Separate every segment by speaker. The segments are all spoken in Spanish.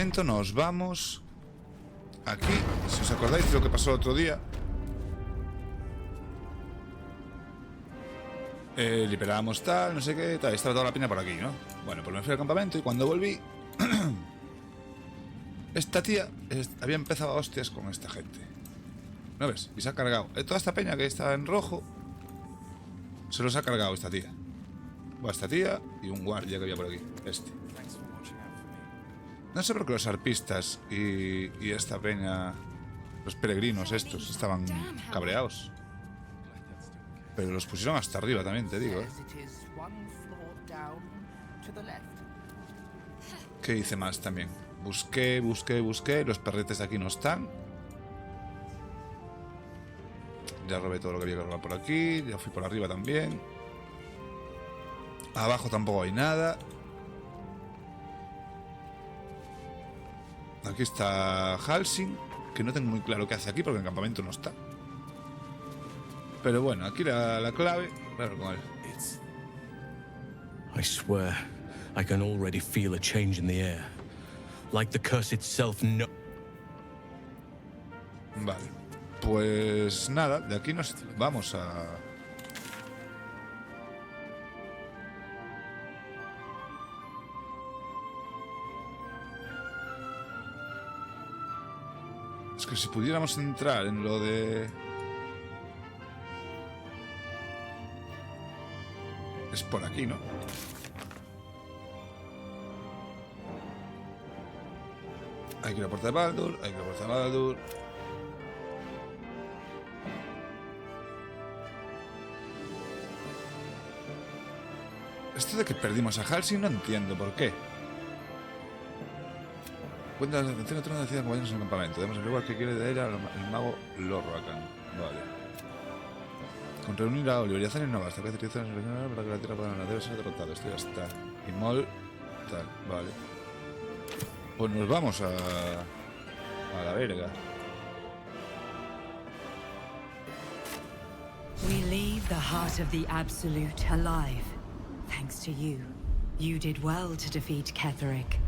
Speaker 1: campamento nos vamos aquí. Si os acordáis de lo que pasó el otro día, liberábamos tal, no sé qué, tal, estaba toda la peña por aquí, ¿no? Bueno, pues me fui al campamento y cuando volví esta tía había empezado a hostias con esta gente, ¿no ves? Y se ha cargado toda esta peña que está en rojo, se los ha cargado esta tía. Bueno, esta tía y un guardia que había por aquí, este. No sé por qué los arpistas y esta peña, los peregrinos estos, estaban cabreados. Pero los pusieron hasta arriba también, te digo, ¿eh? ¿Qué hice más también? Busqué, los perretes de aquí no están. Ya robé todo lo que había que robar por aquí, ya fui por arriba también. Abajo tampoco hay nada. Aquí está Halsing, que no tengo muy claro qué hace aquí porque en el campamento no está. Pero bueno, aquí la clave, claro, con él.
Speaker 2: I swear, I can already feel a change in the air. Like the curse itself no...
Speaker 1: Vale. Pues nada, de aquí nos vamos a... Es que si pudiéramos entrar en lo de... Es por aquí, ¿no? Hay que ir a la puerta de Baldur, hay que ir a la puerta de Baldur. Esto de que perdimos a Halsing no entiendo por qué. Cuenta la atención a trono de la ciudad acompañarnos en el campamento. Debemos averiguar qué quiere de ella el mago Lorrakan. Vale. Con reunir a Oliver y a Zane no basta. Que hacer para que la tierra pueda ganar. Debe ser derrotado. Esto ya está. Y Mol... Tal. Vale. Pues nos vamos a la verga.
Speaker 3: We leave the heart of the Absolute alive. Thanks to you. You did well to defeat Ketheric.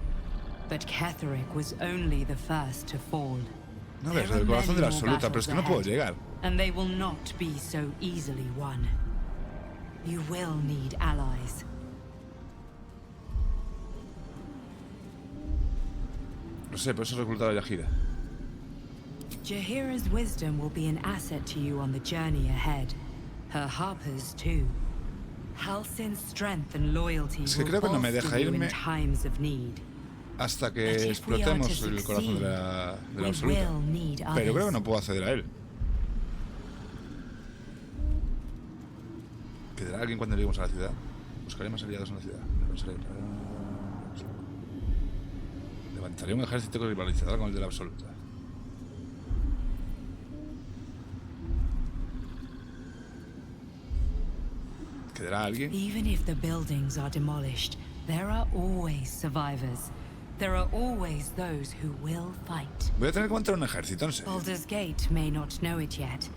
Speaker 3: But Ketheric was only the first to fall.
Speaker 1: No ves, el corazón de la absoluta, pero es que no puedo llegar.
Speaker 3: And they will not be so easily won. You will need allies.
Speaker 1: No sé, pero eso reclutar a Yahira.
Speaker 3: Jahira's wisdom will be an asset to you on the journey ahead. Her harpers too. Halsin's strength and loyalty will bolster you in times of need.
Speaker 1: Hasta que explotemos el corazón de la absoluta. Pero creo que no puedo acceder a él. ¿Quedará alguien cuando lleguemos a la ciudad? Buscaremos aliados en la ciudad. Levantaré un ejército que rivalizará con el de la absoluta. ¿Quedará alguien?
Speaker 3: Even if the buildings are demolished, there are always survivors. There are always those who will fight.
Speaker 1: Voy a tener que montar un ejército, no sé.
Speaker 3: Baldur's Gate may not know it yet,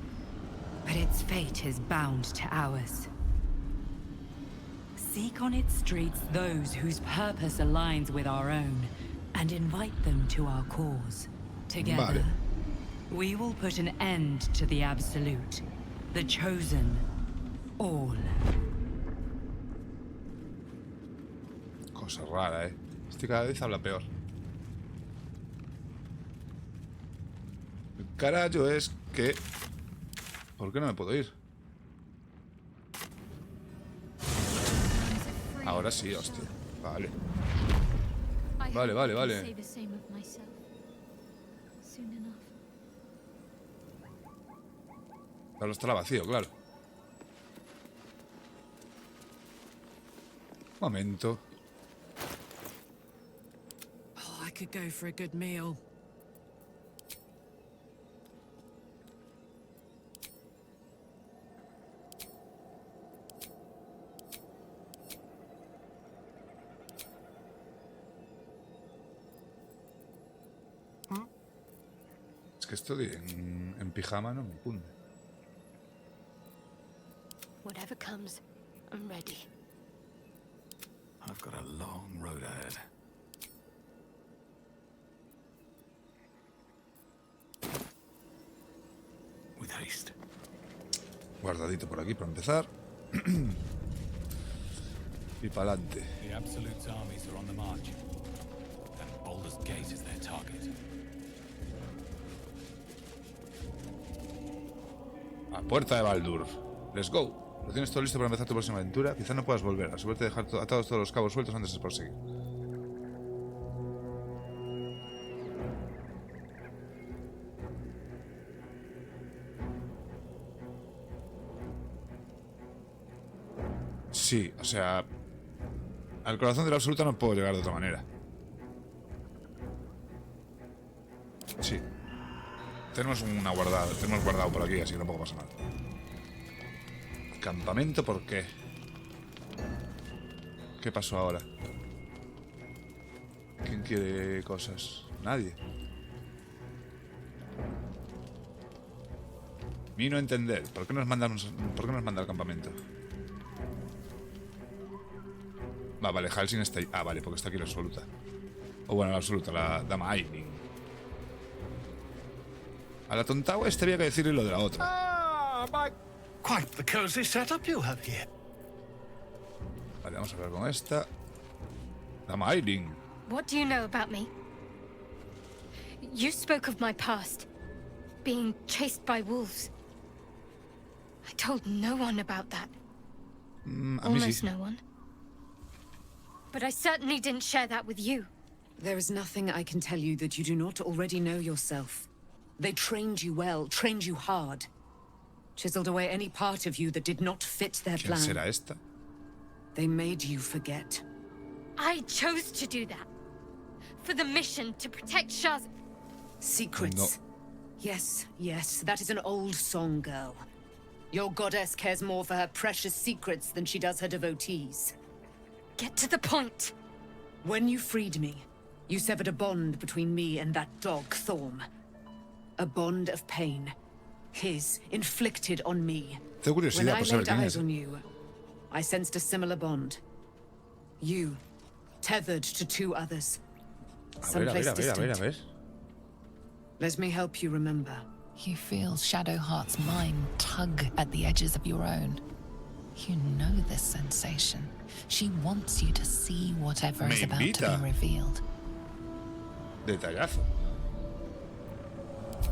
Speaker 3: but its fate is bound to ours. Seek on its streets those whose purpose aligns with our own, and invite them to our cause. Together, we will put an end to the Absolute, the Chosen, all.
Speaker 1: Cosa rara, Este cada vez habla peor. El carajo es que... ¿Por qué no me puedo ir? Ahora sí, hostia. Vale. Vale. Ahora estará vacío, claro. Momento.
Speaker 3: I could go for a good meal.
Speaker 1: Es que estoy en pijama, no me cunde.
Speaker 4: Whatever comes, I'm ready.
Speaker 5: I've got a long road ahead.
Speaker 2: with haste.
Speaker 1: Guardadito por aquí para empezar. Y para adelante.
Speaker 2: The Absolute's armies are on the march, and Baldur's Gate is their target.
Speaker 1: A puerta de Baldur. Let's go. Lo tienes todo listo para empezar tu próxima aventura. Quizás no puedas volver. Asegúrate de dejar atados todos los cabos sueltos antes de proseguir. Sí, o sea... Al corazón de la absoluta no puedo llegar de otra manera. Sí. Tenemos una guardada, tenemos guardado por aquí, así que tampoco pasa nada. ¿Campamento por qué? ¿Qué pasó ahora? ¿Quién quiere cosas? Nadie. Mi no entender. ¿Por qué nos mandan al campamento? Vale, Halsin está ahí. Ah, vale, porque está aquí la absoluta. O bueno, la absoluta, la dama Ailing. A la tontagua este había que decirle lo de la otra.
Speaker 5: Ah, my... Quite the cozy setup you have here.
Speaker 1: Vale, vamos a hablar con esta. Dama Ailing.
Speaker 4: What do you know about me? You spoke of my past. Being chased by wolves. I told no one about that.
Speaker 1: A mí
Speaker 4: Almost
Speaker 1: sí.
Speaker 4: no one. But I certainly didn't share that with you.
Speaker 6: There is nothing I can tell you that you do not already know yourself. They trained you well, trained you hard. Chiseled away any part of you that did not fit their
Speaker 1: ¿Quién
Speaker 6: plan.
Speaker 1: será esta?
Speaker 6: They made you forget.
Speaker 4: I chose to do that. For the mission to protect Shaz.
Speaker 6: Secrets.
Speaker 1: No.
Speaker 6: Yes, yes, that is an old song, girl. Your goddess cares more for her precious secrets than she does her devotees.
Speaker 4: Get to the point.
Speaker 6: When you freed me, you severed a bond between me and that dog, Thorm. A bond of pain. His, inflicted on me.
Speaker 1: Tengo
Speaker 6: When
Speaker 1: curiosidad
Speaker 6: I
Speaker 1: por saber
Speaker 6: laid
Speaker 1: quién
Speaker 6: eyes
Speaker 1: es.
Speaker 6: on you, I sensed a similar bond. You, tethered to two others.
Speaker 1: A ver, a
Speaker 6: Someplace
Speaker 1: ver, a ver, a ver, a
Speaker 6: distant.
Speaker 1: ver.
Speaker 6: Let me help you remember.
Speaker 7: You feel Shadowheart's mind tug at the edges of your own. You know this sensation. She wants you to see whatever
Speaker 1: Me
Speaker 7: is about to
Speaker 1: invita.
Speaker 7: be revealed.
Speaker 1: Detallazo.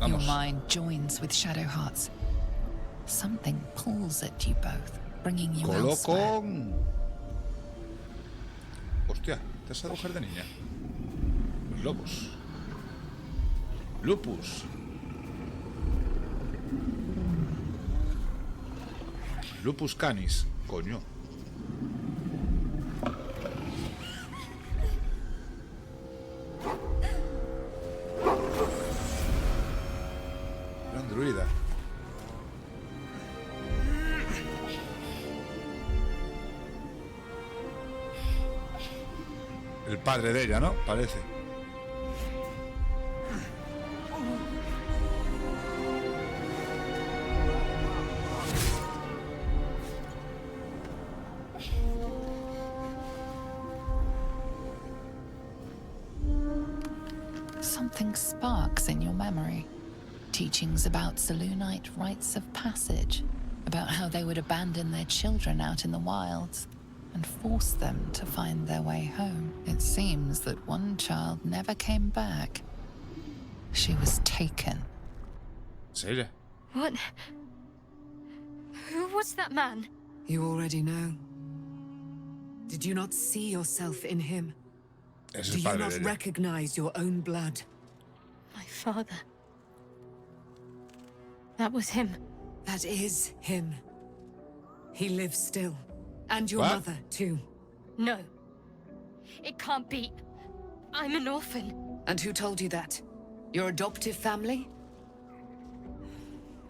Speaker 7: Your
Speaker 1: Vamos.
Speaker 7: mind joins with Shadowheart's. Something pulls at you both, bringing you elsewhere.
Speaker 1: Colocón. Hostia, ¿te has dado mujer de niña? Los lobos. Lupus. Lupus canis. Coño. Gran druida. El padre de ella, ¿no? Parece.
Speaker 7: Something sparks in your memory. Teachings about Selûnite rites of passage, about how they would abandon their children out in the wilds and force them to find their way home. It seems that one child never came back. She was taken.
Speaker 1: ¿Sería?
Speaker 4: What? Who was that man?
Speaker 6: You already know. Did you not see yourself in him?
Speaker 1: Es
Speaker 6: Do
Speaker 1: el
Speaker 6: you
Speaker 1: padre
Speaker 6: not
Speaker 1: de ella.
Speaker 6: recognize your own blood?
Speaker 4: My father. That was him.
Speaker 6: That is him. He lives still. And your
Speaker 1: What?
Speaker 6: mother, too.
Speaker 4: No. It can't be. I'm an orphan.
Speaker 6: And who told you that? Your adoptive family?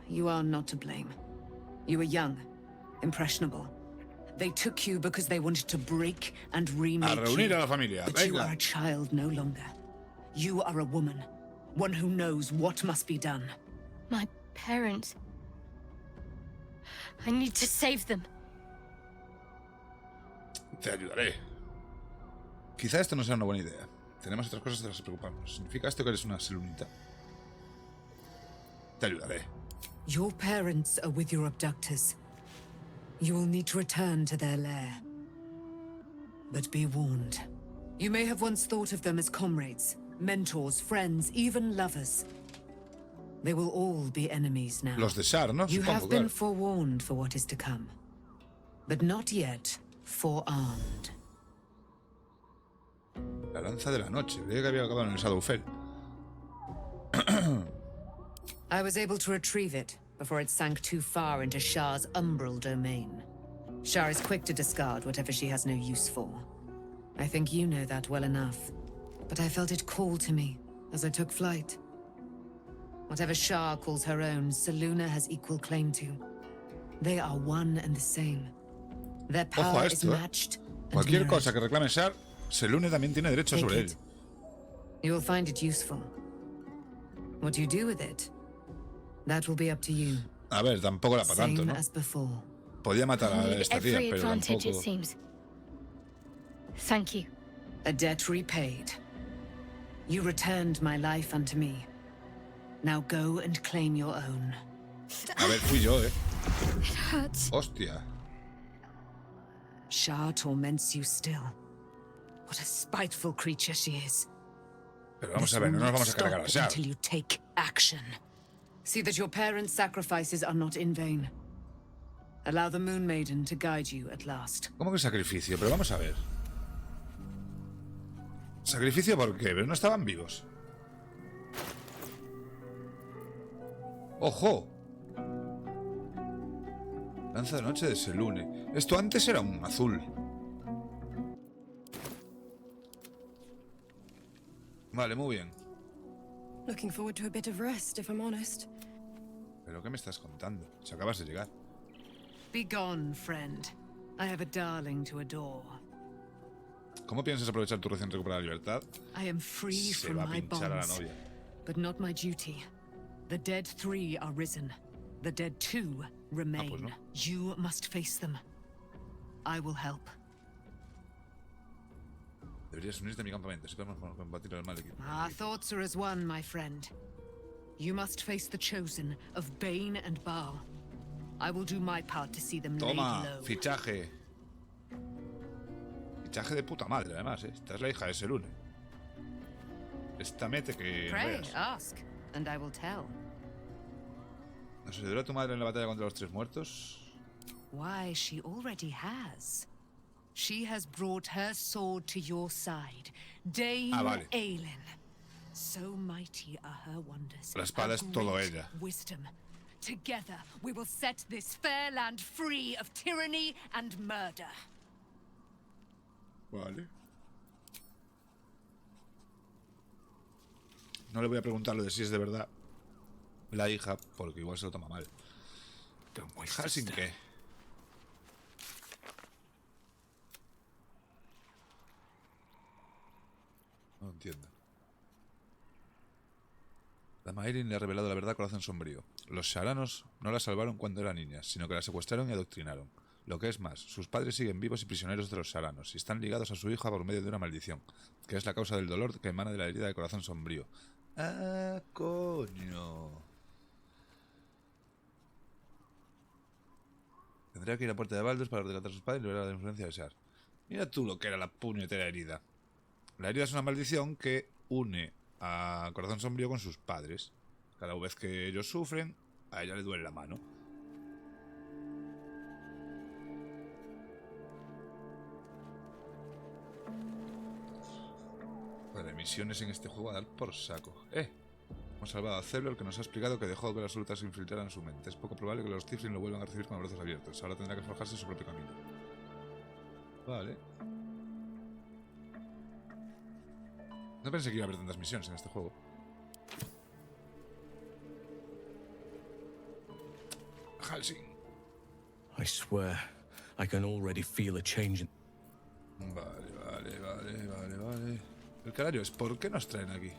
Speaker 6: You are not to blame. You were young, impressionable. They took you because they wanted to break and
Speaker 1: A
Speaker 6: remake
Speaker 1: reunir
Speaker 6: you.
Speaker 1: a la familia.
Speaker 6: But you
Speaker 1: Venga.
Speaker 6: are a child no longer. You are a woman. One who knows what must be done.
Speaker 4: My parents. I need to save them.
Speaker 1: Te ayudaré. Quizá esto no sea una buena idea. Tenemos otras cosas de las que preocuparnos. ¿Significa esto que eres una selunita? Te ayudaré.
Speaker 6: Your parents are with your abductors. You will need to return to their lair. But be warned. You may have once thought of them as comrades, mentors, friends, even lovers. They will all be enemies now.
Speaker 1: Los de Shar, ¿no?
Speaker 6: You
Speaker 1: Supongo,
Speaker 6: have been
Speaker 1: claro.
Speaker 6: forewarned for what is to come, but not yet forearmed.
Speaker 1: La lanza de la noche. Creía que había acabado en el Shadowfell.
Speaker 6: I was able to retrieve it before it sank too far into Shar's umbral domain. Shar is quick to discard whatever she has no use for. I think you know that well enough. But I felt it call to me as I took flight. Whatever Shar calls her own, Selûne has equal claim to. They are one and the same. Their
Speaker 1: Ojo
Speaker 6: power
Speaker 1: a
Speaker 6: is
Speaker 1: esto, ¿eh?
Speaker 6: matched and
Speaker 1: Cualquier
Speaker 6: mirrored.
Speaker 1: cosa que reclame Shar, Selûne también tiene derecho
Speaker 6: Take
Speaker 1: sobre
Speaker 6: it.
Speaker 1: él.
Speaker 6: You will find it useful. What you do with it, that will be up to you.
Speaker 1: A ver, tampoco era para tanto,
Speaker 6: Same
Speaker 1: ¿no?
Speaker 6: as before.
Speaker 1: Podía matar a
Speaker 4: Need
Speaker 1: esta tía,
Speaker 4: every
Speaker 1: pero
Speaker 4: advantage, it
Speaker 1: tampoco...
Speaker 4: seems. Thank you.
Speaker 6: A debt repaid. You returned my life unto me. Now go and claim your own.
Speaker 1: A ver, fui yo, ¿eh?
Speaker 4: It hurts.
Speaker 1: Hostia.
Speaker 6: Shar torments you still. What a spiteful creature she is.
Speaker 1: Pero vamos
Speaker 6: This
Speaker 1: a ver, no
Speaker 6: will
Speaker 1: nos
Speaker 6: not
Speaker 1: vamos a cargar a
Speaker 6: stop
Speaker 1: Shar.
Speaker 6: until you take action. See that your parents' sacrifices are not in vain. Allow the Moon Maiden to guide you at last.
Speaker 1: ¿Cómo que sacrificio? Pero vamos a ver. ¿Sacrificio por qué? Pero no estaban vivos. ¡Ojo! Lanza de noche de Selûne. Esto antes era un azul. Vale, muy bien.
Speaker 8: Looking forward to a bit of rest, if I'm honest.
Speaker 1: ¿Pero qué me estás contando? Si acabas de llegar.
Speaker 6: Be gone, friend. I have a darling to adore.
Speaker 1: ¿Cómo piensas aprovechar tu recién recuperada libertad?
Speaker 6: I am free
Speaker 1: Se
Speaker 6: from
Speaker 1: va a
Speaker 6: my
Speaker 1: pinchar a la
Speaker 6: bonds,
Speaker 1: novia.
Speaker 6: but not my duty. The dead 3 are risen. The dead 2 remain.
Speaker 1: pues no.
Speaker 6: You must face them. I will help.
Speaker 1: Deberías unirte a mi campamento. Si podemos combatir el mal equipo.
Speaker 6: Our thoughts are as one, my friend. You must face the chosen of Bane and Baal. I will do my part to see them laid
Speaker 1: Toma,
Speaker 6: low.
Speaker 1: fichaje. Fichaje de puta madre, además, ¿eh? Esta es la hija de Selûne. Esta mete que...
Speaker 6: Pray,
Speaker 1: veas.
Speaker 6: ask, and I will tell.
Speaker 1: ¿Nos ayudará tu madre en la batalla contra los 3 muertos?
Speaker 6: Why, she already has. She has brought her sword to your side, Dame
Speaker 1: vale.
Speaker 6: Aelin. So mighty are her wonders.
Speaker 1: La espada
Speaker 6: her
Speaker 1: es todo
Speaker 6: great
Speaker 1: ella.
Speaker 6: Wisdom. Together, we will set this fair land free of tyranny and murder.
Speaker 1: Vale. No le voy a preguntar lo de si es de verdad la hija, porque igual se lo toma mal.
Speaker 2: Don't waste a
Speaker 1: ¿Halsing
Speaker 2: step.
Speaker 1: qué? No entiendo. La Maelin le ha revelado la verdad a Corazón Sombrío. Los Sharanos no la salvaron cuando era niña, sino que la secuestraron y adoctrinaron. Lo que es más, sus padres siguen vivos y prisioneros de los Sharanos, y están ligados a su hija por medio de una maldición, que es la causa del dolor que emana de la herida de Corazón Sombrío. ¡Ah, coño! Tendría que ir a Puerta de Baldur's para rescatar a sus padres y liberar la influencia de Shar. Mira tú lo que era la puñetera herida. La herida es una maldición que une a Corazón Sombrío con sus padres. Cada vez que ellos sufren, a ella le duele la mano. Vale, misiones en este juego a dar por saco. Hemos salvado a Zelor, que nos ha explicado que dejó que las frutas se infiltraran en su mente. Es poco probable que los Tiflin lo vuelvan a recibir con los brazos abiertos. Ahora tendrá que forjarse su propio camino. Vale. No pensé que iba a haber tantas misiones en este juego. Halsing.
Speaker 2: I swear, I can already feel a change in...
Speaker 1: Vale. El carajo es, ¿por qué nos traen aquí?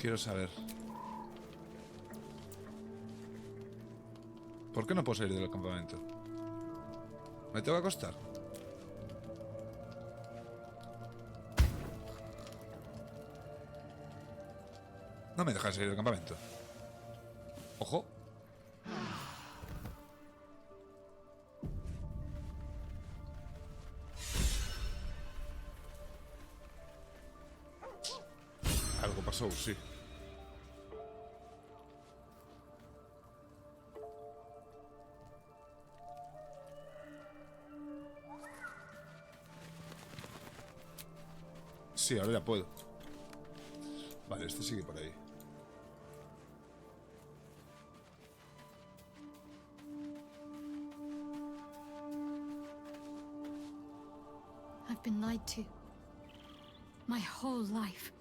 Speaker 1: Quiero saber. ¿Por qué no puedo salir del campamento? ¿Me tengo que acostar? No me dejan salir del campamento. Ojo. Algo pasó, sí. Sí, ahora ya puedo. Vale, este sigue por ahí.
Speaker 4: I've been lied to. My whole life.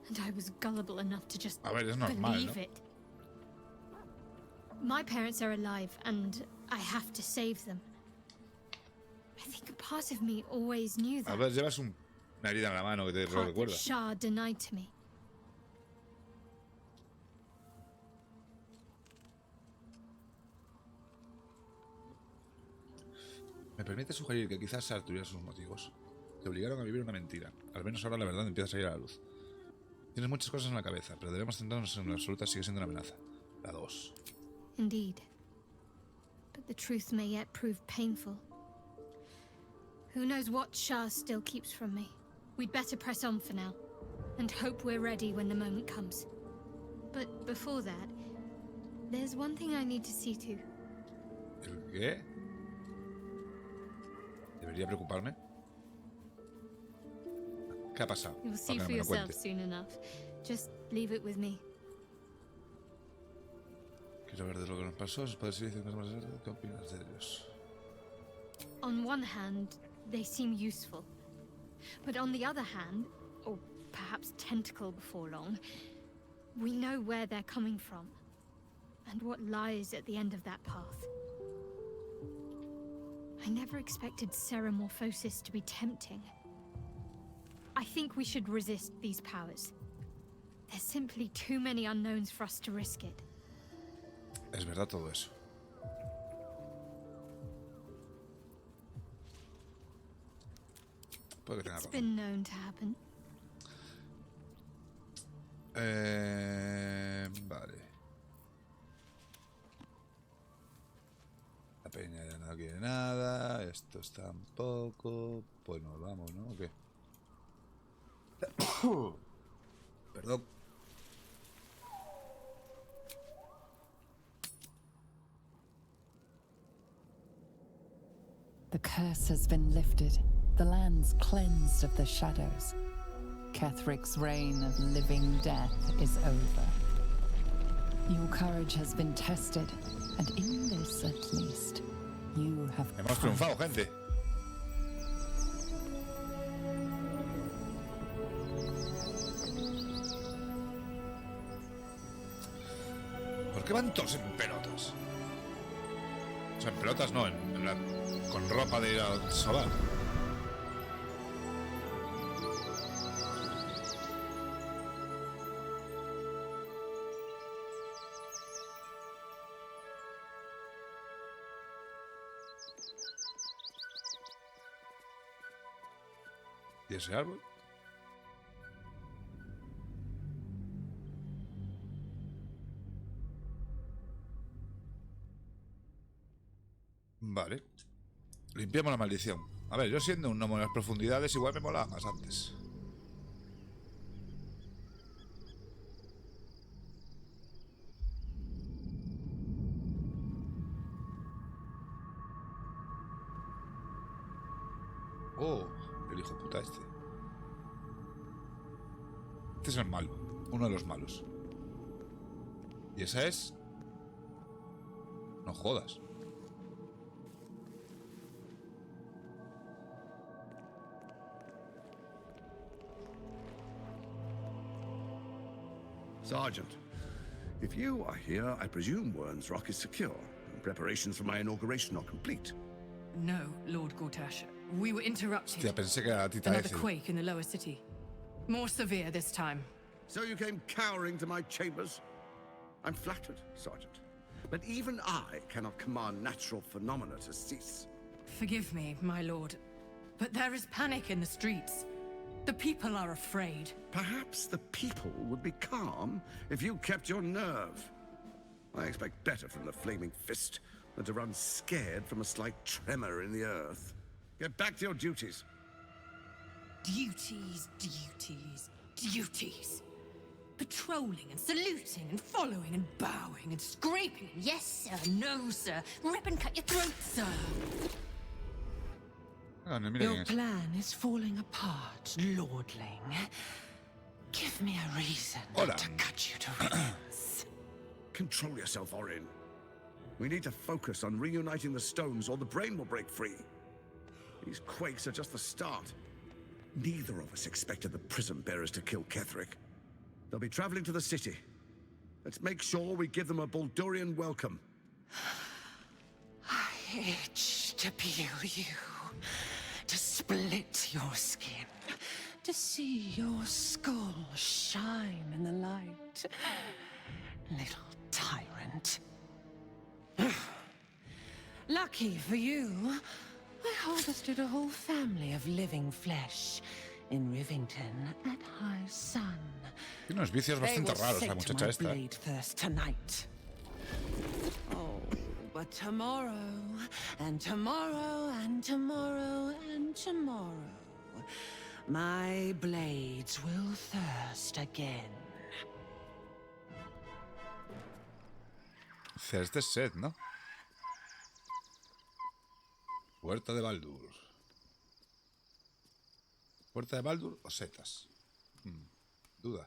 Speaker 4: And I was gullible enough to just
Speaker 1: A ver, es normal,
Speaker 4: believe
Speaker 1: ¿no?
Speaker 4: it. My parents are alive, and I have to save them. I think a part of me always knew
Speaker 1: A
Speaker 4: that.
Speaker 1: ver, llevas una herida en la mano que te lo
Speaker 4: Part that
Speaker 1: recuerda.
Speaker 4: Shah denied to me.
Speaker 1: Me permite sugerir que quizás Sar tuviera sus motivos. Te obligaron a vivir una mentira. Al menos ahora la verdad empieza a salir a la luz. Tienes muchas cosas en la cabeza, pero debemos centrarnos en la absoluta, sigue siendo una amenaza. La 2.
Speaker 4: Indeed. But the truth may yet prove painful. Who knows what Shah still keeps from me? We'd better press on for now, and hope we're ready when the moment comes. But before that, there's one thing I need to see to.
Speaker 1: ¿El qué? ¿Debería preocuparme? ¿Qué ha pasado?
Speaker 4: You'll see
Speaker 1: Para
Speaker 4: for
Speaker 1: que me lo
Speaker 4: yourself
Speaker 1: cuente.
Speaker 4: soon enough. Just leave it with me.
Speaker 1: Quiero ver de lo que nos pasó. Sus padres dicen que es más verde. ¿Qué opinas de ellos?
Speaker 4: On one hand, they seem useful. But on the other hand, or perhaps tentacle before long, we know where they're coming from. And what lies at the end of that path. I never expected Ceramorphosis to be tempting. I think we should resist these powers. There's simply too many unknowns for us to risk it.
Speaker 1: Es verdad todo eso. Puede que tenga
Speaker 4: It's
Speaker 1: razón.
Speaker 4: been known to happen.
Speaker 1: Vale. La peña ya no quiere nada. Estos tampoco. Pues nos vamos, ¿no? ¿O qué? Perdón.
Speaker 7: The curse has been lifted. The land's cleansed of the shadows. Kethric's reign of living death is over. Your courage has been tested, and in this at least, you have
Speaker 1: Hemos triunfado, gente. ¿Por qué van todos en pelotas? O sea, en pelotas no, con ropa de ir al solar. ¿Y ese árbol? Vale. Limpiamos la maldición. A ver, yo siendo un gnomo en las profundidades igual me molaba más antes. Oh, el hijo puta este. Este es el malo, uno de los malos. ¿Y esa es? No jodas.
Speaker 5: Sergeant, if you are here, I presume Wern's Rock is secure, and preparations for my inauguration are complete.
Speaker 9: No, Lord Gortash. We were interrupted.
Speaker 1: Hostia, pensé que era Tita
Speaker 9: Another
Speaker 1: Ethel.
Speaker 9: quake in the lower city. More severe this time.
Speaker 5: So you came cowering to my chambers? I'm flattered, Sergeant. But even I cannot command natural phenomena to cease.
Speaker 9: Forgive me, my lord, but there is panic in the streets. The people are afraid.
Speaker 5: Perhaps the people would be calm if you kept your nerve. I expect better from the Flaming Fist than to run scared from a slight tremor in the earth. Get back to your duties.
Speaker 9: Duties, duties, duties. Patrolling and saluting and following and bowing and scraping. Yes, sir. No, sir. Rip and cut your throat, sir.
Speaker 1: Ah, no, mira
Speaker 10: Your
Speaker 1: quién es.
Speaker 10: plan is falling apart, Lordling. Give me a reason
Speaker 1: Hola.
Speaker 10: to cut you to ribbons.
Speaker 5: Control yourself, Orin. We need to focus on reuniting the stones or the brain will break free. These quakes are just the start. Neither of us expected the prison bearers to kill Ketherick. They'll be traveling to the city. Let's make sure we give them a Baldurian welcome.
Speaker 10: I itch to peel you, to split your skin, to see your skull shine in the light. Little tyrant. Lucky for you, I harvested a whole family of living flesh in Rivington at high sun.
Speaker 1: Tiene unos vicios
Speaker 10: They
Speaker 1: bastante
Speaker 10: will
Speaker 1: raros la
Speaker 10: sate
Speaker 1: muchacha
Speaker 10: my
Speaker 1: esta.
Speaker 10: blade thirst tonight. Oh, but tomorrow, and tomorrow, and tomorrow, and tomorrow, my blades will thirst again.
Speaker 1: Este es Seth, ¿no? Puerta de Baldur. ¿Puerta de Baldur o setas? Duda.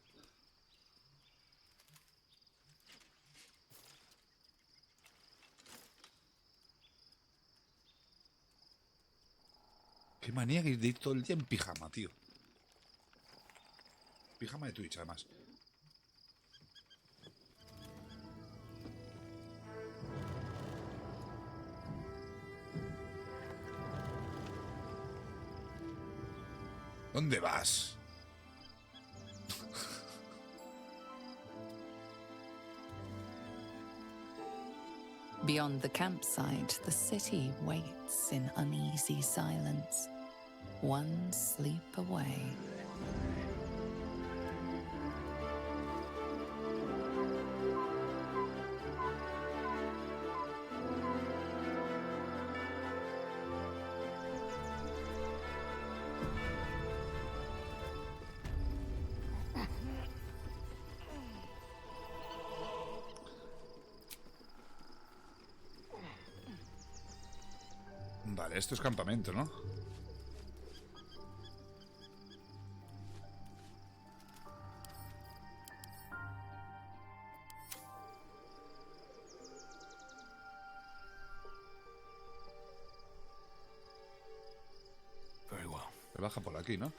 Speaker 1: Qué manía que ir todo el día en pijama, tío. Pijama de Twitch, además. ¿Dónde vas?
Speaker 7: Beyond the campsite, the city waits in uneasy silence, one sleep away.
Speaker 1: Vale, esto es campamento, ¿no?
Speaker 2: Very well.
Speaker 1: Se baja por aquí, ¿no?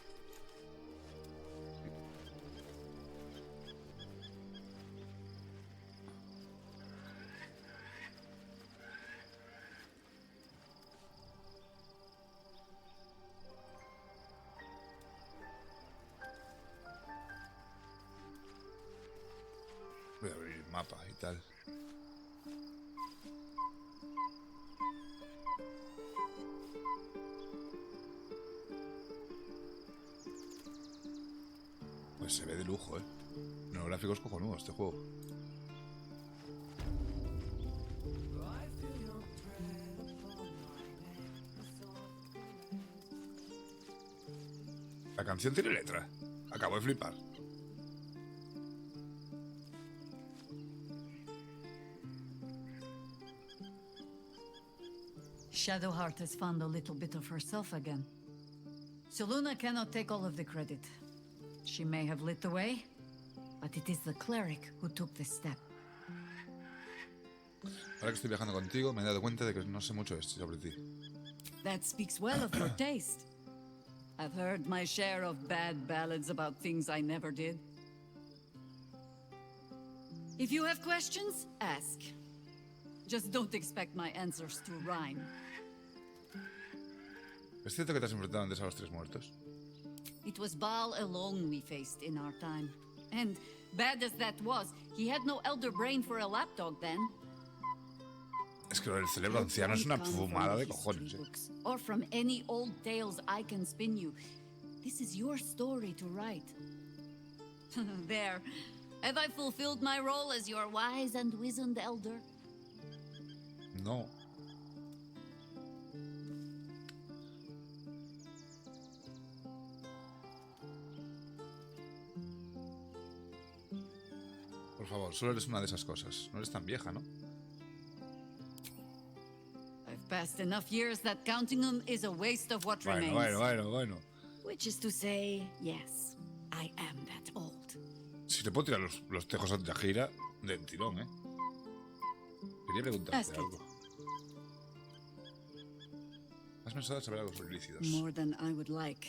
Speaker 1: Voy a abrir el mapa y tal. Pues se ve de lujo, ¿eh? Los gráficos cojonudos este juego. La canción tiene letra. Acabo de flipar.
Speaker 3: Shadowheart has found a little bit of herself again. Selûne cannot take all of the credit. She may have lit the way, but it is the cleric who took this step.
Speaker 1: Ahora que estoy viajando contigo, me he dado cuenta de que no sé mucho sobre ti.
Speaker 3: That speaks well of your taste. I've heard my share of bad ballads about things I never did. If you have questions, ask. Just don't expect my answers to rhyme.
Speaker 1: ¿Es cierto que te has enfrentado antes a los tres muertos?
Speaker 3: It was Baal alone we faced in our time. And bad as that was, he had no elder brain for a lapdog then.
Speaker 1: Es que lo del cerebro anciano es una fumada de cojones, ¿eh?
Speaker 3: Or from any old tales I can spin you.
Speaker 9: This is your story to write. There. Have I fulfilled my role as your wise and wizened elder?
Speaker 1: No. Por favor, solo eres una de esas cosas. No eres tan vieja, ¿no?
Speaker 9: I've passed enough years that counting them is a waste of what
Speaker 1: Bueno,
Speaker 9: remains.
Speaker 1: bueno.
Speaker 9: Which is to say, yes, I am that old.
Speaker 1: Si te puedo tirar los tejos ante la gira, del tirón, ¿eh? Quería preguntarte
Speaker 9: Ask it.
Speaker 1: algo. ¿Has pensado en saber algo sobre lícidos?
Speaker 9: More than I would like.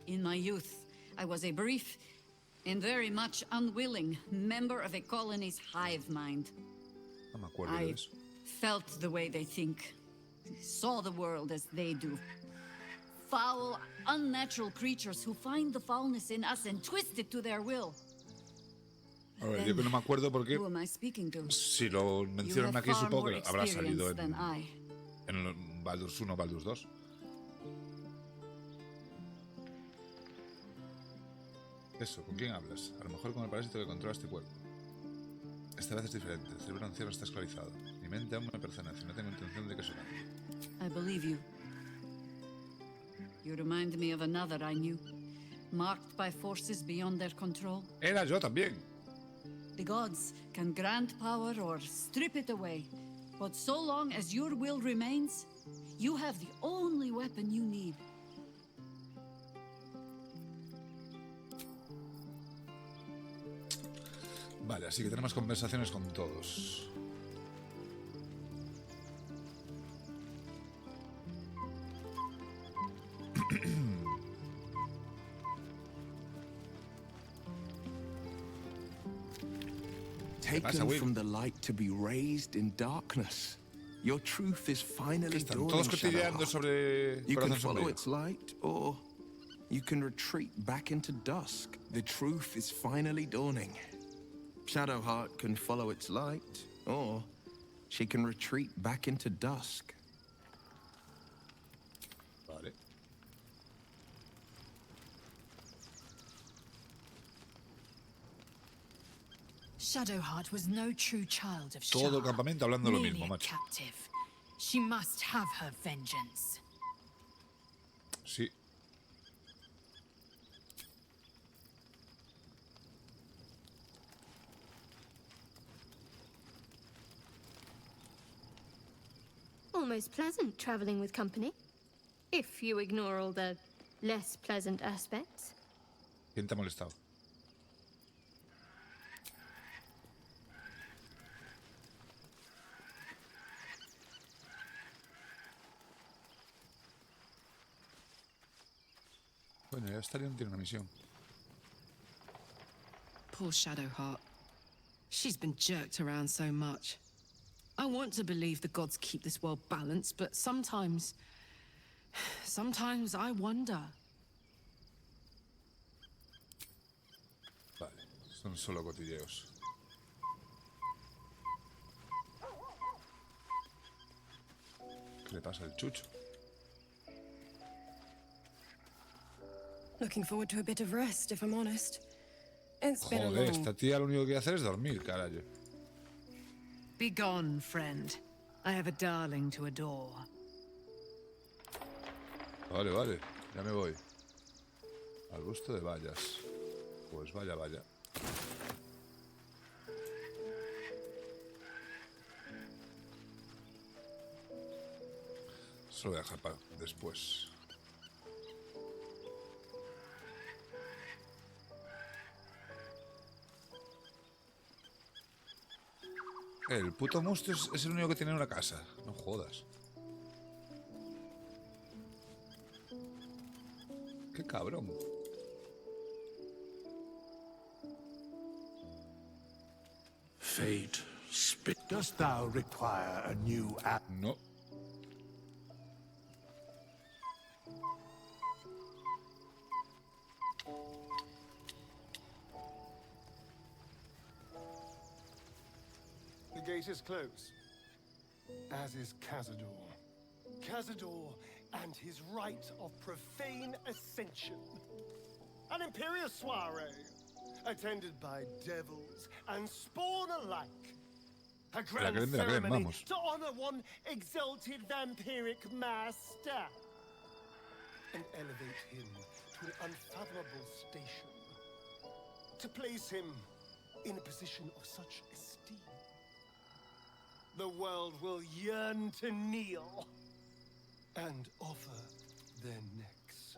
Speaker 9: In my youth, I was a brief and very much unwilling member of a colony's hive mind.
Speaker 1: No me acuerdo de
Speaker 9: I
Speaker 1: eso.
Speaker 9: felt the way they think, saw the world as they do. Foul, unnatural creatures who find the foulness in us and twist it to their will.
Speaker 1: A ver, yo que no me acuerdo porque
Speaker 9: Who am I speaking to?
Speaker 1: si lo
Speaker 9: You
Speaker 1: mencionan
Speaker 9: have
Speaker 1: aquí
Speaker 9: far
Speaker 1: supongo
Speaker 9: more
Speaker 1: que habrá salido
Speaker 9: experience than I.
Speaker 1: en Baldur's 1 o Baldur's 2. Eso, ¿con quién hablas? A lo mejor con el parásito que controla este cuerpo. Esta vez es diferente, el cerebro anciano está esclavizado. Mi mente aún me pertenece y no tengo intención de que se cambie.
Speaker 9: I believe you. You remind me of another I knew, marked by forces beyond their control.
Speaker 1: Era yo también.
Speaker 9: The gods can grant power or strip it away, but so long as your will remains, you have the only weapon you need.
Speaker 1: Vale, así que tenemos conversaciones con todos.
Speaker 11: Taken from the light to be raised in darkness. Your truth is finally
Speaker 1: Están todos cotilleando sobre
Speaker 11: You can
Speaker 1: Corazón
Speaker 11: follow
Speaker 1: Sombrío.
Speaker 11: its light, or you can retreat back into dusk. The truth is finally dawning. Shadowheart can follow its light, or she can retreat back into dusk.
Speaker 1: Vale.
Speaker 12: Shadowheart was no true child of Shar.
Speaker 1: Todo el campamento hablando lo
Speaker 12: Merely
Speaker 1: mismo,
Speaker 12: a
Speaker 1: macho.
Speaker 12: captive. She must have her vengeance.
Speaker 1: Sí.
Speaker 4: Almost pleasant traveling with company. If you ignore all the less pleasant aspects.
Speaker 1: ¿Quién te ha molestado? Bueno, ya Starion tiene una misión.
Speaker 8: Poor Shadowheart. She's been jerked around so much. I want to believe the gods keep this world balanced, but sometimes I wonder.
Speaker 1: Vale, son solo cotilleos. ¿Qué le pasa al chucho?
Speaker 8: Looking forward to a bit of rest, if I'm honest. It's been a
Speaker 1: Joder,
Speaker 8: long...
Speaker 1: esta tía lo único que quiere hacer es dormir, carajo.
Speaker 6: Be gone, friend. I have a darling to adore.
Speaker 1: Vale, vale, ya me voy. Al busto de vallas. Pues vaya, vaya. Eso lo voy a dejar para después. El puto monstruo es el único que tiene una casa. No jodas. Qué cabrón.
Speaker 5: Fate, dost thou require a new app?
Speaker 1: No.
Speaker 13: The gate is closed, as is Cazador. Cazador and his rite of profane ascension. An imperial soiree, attended by devils and spawn alike. A grand ceremony to honor one exalted vampiric master. And elevate him to an unfathomable station. To place him in a position of such esteem. The world will yearn to kneel and offer their necks.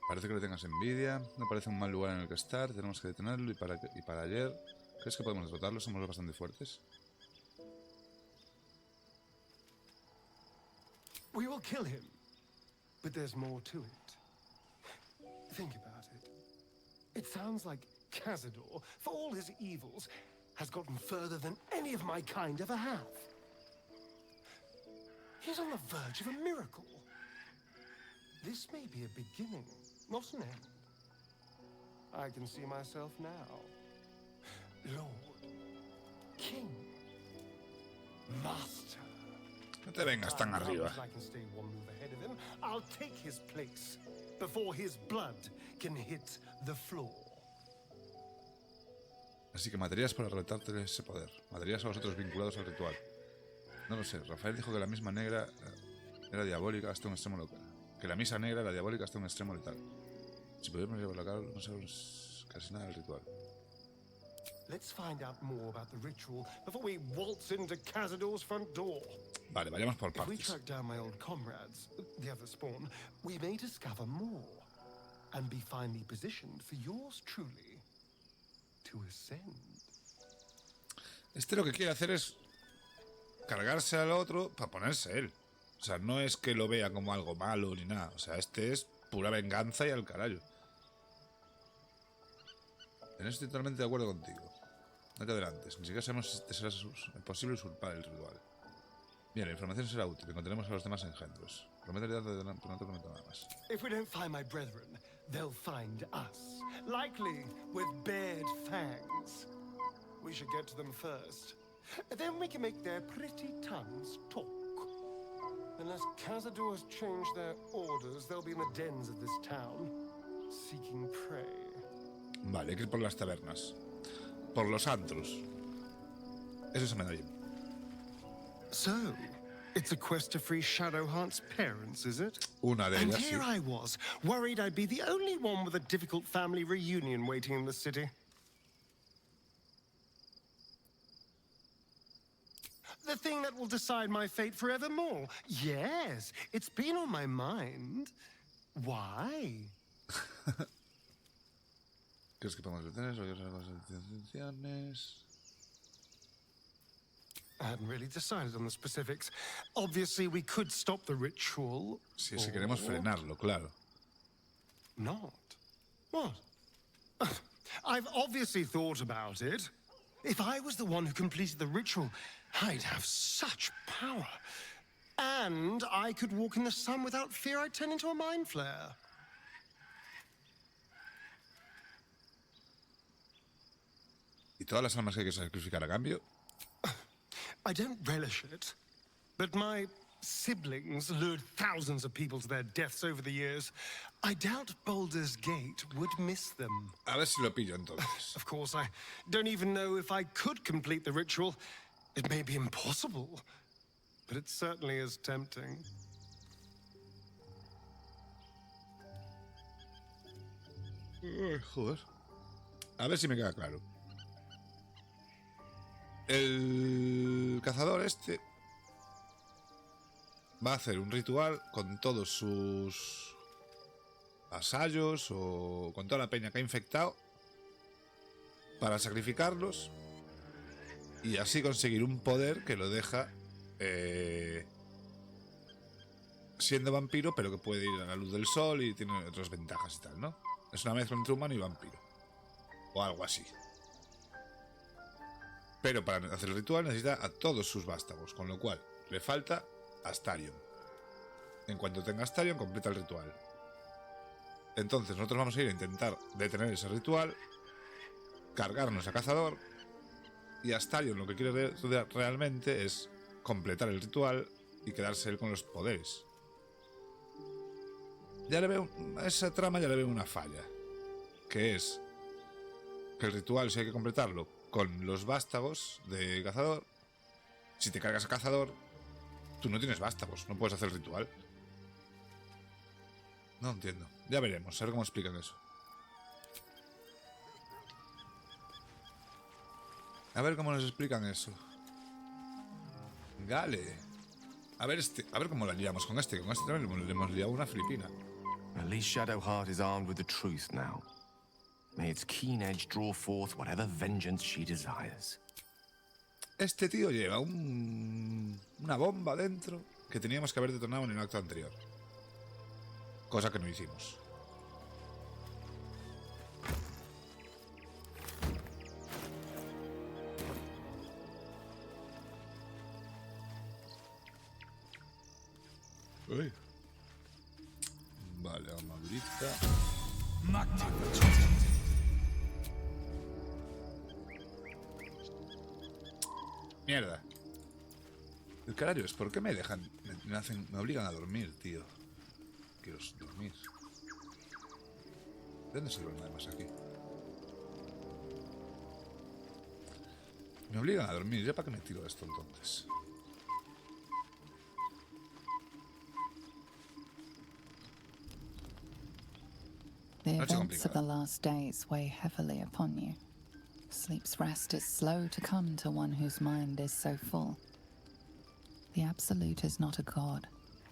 Speaker 1: Parece que le tengas envidia. No parece un mal lugar en el que estar. Tenemos que detenerlo. Y para ayer, ¿crees que podemos derrotarlo? Somos bastante fuertes.
Speaker 13: We will kill him, but there's more to it. Think about it. It sounds like Cazador, for all his evils, has gotten further than any of my kind ever have. He's on the verge of a miracle. This may be a beginning, not an end. I can see myself now. Lord, King, Master.
Speaker 1: No te vengas tan arriba.
Speaker 13: I can stay one move ahead of him. I'll take his place before his blood can hit the floor.
Speaker 1: Así que matarías para arrebatarte ese poder. Matarías a vosotros vinculados al ritual. No lo sé. Rafael dijo que la misma negra era diabólica hasta un extremo local. Que la misa negra era diabólica hasta un extremo letal. Si pudiéramos llevarla a cabo, no sabemos casi nada del ritual.
Speaker 13: Let's find out more about the ritual before we waltz into Cazador's front door.
Speaker 1: Vale, vayamos por
Speaker 13: If we
Speaker 1: partes.
Speaker 13: track down my old comrades, the other spawn, we may discover more and be finally positioned for yours truly to ascend.
Speaker 1: Este lo que quiere hacer es cargarse al otro para ponerse él. O sea, no es que lo vea como algo malo ni nada. O sea, este es pura venganza y al carajo. En eso estoy totalmente de acuerdo contigo. No te adelantes. Ni siquiera sabemos si te será posible usurpar el ritual. Bien, la información será útil. Encontraremos a los demás engendros. Prometo ayudarte de delante, pero no te prometo nada más.
Speaker 13: If we don't find my brethren, they'll find us. Likely with bared fangs. We should get to them first. Then we can make their pretty tongues talk. Unless Cazador has changed their orders, they'll be in the dens of this town, seeking prey.
Speaker 1: Vale, hay que ir por las tabernas. Por los antros. Eso se me da bien.
Speaker 13: So, it's a quest to free Shadowheart's parents, is it?
Speaker 1: Una de
Speaker 13: And
Speaker 1: ellas,
Speaker 13: here
Speaker 1: sí.
Speaker 13: I was, worried I'd be the only one with a difficult family reunion waiting in the city. The thing that will decide my fate forevermore. Yes, it's been on my mind. Why?
Speaker 1: ¿Crees que podemos detener las intenciones?
Speaker 13: I hadn't really decided on the specifics. Obviously, we could stop the ritual.
Speaker 1: Sí, si queremos frenarlo, claro.
Speaker 13: Not. What? I've obviously thought about it. If I was the one who completed the ritual, I'd have such power. And I could walk in the sun without fear I'd turn into a mind flare.
Speaker 1: ¿Y todas las almas que hay que sacrificar a cambio?
Speaker 13: I don't relish it, but my siblings lured thousands of people to their deaths over the years. I doubt Baldur's Gate would miss them.
Speaker 1: A ver si lo pillo entonces.
Speaker 13: Of course, I don't even know if I could complete the ritual. It may be impossible, but it certainly is tempting.
Speaker 1: Joder. A ver si me queda claro. El cazador este va a hacer un ritual con todos sus vasallos o con toda la peña que ha infectado para sacrificarlos y así conseguir un poder que lo deja siendo vampiro, pero que puede ir a la luz del sol y tiene otras ventajas y tal, ¿no? Es una mezcla entre humano y vampiro o algo así. Pero para hacer el ritual necesita a todos sus vástagos, con lo cual le falta Astarion. En cuanto tenga Astarion, completa el ritual. Entonces nosotros vamos a ir a intentar detener ese ritual, cargarnos a Cazador Y Astarion lo que quiere realmente es completar el ritual y quedarse él con los poderes. Ya le veo, a esa trama ya le veo una falla, que es que el ritual, si hay que completarlo con los vástagos de cazador, si te cargas a cazador, tú no tienes vástagos, no puedes hacer el ritual. No entiendo. Ya veremos, a ver cómo explican eso. A ver cómo nos explican eso. Gale. A ver cómo la liamos con este. Con este también le hemos liado una filipina.
Speaker 11: At least Shadowheart is armed with the truth now. May its keen edge draw forth whatever vengeance she desires.
Speaker 1: Este tío lleva una bomba dentro que teníamos que haber detonado en el acto anterior. Cosa que no hicimos. Uy. Vale, armadurita. Mierda. El carajo es, ¿por qué me dejan? Me obligan a dormir, tío. Quiero dormir. ¿De dónde se duerme además aquí? Me obligan a dormir. ¿Ya para qué me tiro esto entonces?
Speaker 7: The events of the last days weigh heavily upon you. Sleep's rest is slow to come to one whose mind is so full. The Absolute is not a god,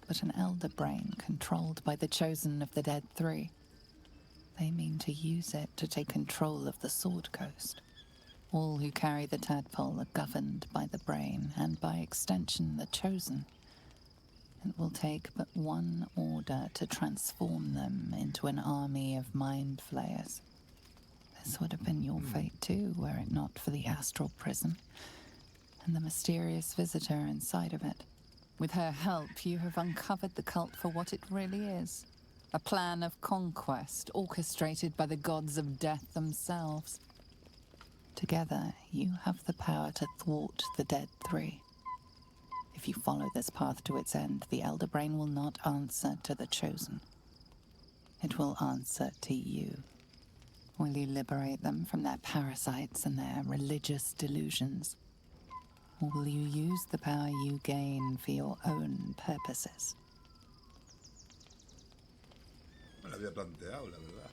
Speaker 7: but an elder brain controlled by the chosen of the Dead Three. They mean to use it to take control of the Sword Coast. All who carry the tadpole are governed by the brain, and by extension the chosen. It will take but one order to transform them into an army of mind flayers. This would have been your fate too, were it not for the astral prison and the mysterious visitor inside of it. With her help, you have uncovered the cult for what it really is. A plan of conquest orchestrated by the gods of death themselves. Together, you have the power to thwart the Dead Three. If you follow this path to its end, the Elder Brain will not answer to the Chosen. It will answer to you. Will you liberate them from their parasites and their religious delusions? Or will you use the power you gain for your own purposes?
Speaker 1: Me lo había planteado, la verdad.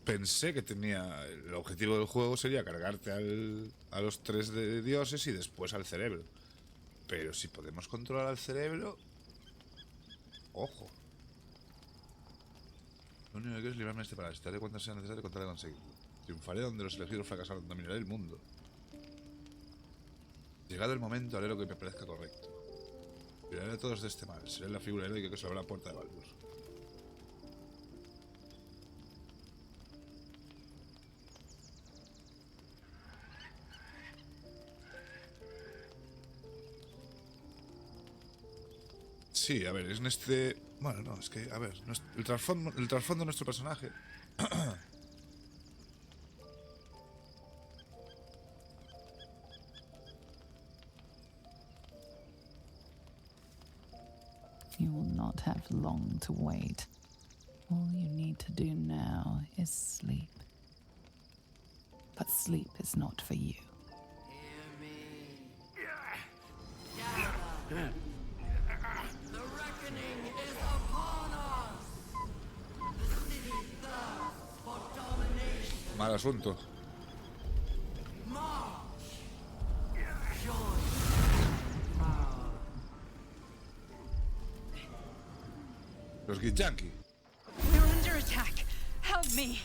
Speaker 1: Pensé que tenía... El objetivo del juego sería cargarte a los 3 de dioses y después al cerebro. Pero si podemos controlar al cerebro... Ojo. Lo único que quiero es librarme de este parásito. Haré cuanto sea necesario con tal de conseguirlo. Triunfaré donde los elegidos fracasaron. Dominaré el mundo. Llegado el momento, haré lo que me parezca correcto. Liberaré a todos de este mal. Seré la figura heroica que salvará la puerta de Baldur. Sí, a ver, es en este... Bueno, no, es que, a ver, el trasfondo de nuestro personaje...
Speaker 7: You will not have long to wait. All you need to do now is sleep. But sleep is not for you.
Speaker 14: The reckoning is upon us! The city thirsts for domination.
Speaker 1: Mal asunto.
Speaker 14: March! Join
Speaker 1: Los Gityanki.
Speaker 3: We're under attack. Help me.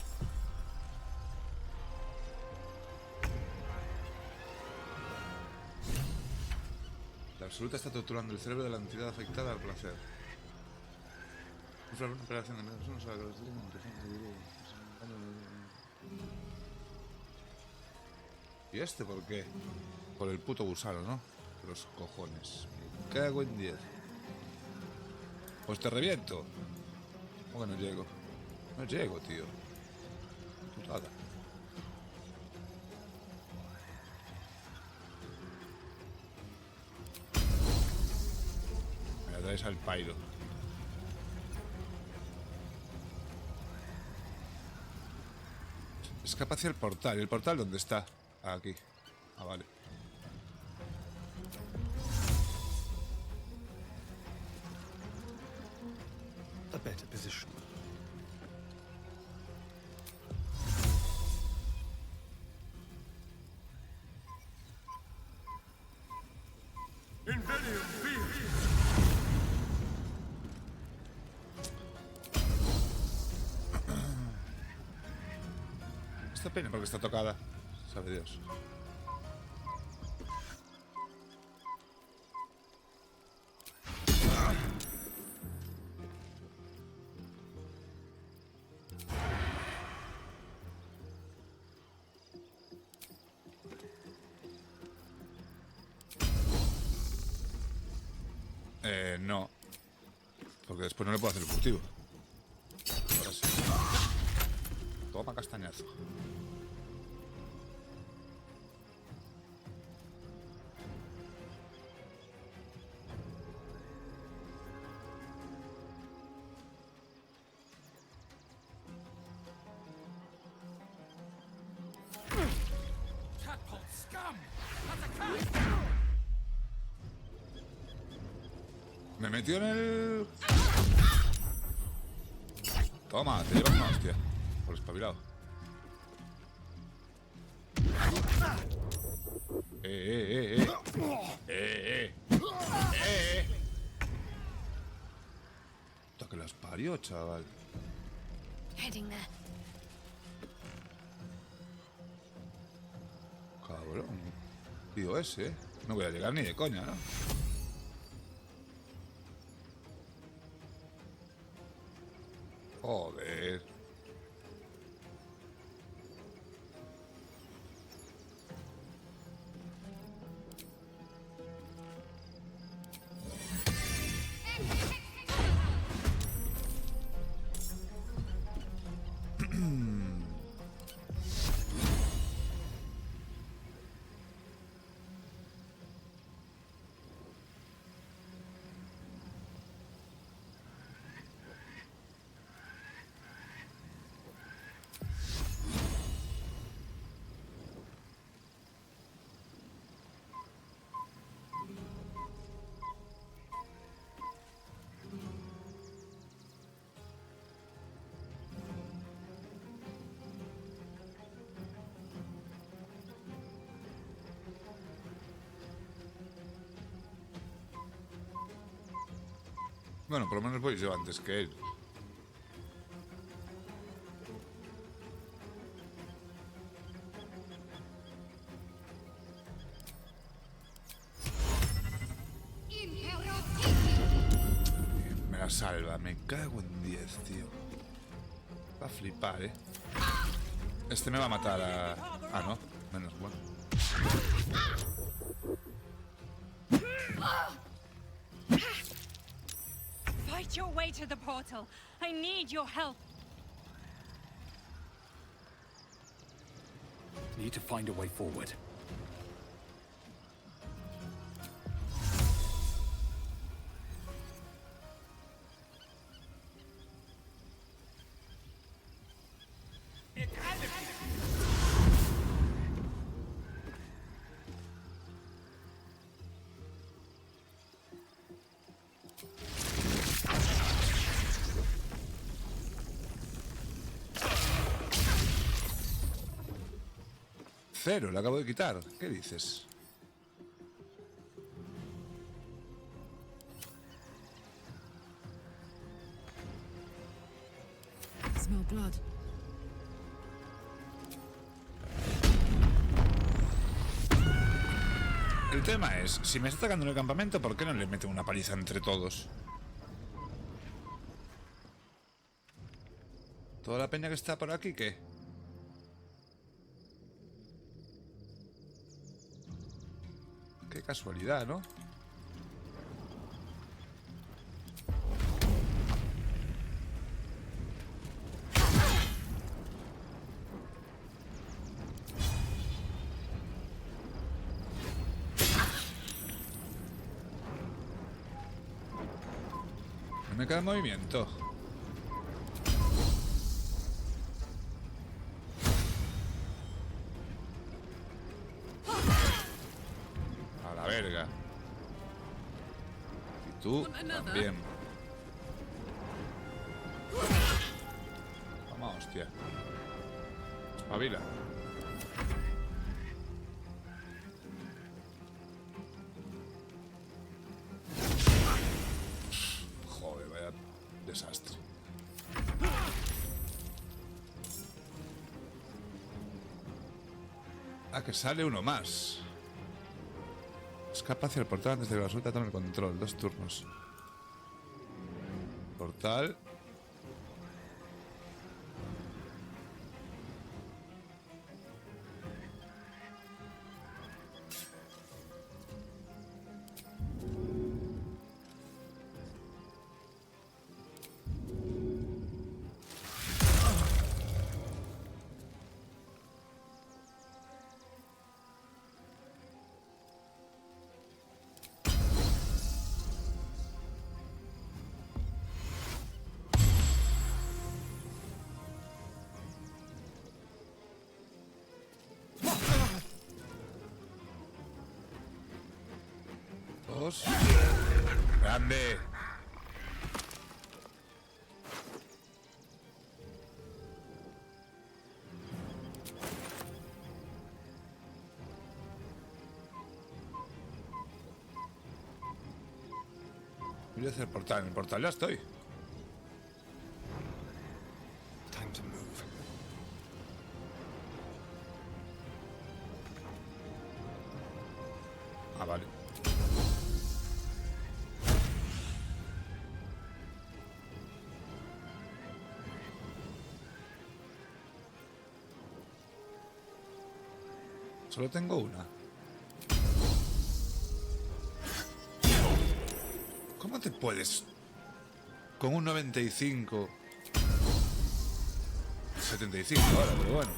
Speaker 1: La Absoluta está torturando el cerebro de la entidad afectada al placer. Una operación de medios a los ¿Y este por qué? Por el puto gusano, ¿no? Los cojones. Me cago en 10. Pues te reviento. ¿Cómo que no llego? No llego, tío. Putada. atraviesa el pairo. Escapa hacia el portal. ¿Y el portal dónde está? Aquí. Ah, vale.
Speaker 13: A better position.
Speaker 1: Esta pena porque está tocada. Sabe Dios. No. Porque después no le puedo hacer el furtivo. Ahora sí. Toma castañazo. Me metió en el... Toma, te llevas una hostia. Por espabilado. Puta que las parió, chaval.
Speaker 4: Heading there.
Speaker 1: Cabrón. Tío ese, no voy a llegar ni de coña, ¿no? Joder. Bueno, por lo menos voy yo antes que él. Me la salva, me cago en 10, tío. Va a flipar, ¿eh? Este me va a matar a... Ah, no, menos bueno.
Speaker 3: Fight your way to the portal. I need your help.
Speaker 15: Need to find a way forward.
Speaker 1: Cero, le acabo de quitar. ¿Qué dices?
Speaker 8: Smell blood.
Speaker 1: El tema es, si me está atacando en el campamento, ¿por qué no le meten una paliza entre todos? ¿Toda la peña que está por aquí, qué? Qué casualidad, ¿no? No me queda movimiento. A la verga. Y tú también. Vamos, hostia. Espabila. Joder, vaya desastre. Ah, que sale uno más. Escapa hacia el portal antes de que la suelta tome el control. 2 turnos. Portal. Grande. Voy a hacer portal. En el portal ya estoy.
Speaker 11: Time to move.
Speaker 1: Ah, vale. Solo tengo una. ¿Cómo te puedes? Con un 95... 75 ahora, pero bueno.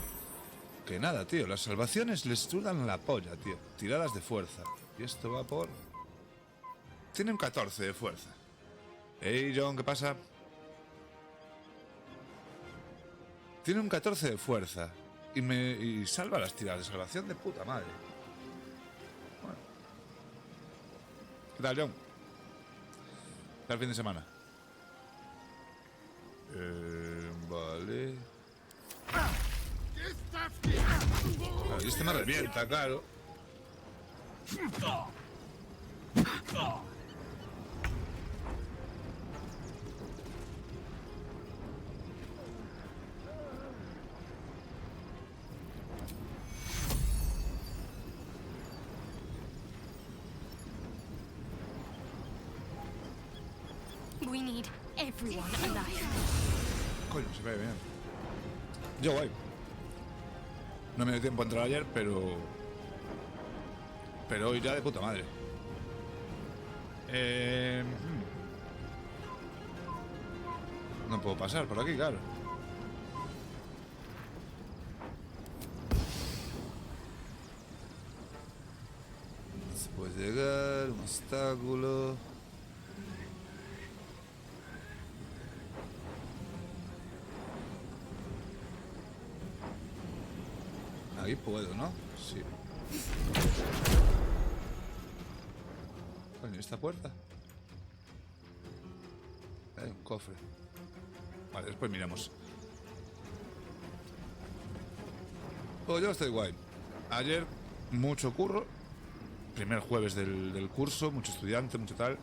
Speaker 1: Que nada, tío. Las salvaciones les sudan la polla, tío. Tiradas de fuerza. Y esto va por... Tiene un 14 de fuerza. Hey, John, ¿qué pasa? Tiene un 14 de fuerza. Y salva las tiradas de salvación de puta madre. Bueno. ¿Qué tal, John? ¿Qué tal el fin de semana? Vale. Claro, y este me revienta, claro.
Speaker 4: We need everyone alive.
Speaker 1: Coño, se ve bien. Yo guay. No me dio tiempo a entrar ayer, pero hoy ya de puta madre. No puedo pasar por aquí, claro. Se puede llegar, un obstáculo. Ahí puedo, ¿no? Sí. Coño, ¿esta puerta? Hay un cofre. Vale, después miramos. Pues yo estoy guay. Ayer, mucho curro. Primer jueves del curso, mucho estudiante, mucho tal.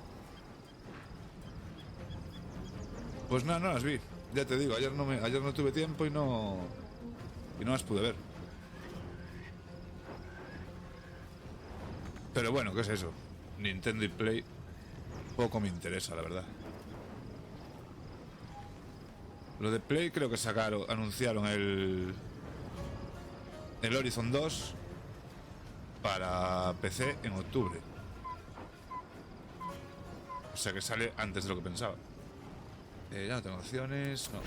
Speaker 1: Pues nada, no las vi. Ya te digo, ayer no tuve tiempo y no las pude ver. Pero bueno, ¿qué es eso? Nintendo y Play. Poco me interesa, la verdad. Lo de Play creo que anunciaron el Horizon 2 para PC en octubre. O sea que sale antes de lo que pensaba. Ya no tengo opciones, no.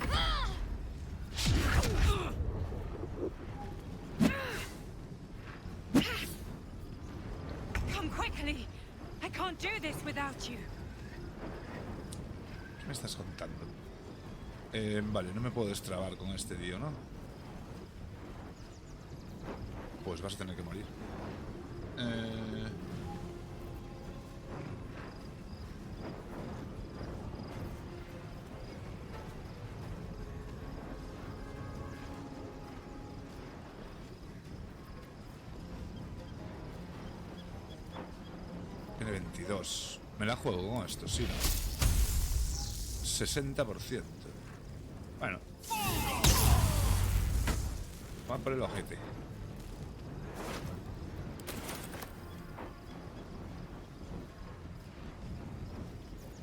Speaker 3: Come quickly. I can't do this without you.
Speaker 1: ¿Qué me estás contando? Vale, no me puedo destrabar con este tío, ¿no? Pues vas a tener que morir. Tiene 22. Me la juego con esto, sí, ¿no? 60%. Bueno. Vamos por el ojete.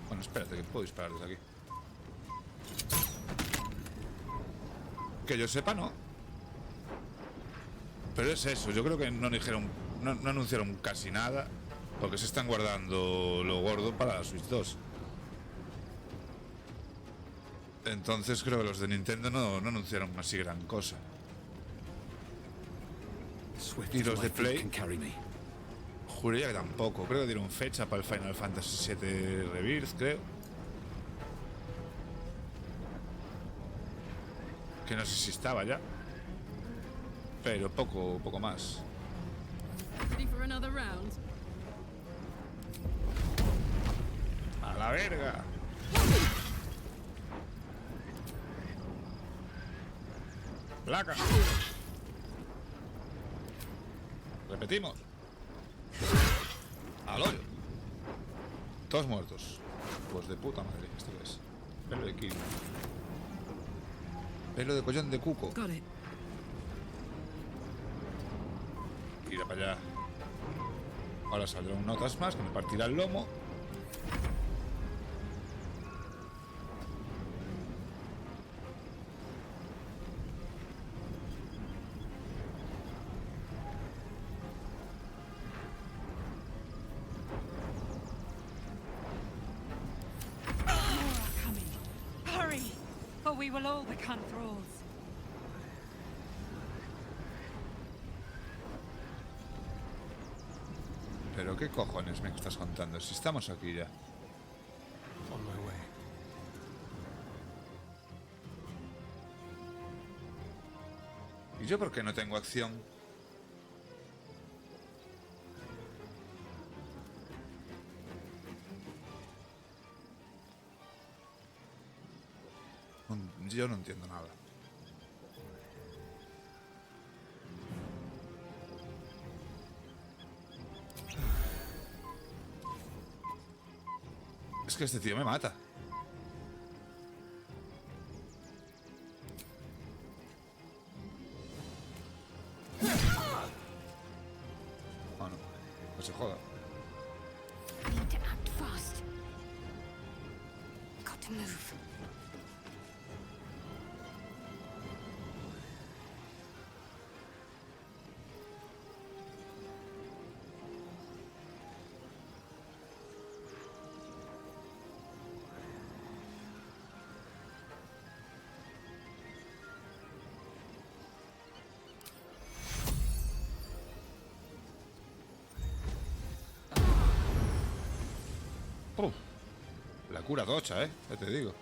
Speaker 1: Bueno, espérate, que puedo disparar desde aquí. Que yo sepa, no. Pero es eso, yo creo que no dijeron, no anunciaron casi nada, porque se están guardando lo gordo para la Switch 2. Entonces creo que los de Nintendo no anunciaron así gran cosa. Y los de Play, juraría que tampoco. Creo que dieron fecha para el Final Fantasy VII Rebirth, creo. Que no sé si estaba ya. Pero poco más. A la verga. Placa. Repetimos. Al hoyo. Todos muertos. Pues de puta madre. ¿Esto qué es? Pelo de kill. Pelo de collón de cuco. Tira para allá. Ahora saldrán notas más que me partirá el lomo.
Speaker 3: We will all become thralls.
Speaker 1: Pero qué cojones me estás contando, si estamos aquí ya.
Speaker 13: On my way.
Speaker 1: ¿Y yo por qué no tengo acción? Yo no entiendo nada. Es que este tío me mata. Oh no, que se joda.
Speaker 4: Need to act fast. Got to move.
Speaker 1: La cura tocha, ya te digo.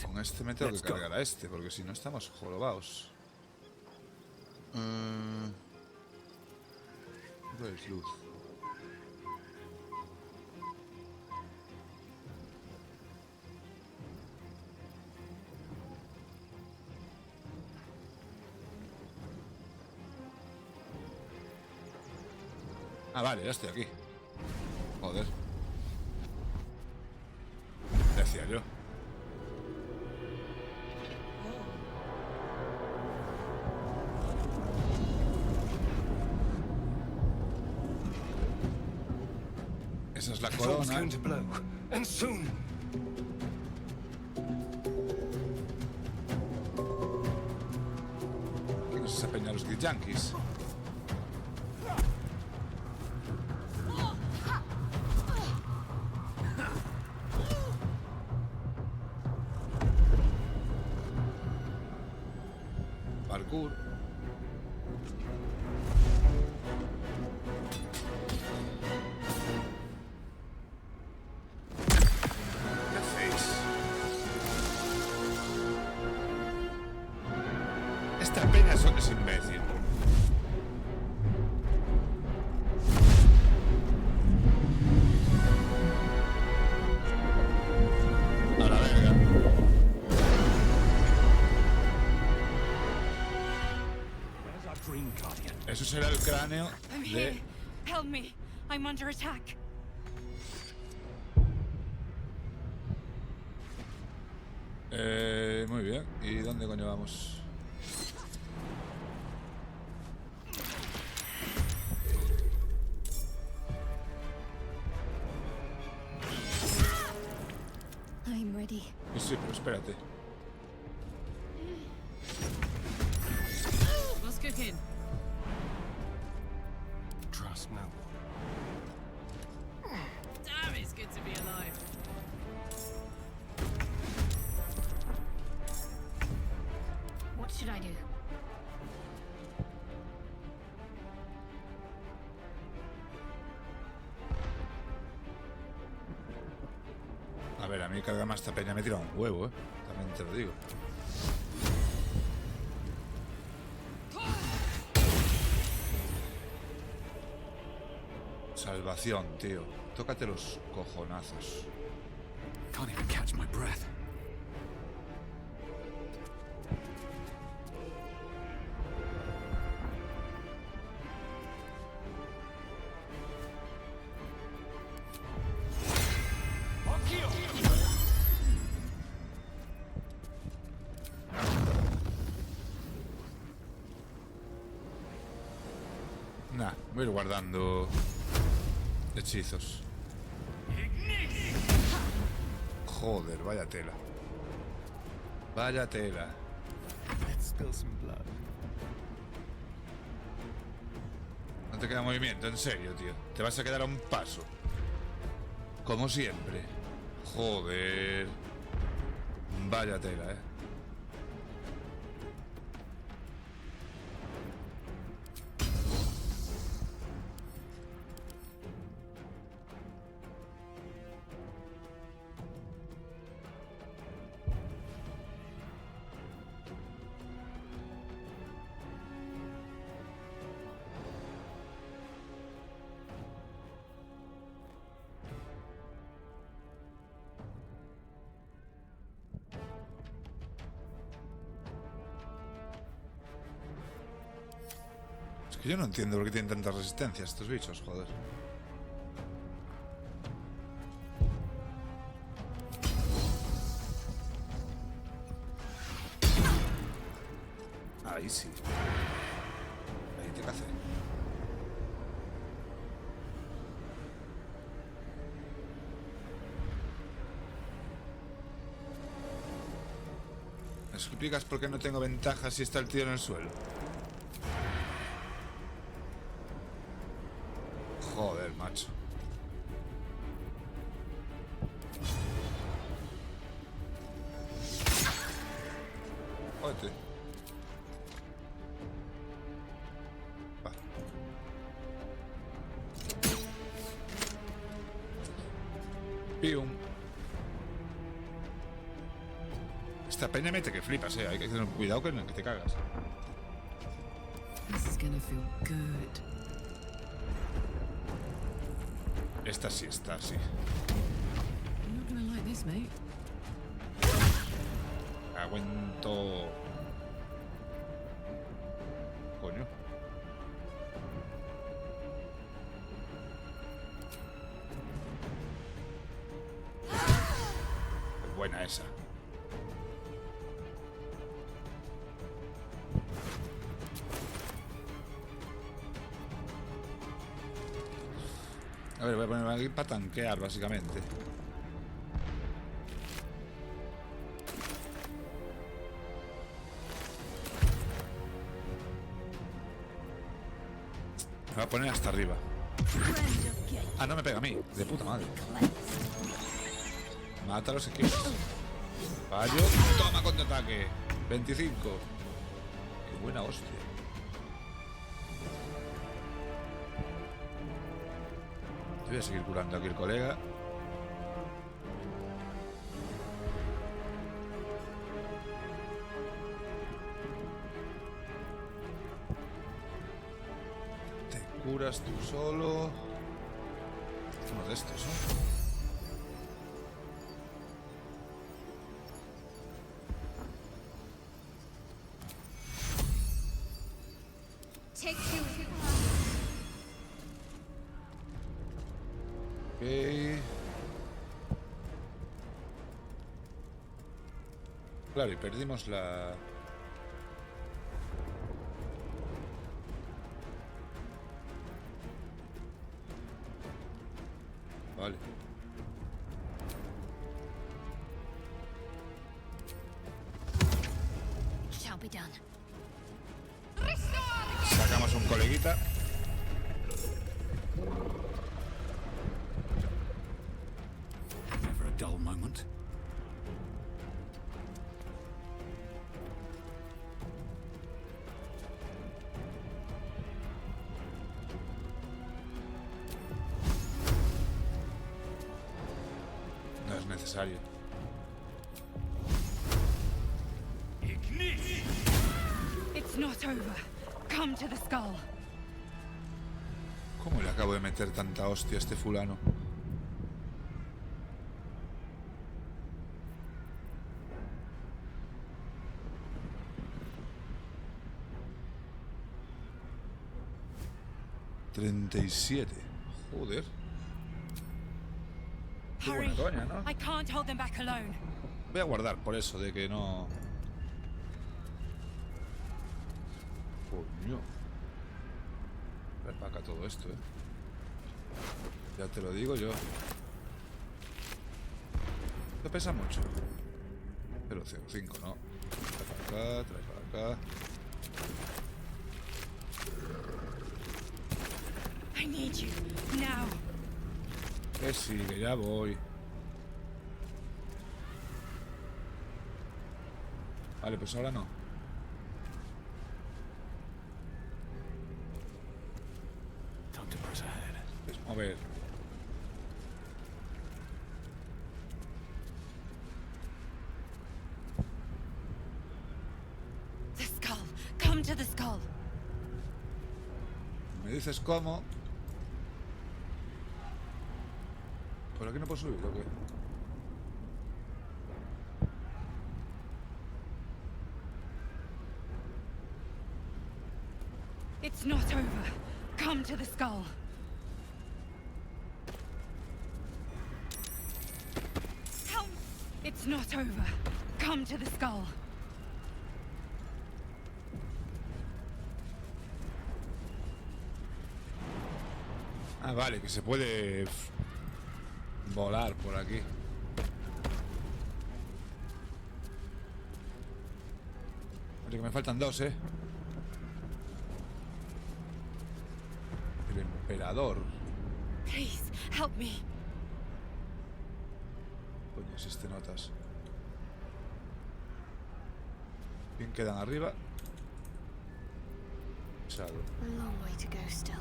Speaker 1: Con este me tengo que cargar a este, porque si no estamos jorobaos. Es luz. Ah, vale, ya estoy aquí. Joder. Decía yo. Esa es la corona. ¿Quién es esa peña? Los Yankees. parkour. ¿Qué hacéis? Esta peña es imbécil. A la verga. Eso será el cráneo de...
Speaker 3: Help me. I'm under attack.
Speaker 1: Muy bien. ¿Y dónde coño vamos?
Speaker 4: I'm ready.
Speaker 1: Sí, pero espérate.
Speaker 8: What's cooking?
Speaker 15: Trust no one.
Speaker 8: Damn, it's good to be alive.
Speaker 4: What should I do?
Speaker 1: A ver, a mí carga más esta peña me tira un huevo, también te lo digo. Salvación, tío. Tócate los cojonazos.
Speaker 15: Can't even catch my breath.
Speaker 1: Nah, voy a ir guardando hechizos. Joder, vaya tela. Vaya tela.
Speaker 15: Let's spill some blood.
Speaker 1: No te queda movimiento, en serio, tío. Te vas a quedar a un paso. Como siempre. Joder. Vaya tela, Es que yo no entiendo por qué tienen tanta resistencia estos bichos, joder. Ahí sí. Ahí te cacé. ¿Me explicas por qué no tengo ventaja si está el tío en el suelo? Joder, macho. Jódete. Va. Pium. Esta peña mete que flipas, hay que tener cuidado que te cagas.
Speaker 8: This is gonna feel good.
Speaker 1: Esta sí está, sí.
Speaker 8: You're not gonna like this, mate.
Speaker 1: Aguento. Coño. Es buena esa. A ver, voy a ponerme aquí para tanquear, básicamente. Me voy a poner hasta arriba. Ah, no me pega a mí. De puta madre. Mátalo si quieres. Fallo. Toma contraataque. 25. Buena hostia. Te voy a seguir curando aquí el colega. Te curas tú solo. Uno de estos, ¿no? Claro, y perdimos la... Vale.
Speaker 4: Shall be done.
Speaker 1: Sacamos un coleguita.
Speaker 15: Never a dull moment.
Speaker 1: No es necesario.
Speaker 3: It's not over. Come to the skull.
Speaker 1: ¿Cómo le acabo de meter tanta hostia a este fulano? $37. Joder. Qué
Speaker 3: Hurry.
Speaker 1: buena coña, ¿no?
Speaker 3: I can't hold them back alone.
Speaker 1: Voy a guardar por eso, de que no... Coño. Repaca todo esto, ¿eh? Ya te lo digo yo. Esto pesa mucho. 0,05, ¿no? Trae para acá.
Speaker 3: I need you now.
Speaker 1: Que sí, que ya voy. Vale, pues ahora no.
Speaker 15: Time to press ahead.
Speaker 1: Pues a ver.
Speaker 3: The skull. Come to the skull.
Speaker 1: Me dices cómo. ¿Por aquí no puedo subir o qué?
Speaker 3: It's not over. Come to the skull. Help! It's not over. Come to the skull.
Speaker 1: Ah, vale, que se puede volar por aquí. Oye, que me faltan dos, ¿eh? El emperador.
Speaker 3: Please, help me.
Speaker 1: Coño, si este notas. ¿Quién quedan arriba? Pesado.
Speaker 4: A long way to go still.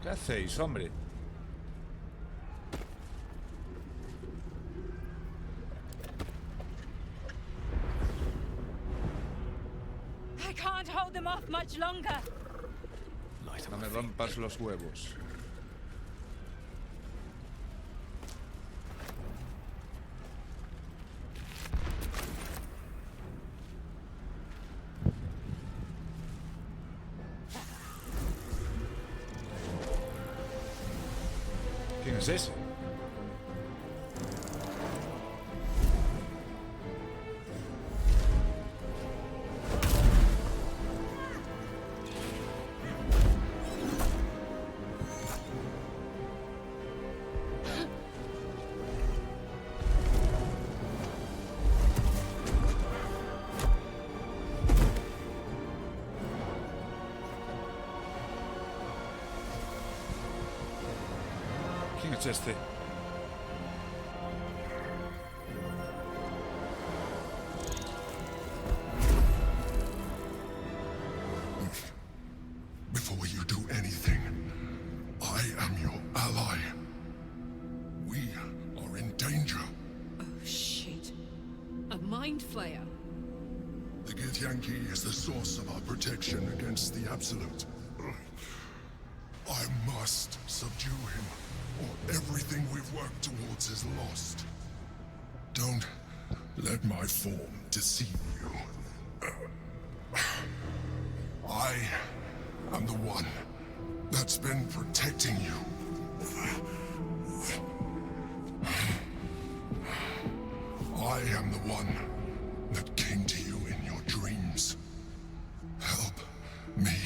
Speaker 1: ¿Qué hacéis, hombre?
Speaker 3: I can't hold them off much longer.
Speaker 1: No me rompas los huevos. ¿Quién es ese? ¿Quién es este?
Speaker 8: Mind Flayer.
Speaker 16: The Githyanki is the source of our protection against the Absolute. I must subdue him, or everything we've worked towards is lost. Don't let my form deceive you. I am the one that's been protecting you. I am the one that came to you in your dreams. Help me.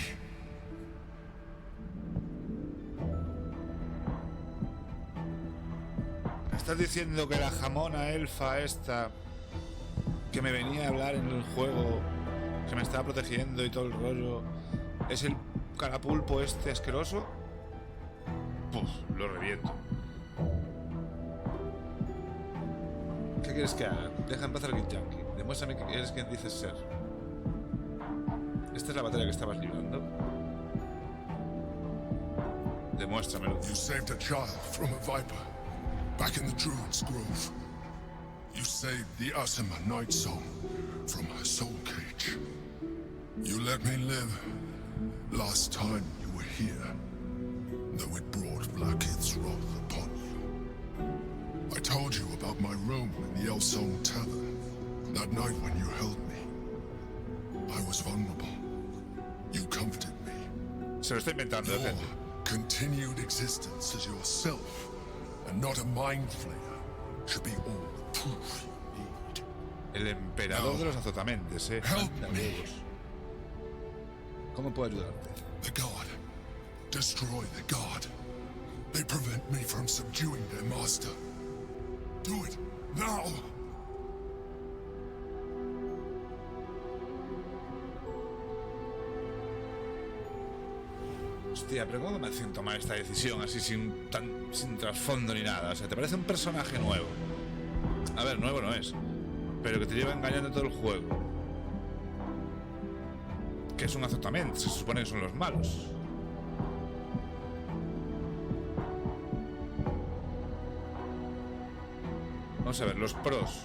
Speaker 1: ¿Estás diciendo que la jamona elfa esta que me venía a hablar en el juego, que me estaba protegiendo y todo el rollo, es el carapulpo este asqueroso? Pues lo reviento. ¿Qué quieres que haga? Deja en paz al Githyanki. Demuéstrame que eres quien dices ser. ¿Esta es la batalla que estabas librando? Demuéstramelo.
Speaker 16: You saved a child from a viper back in the Druid's Grove. You saved the Asima Night Song from her soul cage. You let me live last time you were here, though it brought Blackheath's wrath upon you. I told you about my room in the Elsong Tavern that night when you held me. I was vulnerable. You comforted me.
Speaker 1: Se lo está inventando,
Speaker 16: Your continued existence as yourself and not a mind flayer should be all the proof you need.
Speaker 1: El emperador de los azotamentes,
Speaker 16: Help me.
Speaker 1: ¿Cómo puedo ayudarte?
Speaker 16: The god. Destroy the god. They prevent me from subduing their master. Do it now.
Speaker 1: Hostia, pero ¿cómo me hacen tomar esta decisión así sin trasfondo ni nada? O sea, ¿te parece un personaje nuevo? A ver, nuevo no es, pero que te lleva engañando todo el juego. Que es un azotamiento, se supone que son los malos. Vamos a ver, los pros.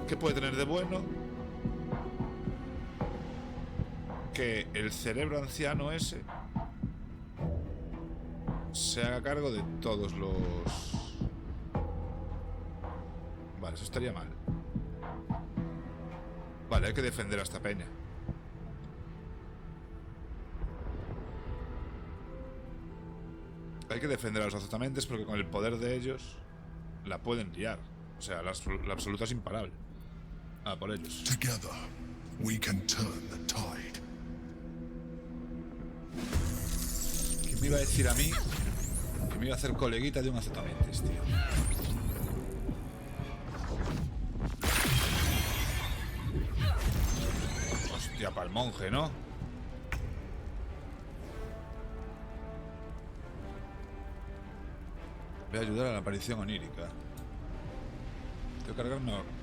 Speaker 1: ¿Qué puede tener de bueno? Que el cerebro anciano ese se haga cargo de todos los... Vale, eso estaría mal. Vale, hay que defender a esta peña. Hay que defender a los azotamentes porque con el poder de ellos la pueden liar. O sea, la absoluta es imparable. Ah, por ellos.
Speaker 16: Together we can turn the tide.
Speaker 1: ¿Quién me iba a decir a mí que me iba a hacer coleguita de un azotamentes, tío? Hostia, para el monje, ¿no? Voy a ayudar a la aparición onírica. Tengo que cargar, no.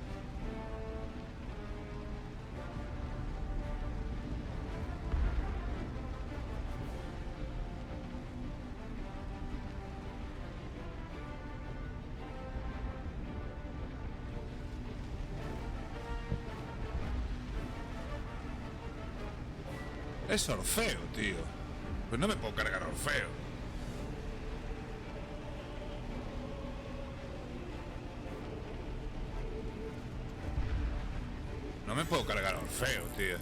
Speaker 1: Es Orfeo, tío. Pues no me puedo cargar a Orfeo. No me puedo cargar a Orfeo, tío.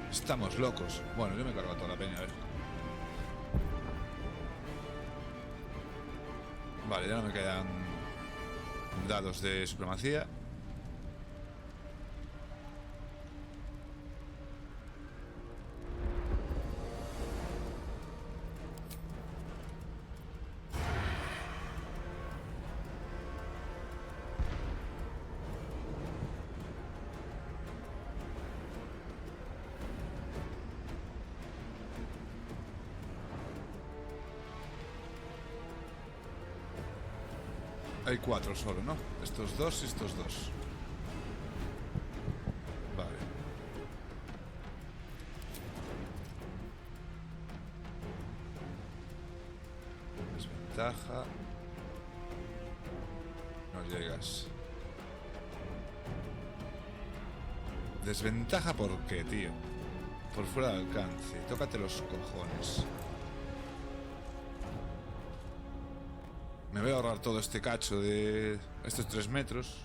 Speaker 1: Estamos locos. Bueno, yo me cargo a toda la peña, a ver. Vale, ya no me quedan dados de supremacía. Hay 4 solo, ¿no? Estos dos y estos dos. Vale. Desventaja. No nos llegas. Desventaja, ¿por qué, tío? Por fuera de alcance. Tócate los cojones. Me voy a ahorrar todo este cacho de estos 3 metros.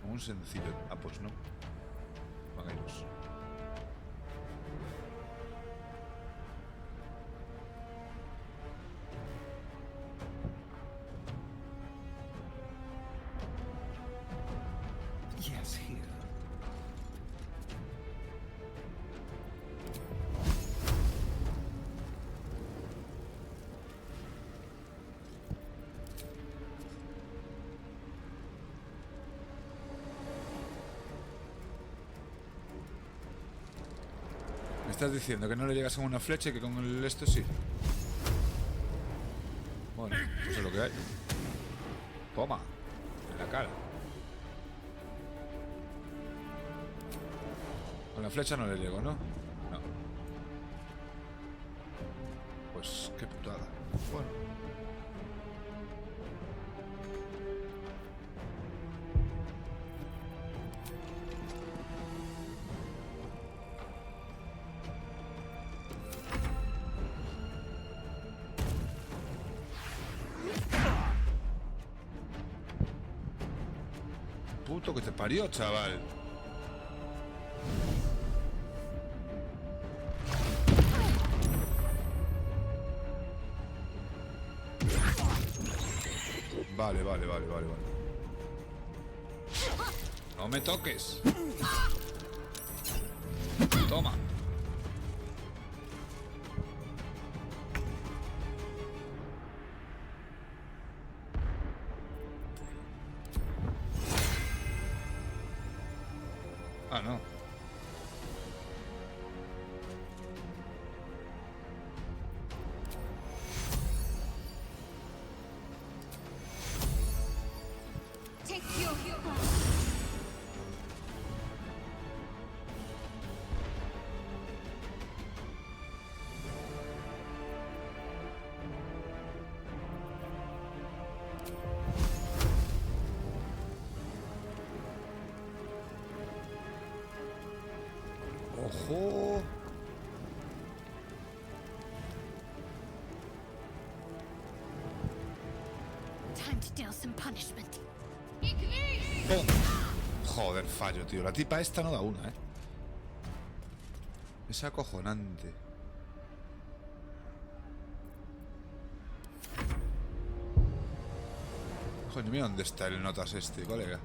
Speaker 1: Un sencillo. Ah, pues no. Vámonos.
Speaker 15: Yes, here.
Speaker 1: Me estás diciendo que no le llegas con una flecha y que con el esto sí. Bueno, pues es lo que hay. Toma. En la cara. Con la flecha no le llego, ¿no? No. Pues qué putada. Bueno. Puto que te parió, chaval. Vale. No me toques. Toma. Ah, no. Ojo.
Speaker 4: Time to deal some punishment.
Speaker 1: ¡Pum! Joder, fallo, tío. La tipa esta no da una, ¿eh? Es acojonante. Coño, mira dónde está el notas este, colega.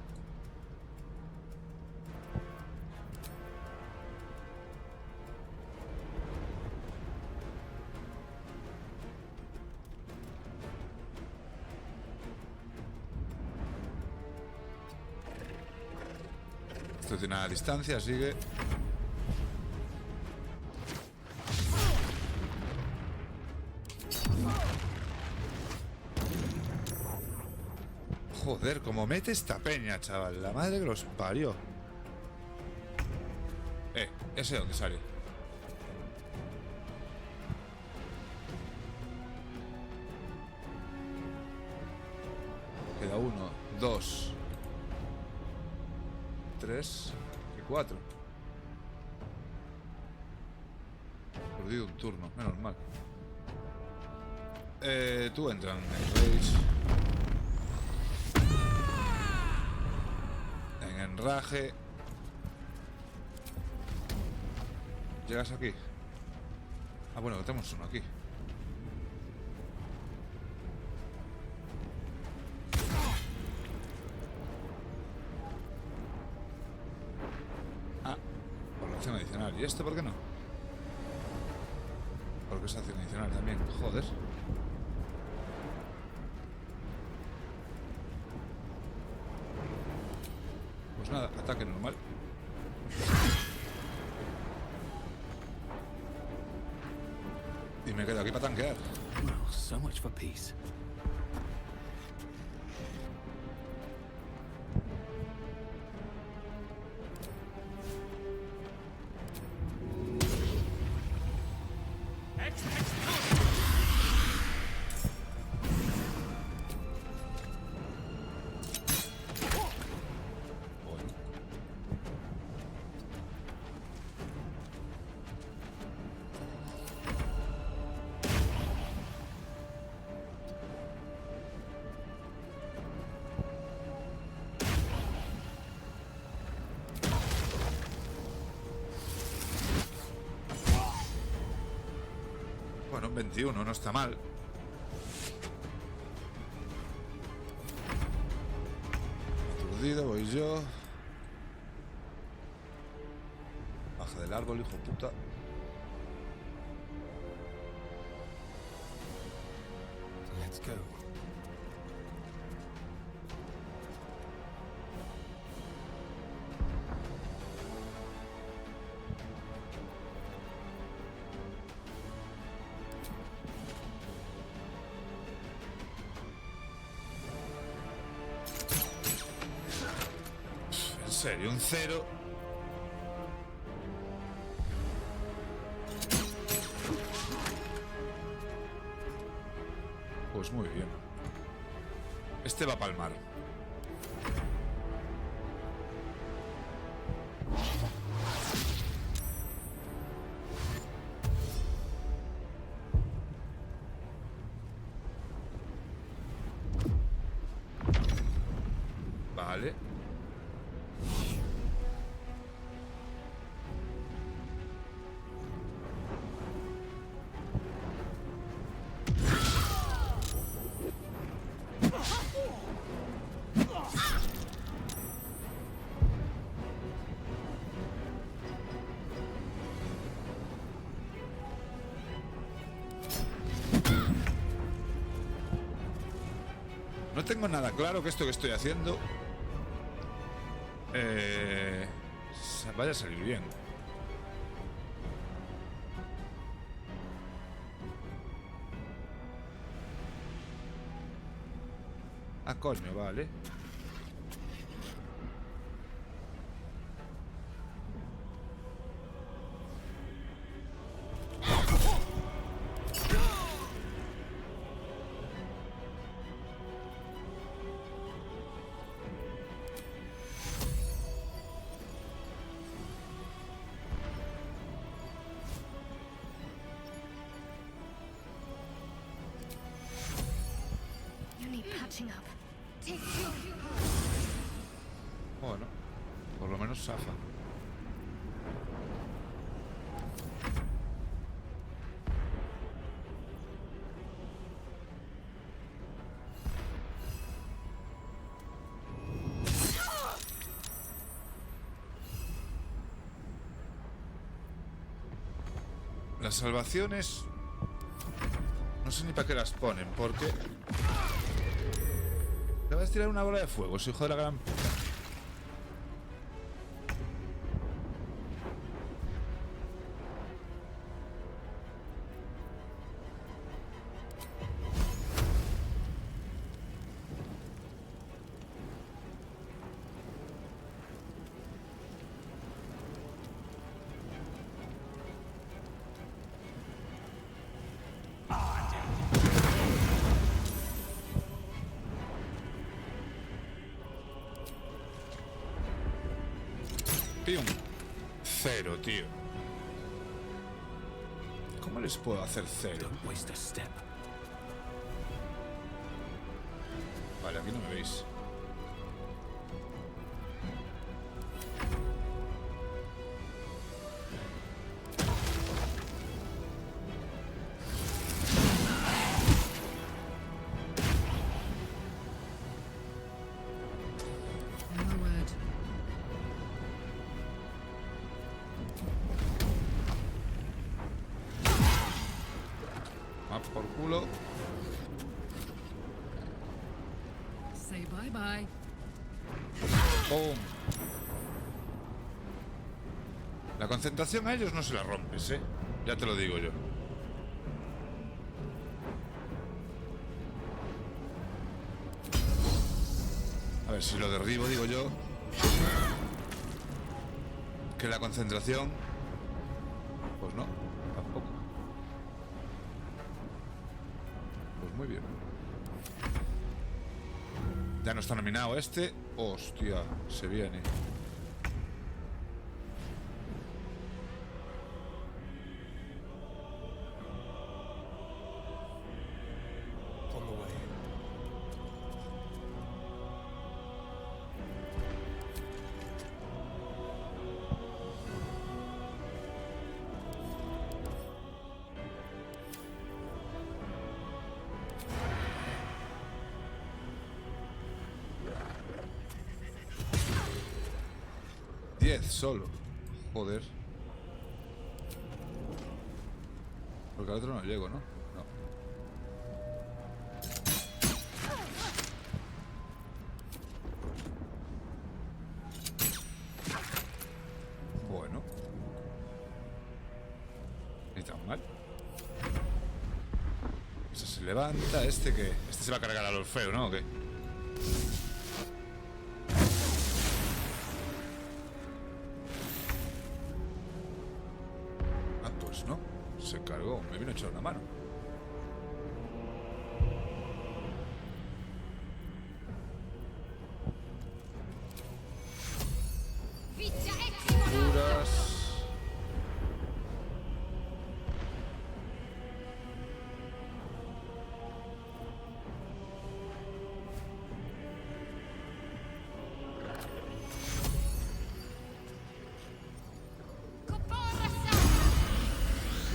Speaker 1: Esto tiene una distancia, así que... Joder, como mete esta peña, chaval. La madre que los parió. ¿Ese dónde sale? Queda 1, 2, 3 y 4. He perdido un turno, menos mal. Tú entras en Rage. En enraje. ¿Llegas aquí? Ah, bueno, tenemos uno aquí. Ah, por la acción adicional. ¿Y este por qué no? Porque es acción adicional también. Joder. Pues nada, ataque normal. Y me quedo aquí para tanquear.
Speaker 15: Well, so much for peace.
Speaker 1: Bueno, un 21, no está mal. Aturdido, voy yo. Baja del árbol, hijo de puta.
Speaker 15: Let's go.
Speaker 1: En serio, un 0. Pues muy bien. Este va a palmar. Vale. No tengo nada claro que esto que estoy haciendo vaya a salir bien. Ah, coño, vale.
Speaker 4: You need patching up.
Speaker 1: Bueno, por lo menos zafa. Las salvaciones no sé ni para qué las ponen, porque te vas a tirar una bola de fuego, ese hijo de la gran puta. Pium. 0, tío. ¿Cómo les puedo hacer 0? Vale, aquí no me veis. Por culo.
Speaker 8: Say bye bye.
Speaker 1: ¡Pum! La concentración a ellos no se la rompes, ¿eh? Ya te lo digo yo. A ver, si lo derribo, digo yo que la concentración... Pues no, tampoco. Pues muy bien. Ya no está nominado este. Hostia, se viene. 10 solo. Joder. Porque al otro no llego, ¿no? No. Bueno. Ni tan mal. Este se levanta. ¿Este qué? Este se va a cargar al Orfeo, ¿no? ¿O qué? Ah, pues no. Se cargó. Me vino a echar una mano. Curas.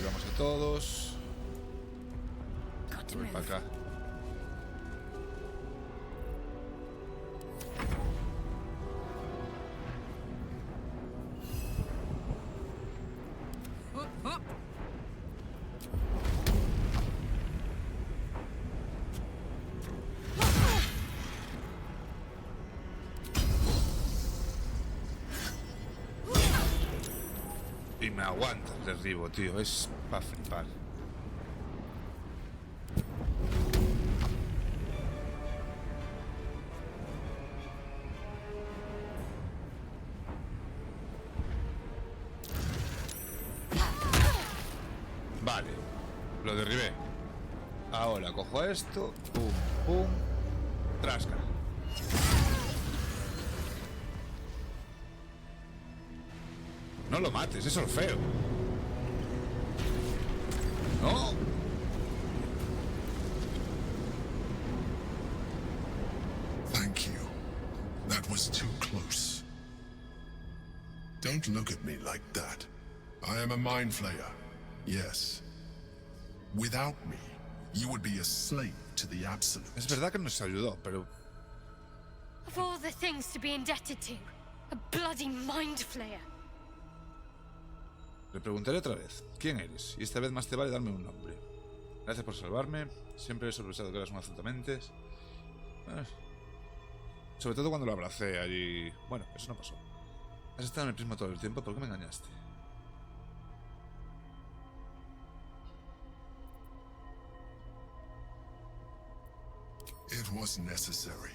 Speaker 1: Vamos a todos. Voy para acá. Y me aguanta el derribo, tío. Es para flipar. Vale. Lo derribé. Ahora cojo esto. Pum, pum. Trasca. No lo mates, es Orfeo. No.
Speaker 16: Thank you. That was too close. Don't look at me like that. I am a mind flayer. Yes. Without me, you would be a slave to the Absolute.
Speaker 1: Es verdad que nos ayudó, pero...
Speaker 4: Of all the things to be indebted to, a bloody mind flayer.
Speaker 1: Le preguntaré otra vez, ¿quién eres? Y esta vez más te vale darme un nombre. Gracias por salvarme. Siempre he sospechado que eras un azotamentes. Sobre todo cuando lo abracé allí... Bueno, eso no pasó. Has estado en el prisma todo el tiempo, ¿por qué me engañaste?
Speaker 16: It was necessary.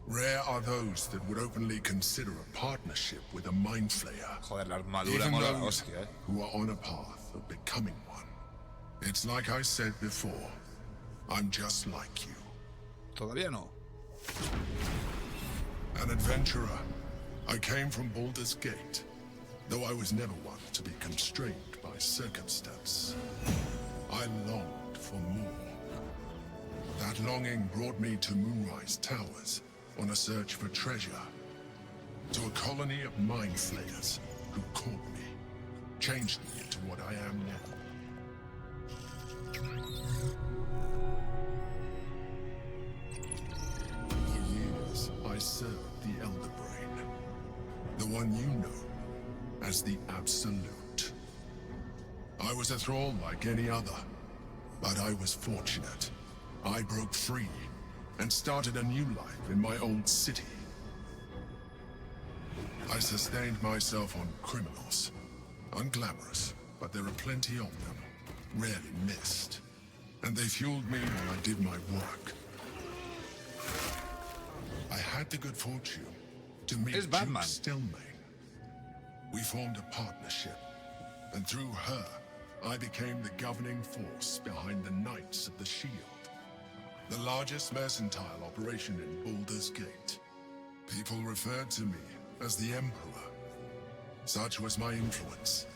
Speaker 16: Rare are those that would openly consider a partnership with a mind flayer.
Speaker 1: Joder, la armadura
Speaker 16: Even
Speaker 1: mola la
Speaker 16: those
Speaker 1: hostia,
Speaker 16: who are on a path of becoming one. It's like I said before. I'm just like you.
Speaker 1: Todavía no.
Speaker 16: An adventurer. I came from Baldur's Gate, though I was never one to be constrained by circumstance. I longed for more. That longing brought me to Moonrise Towers on a search for treasure. To a colony of mind flayers who caught me, changed me into what I am now. For years, I served the Elder Brain, the one you know as the Absolute. I was a thrall like any other, but I was fortunate. I broke free and started a new life in my old city. I sustained myself on criminals. Unglamorous, but there are plenty of them, rarely missed. And they fueled me while I did my work. I had the good fortune to meet Duke Stelmane. We formed a partnership, and through her, I became the governing force behind the Knights of the Shield. The largest mercantile operation in Baldur's Gate. People referred to me as the Emperor. Such was my influence.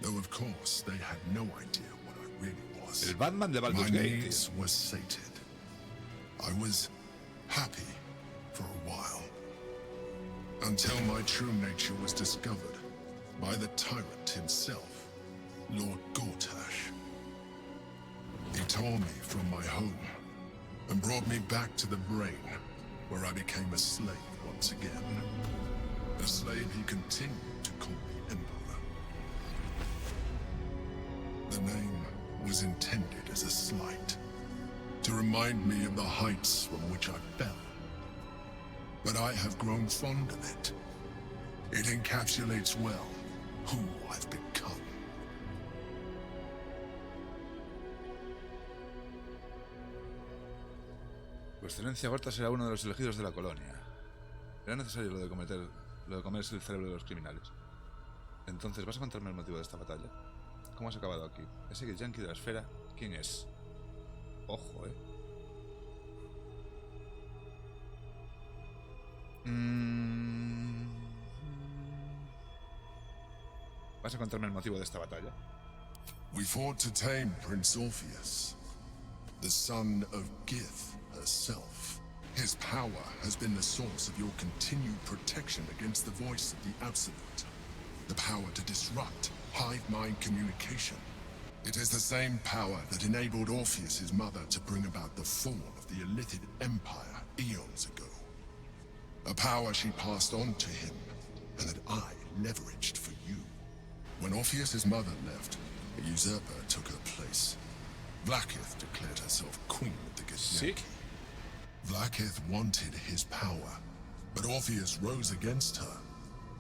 Speaker 16: Though of course they had no idea what I really was.
Speaker 1: El Batman de Baldur's Gate.
Speaker 16: My needs were sated. I was happy for a while. Until my true nature was discovered by the tyrant himself, Lord Gortash. He tore me from my home and brought me back to the Brain, where I became a slave once again. a slave he continued to call the Emperor. The name was intended as a slight, to remind me of the heights from which I fell. But I have grown fond of it. It encapsulates well who I've become.
Speaker 1: Su excelencia Horta será uno de los elegidos de la colonia. Era necesario lo de comerse el cerebro de los criminales. Entonces, ¿vas a contarme el motivo de esta batalla? ¿Cómo has acabado aquí? Ese que yankee de la esfera, ¿quién es? Ojo, ¿Vas a contarme el motivo de esta batalla?
Speaker 16: We fought to tame Prince Orpheus, the son of Gith herself. His power has been the source of your continued protection against the voice of the Absolute. The power to disrupt hive mind communication. It is the same power that enabled Orpheus's mother to bring about the fall of the Illithid Empire eons ago. A power she passed on to him, and that I leveraged for you. When Orpheus's mother left, a usurper took her place. Blackith declared herself queen of the Githyanki. Blackith wanted his power, but Orpheus rose against her,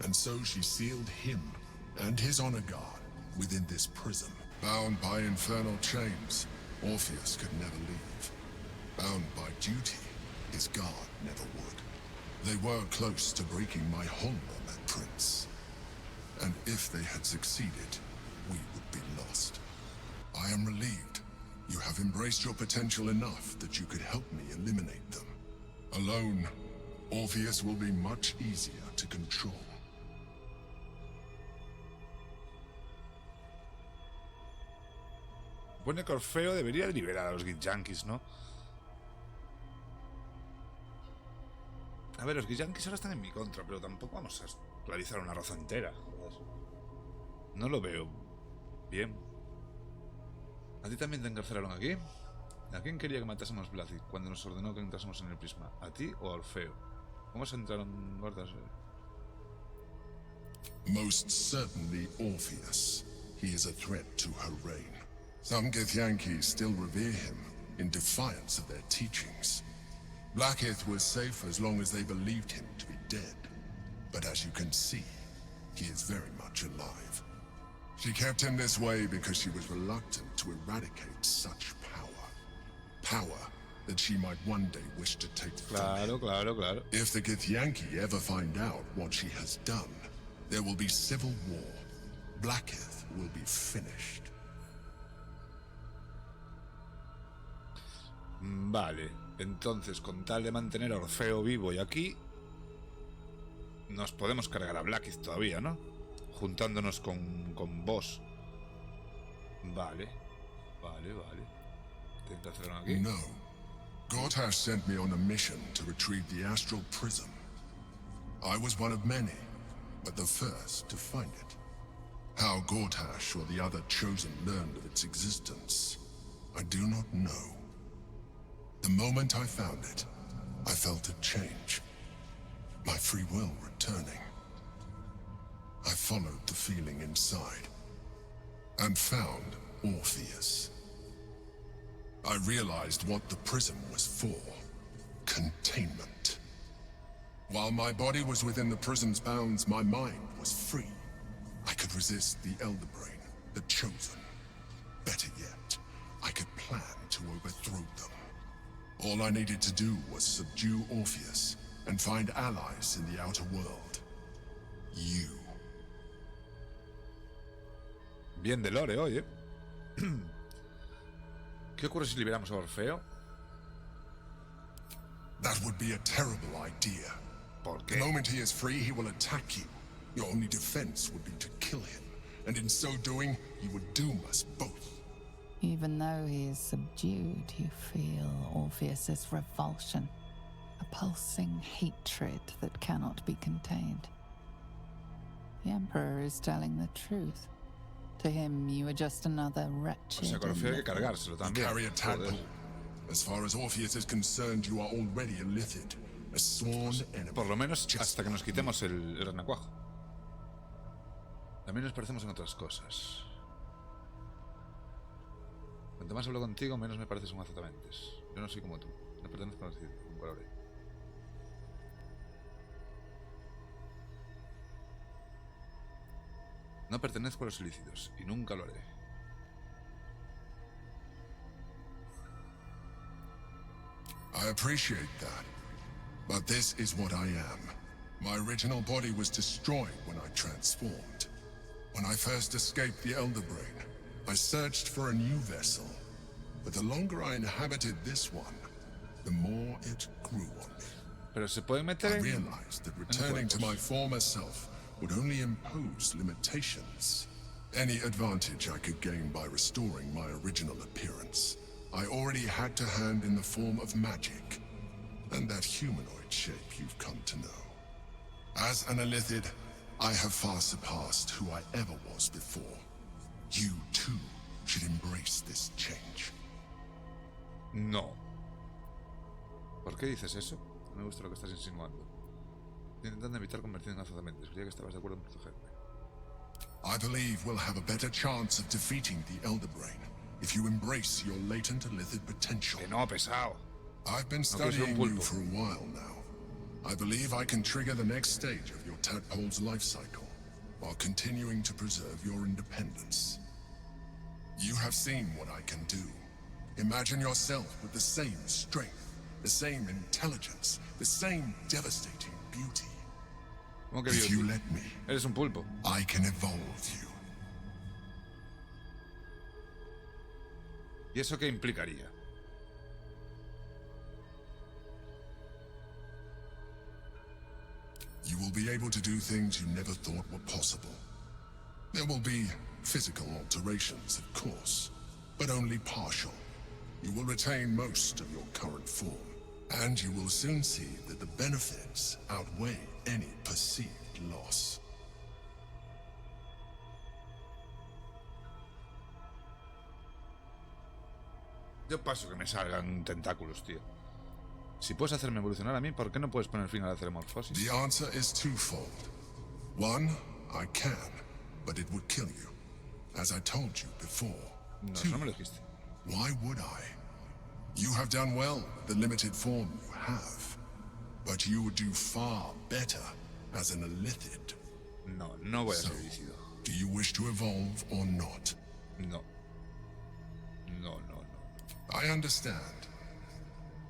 Speaker 16: and so she sealed him and his honor guard within this prison. Bound by infernal chains, Orpheus could never leave. Bound by duty, his guard never would. They were close to breaking my hold on that prince. And if they had succeeded, we would be lost. I am relieved. You have embraced your potential enough that you could help me eliminate them. Alone, Orpheus will be much easier to control.
Speaker 1: Pone que Orfeo debería liberar a los Githyanki, ¿no? A ver, los Githyanki ahora están en mi contra, pero tampoco vamos a realizar una raza entera. Joder. No lo veo bien. ¿A ti también te encarcelaron aquí? ¿A quién quería que matásemos Blazid cuando nos ordenó que entrásemos en el prisma? ¿A ti o a Orfeo? ¿Cómo se entraron gordas?
Speaker 16: Most certainly Orpheus. He is a threat to her reign. Some Githyanki still revere him in defiance of their teachings. Blackith was safe as long as they believed him to be dead. But as you can see, he is very much alive. She kept him this way because she was reluctant to eradicate such power. Power that she might one day wish to take from him.
Speaker 1: Claro.
Speaker 16: If the Githyanki ever find out what she has done, there will be civil war. Blackith will be finished.
Speaker 1: Vale, entonces con tal de mantener a Orfeo vivo y aquí, nos podemos cargar a Blackith todavía, ¿no? Juntándonos con vos. Vale. ¿Qué te hacen aquí?
Speaker 16: No. Gortash sent me on a mission to retrieve the astral prism. I was one of many, but the first to find it. How Gortash or the other chosen learned of its existence, I do not know. The moment I found it, I felt a change. My free will returning. I followed the feeling inside, and found Orpheus. I realized what the prism was for. Containment. While my body was within the prism's bounds, my mind was free. I could resist the Elder Brain, the Chosen. Better yet, I could plan to overthrow them. All I needed to do was subdue Orpheus and find allies in the outer world. You.
Speaker 1: Bien de lore, oye. ¿Qué ocurre si liberamos a Orfeo?
Speaker 16: That would be a terrible idea.
Speaker 1: ¿Por qué?
Speaker 16: The moment he is free, he will attack you. Your only defense would be to kill him. And in so doing, he would doom us both.
Speaker 7: Even though he is subdued, you feel Orpheus's revulsion. A pulsing hatred that cannot be contained. The Emperor is telling the truth. To him, you are just another wretched...
Speaker 1: O sea, que Orfeo hay que cargárselo también.
Speaker 16: Carry a tadpole. As far as Orpheus is concerned, you are already a Lithid, a sworn enemy.
Speaker 1: Por lo menos hasta que nos quitemos el renacuajo. También nos parecemos en otras cosas. Cuanto más hablo contigo, menos me pareces un azotamentes. Yo no soy como tú. No pertenezco a los círculos, nunca lo haré. No pertenezco a los ilícitos y nunca lo haré.
Speaker 16: I appreciate that, but this is what I am. My original body was destroyed when I transformed. When I first escaped the Elder Brain, I searched for a new vessel. But the longer I inhabited this one, the more it grew on me.
Speaker 1: Pero se puede meter
Speaker 16: I realized that returning to my former self would only impose limitations. Any advantage I could gain by restoring my original appearance, I already had to hand in the form of magic, and that humanoid shape you've come to know. As an Illithid, I have far surpassed who I ever was before. You, too, should embrace this change.
Speaker 1: No. ¿Por qué dices eso? No me gusta lo que estás insinuando. Estoy intentando evitar convertirme en azotamentes. Creía que estabas de acuerdo en protegerme.
Speaker 16: I believe we'll have a better chance of defeating the Elder Brain if you embrace your latent Illithid potential.
Speaker 1: Que no, pesado.
Speaker 16: I've been studying you for a while now. I believe I can trigger the next stage of your tadpole's life cycle while continuing to preserve your independence. You have seen what I can do. Imagine yourself with the same strength, the same intelligence, the same devastating beauty. If you let me,
Speaker 1: eres un pulpo.
Speaker 16: I can evolve you.
Speaker 1: ¿Y eso qué implicaría?
Speaker 16: You will be able to do things you never thought were possible. There will be physical alterations, of course, but only partial. You will retain most of your current form, and you will soon see that the benefits outweigh any perceived loss.
Speaker 1: Yo paso que me salgan tentáculos, tío. Si puedes hacerme evolucionar a mí, ¿por qué no puedes poner fin a la celemorfosis?
Speaker 16: The answer is twofold. One, I can, but it would kill you, as I told you before.
Speaker 1: No,
Speaker 16: Two,
Speaker 1: no me lo dijiste.
Speaker 16: why would I? You have done well with the limited form you have, but you would do far better as an Illithid.
Speaker 1: No, no voy a ser ilícido.
Speaker 16: Do you wish to evolve or not?
Speaker 1: No. No, no, no.
Speaker 16: I understand.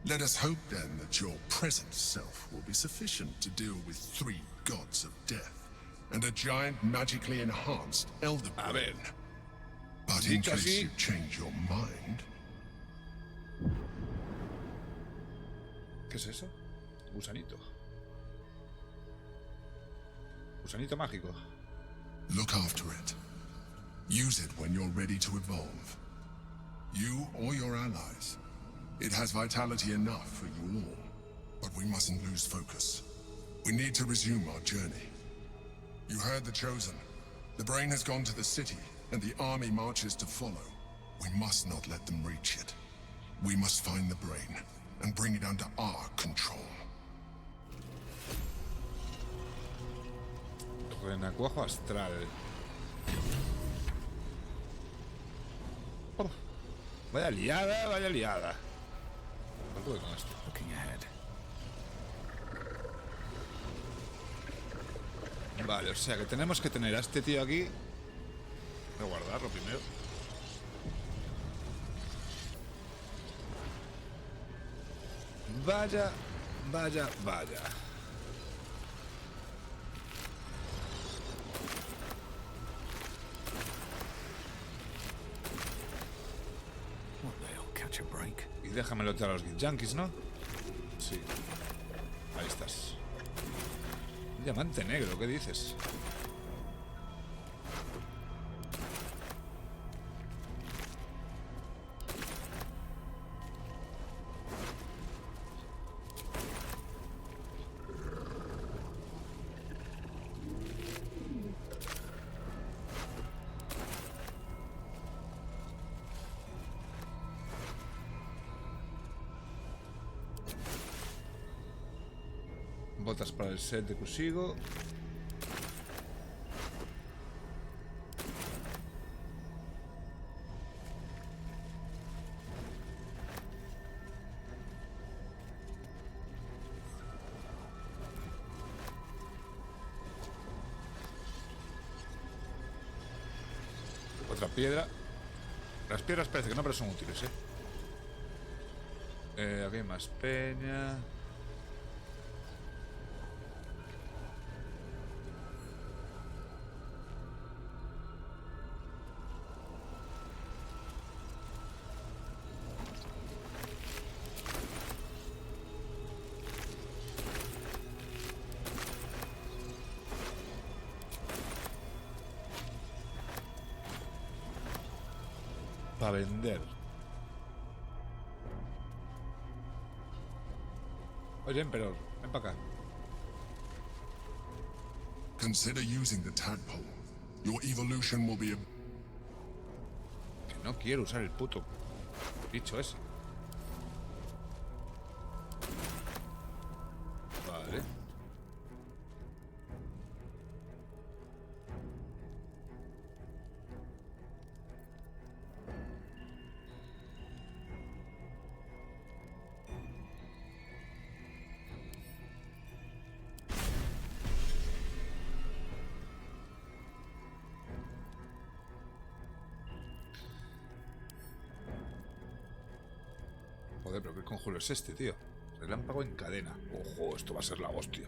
Speaker 16: Let us hope then that your present self will be sufficient to deal with 3 gods of death and a giant magically enhanced Elder Brain. But in case you change your mind...
Speaker 1: ¿Qué es eso? Gusanito. Gusanito mágico.
Speaker 16: Look after it. Use it when you're ready to evolve. You or your allies. It has vitality enough for you all. But we mustn't lose focus. We need to resume our journey. You heard the Chosen. The brain has gone to the city, and the army marches to follow. We must not let them reach it. We must find the brain, and bring it under our control.
Speaker 1: Renacuajo astral. Oh, vaya liada, vaya liada. ¿Cuánto voy con esto?
Speaker 2: Looking ahead.
Speaker 1: Vale, o sea que tenemos que tener a este tío aquí. Voy a guardarlo primero. Vaya, vaya, vaya.
Speaker 2: Catch a break.
Speaker 1: Y déjamelo a los Yankees, ¿no? Sí. Ahí estás. Un diamante negro, ¿qué dices? Botas para el set de Kusigo. Otra piedra. Las piedras parece que no, pero son útiles, aquí hay más peña. Para vender. Oye, Emperor, ven para acá.
Speaker 16: Consider using the tadpole. Your evolution will be a...
Speaker 1: Que no quiero usar el puto bicho ese. Vale. Joder, pero qué conjuro es este, tío. Relámpago en cadena. Ojo, esto va a ser la hostia.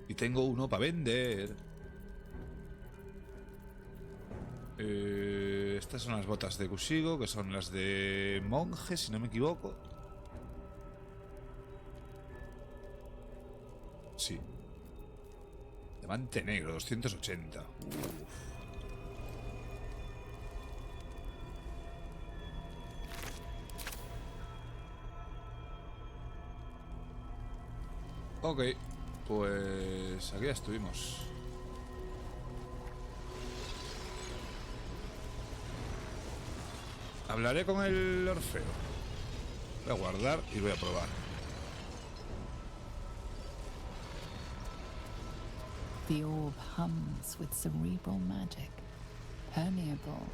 Speaker 1: Y tengo uno para vender. Estas son las botas de Kusigo, que son las de monje, si no me equivoco. Sí. Diamante negro, 280. Uf. Ok, pues aquí ya estuvimos. Hablaré con el Orfeo. Voy a guardar y voy a probar.
Speaker 7: The orb hums with cerebral magic, permeable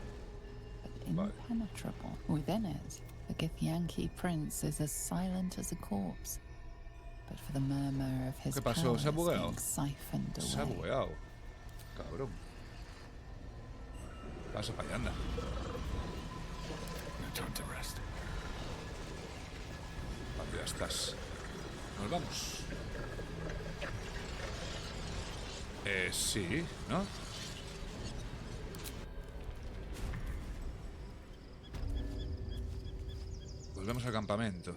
Speaker 7: but impenetrable. Within it, the Githyanki prince is as silent as a corpse. But for the murmur of his
Speaker 1: ¿Qué pasó? ¿Se ha
Speaker 7: powers
Speaker 1: bugueado?
Speaker 7: being siphoned
Speaker 1: Se ha
Speaker 7: away.
Speaker 1: bugueado. Cabrón. Pasa para allá, anda. Vale, ya estás. Nos vamos. Sí, ¿no? Volvemos al campamento.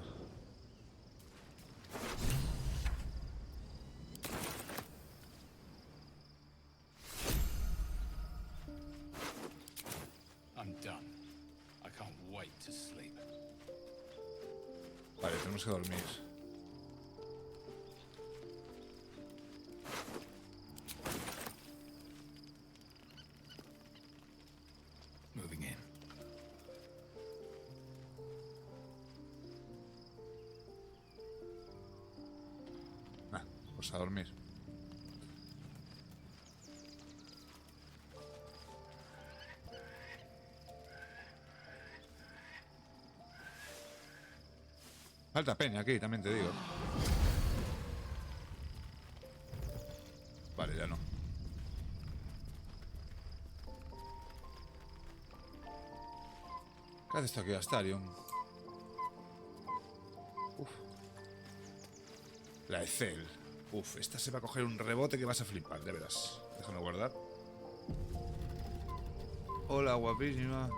Speaker 15: I'm done. I can't wait to sleep.
Speaker 1: Vale, tenemos que dormir.
Speaker 15: Moving in.
Speaker 1: Pues a dormir. Falta peña aquí, también te digo. Vale, ya no. ¿Qué hace esto aquí, Astarion? Uf. La Ethel. Uf, esta se va a coger un rebote que vas a flipar, de veras. Déjame guardar. Hola, guapísima.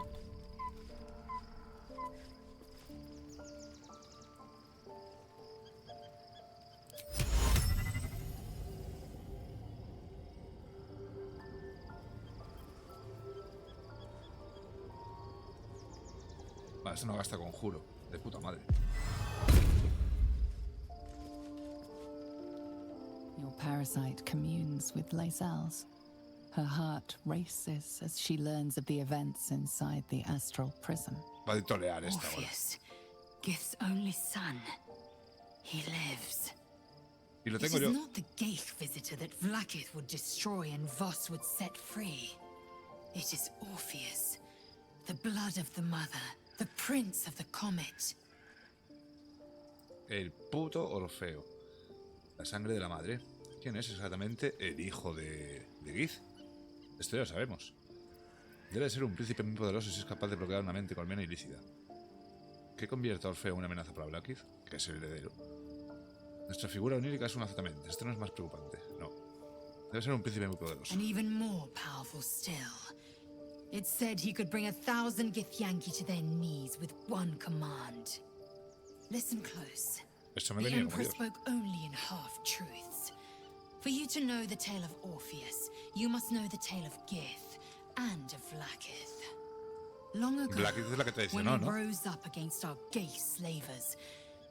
Speaker 1: Vale, eso no gasta conjuro. De puta madre.
Speaker 7: Your parasite communes with Lae'zel's. Her heart races as she learns of the events inside the astral prism.
Speaker 1: Va a tolear esta ahora.
Speaker 3: Orpheus, Gith's only son. He lives.
Speaker 1: Y lo
Speaker 12: It
Speaker 1: tengo
Speaker 12: is
Speaker 1: yo.
Speaker 12: not the Gaich visitor that Vlaakith would destroy and Voss would set free. It is Orpheus, the blood of the mother, the prince of the comet.
Speaker 1: El puto Orfeo. La sangre de la madre. ¿Quién es exactamente el hijo de Giz? Esto ya lo sabemos. Debe ser un príncipe muy poderoso si es capaz de bloquear una mente colmena ilícita. ¿Qué convierte a Orfeo en una amenaza para Vlaakith? Que es el heredero. Nuestra figura onírica es una azotamente. Esto no es más preocupante. No. Debe ser un príncipe muy poderoso.
Speaker 12: And even more powerful still. It said he could bring 1,000 Githyanki to their knees with one command. Listen close.
Speaker 1: Esto me
Speaker 12: The
Speaker 1: venía como
Speaker 12: Emperor
Speaker 1: Dios.
Speaker 12: spoke only in half-truths. For you to know the tale of Orpheus, you must know the tale of Gith and of Vlaakith. Long ago,
Speaker 1: Vlaakith es la que
Speaker 12: when
Speaker 1: traicionó,
Speaker 12: we
Speaker 1: ¿no?
Speaker 12: rose up against our Gaich slavers,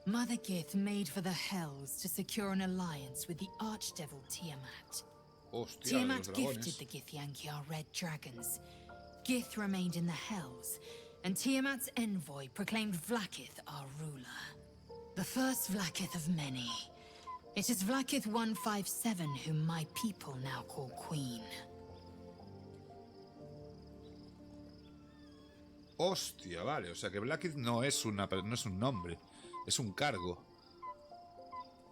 Speaker 12: Mother Gith made for the Hells to secure an alliance with the archdevil Tiamat.
Speaker 1: Hostia,
Speaker 12: Tiamat
Speaker 1: los
Speaker 12: gifted
Speaker 1: dragones.
Speaker 12: the Githyanki our red dragons. Gith remained in the Hells, and Tiamat's envoy proclaimed Vlaakith our ruler. The first Vlaakith of many. It is Vlaakith 157 whom my people now call Queen.
Speaker 1: Hostia, vale. O sea que Vlaakith no es un nombre. Es un cargo.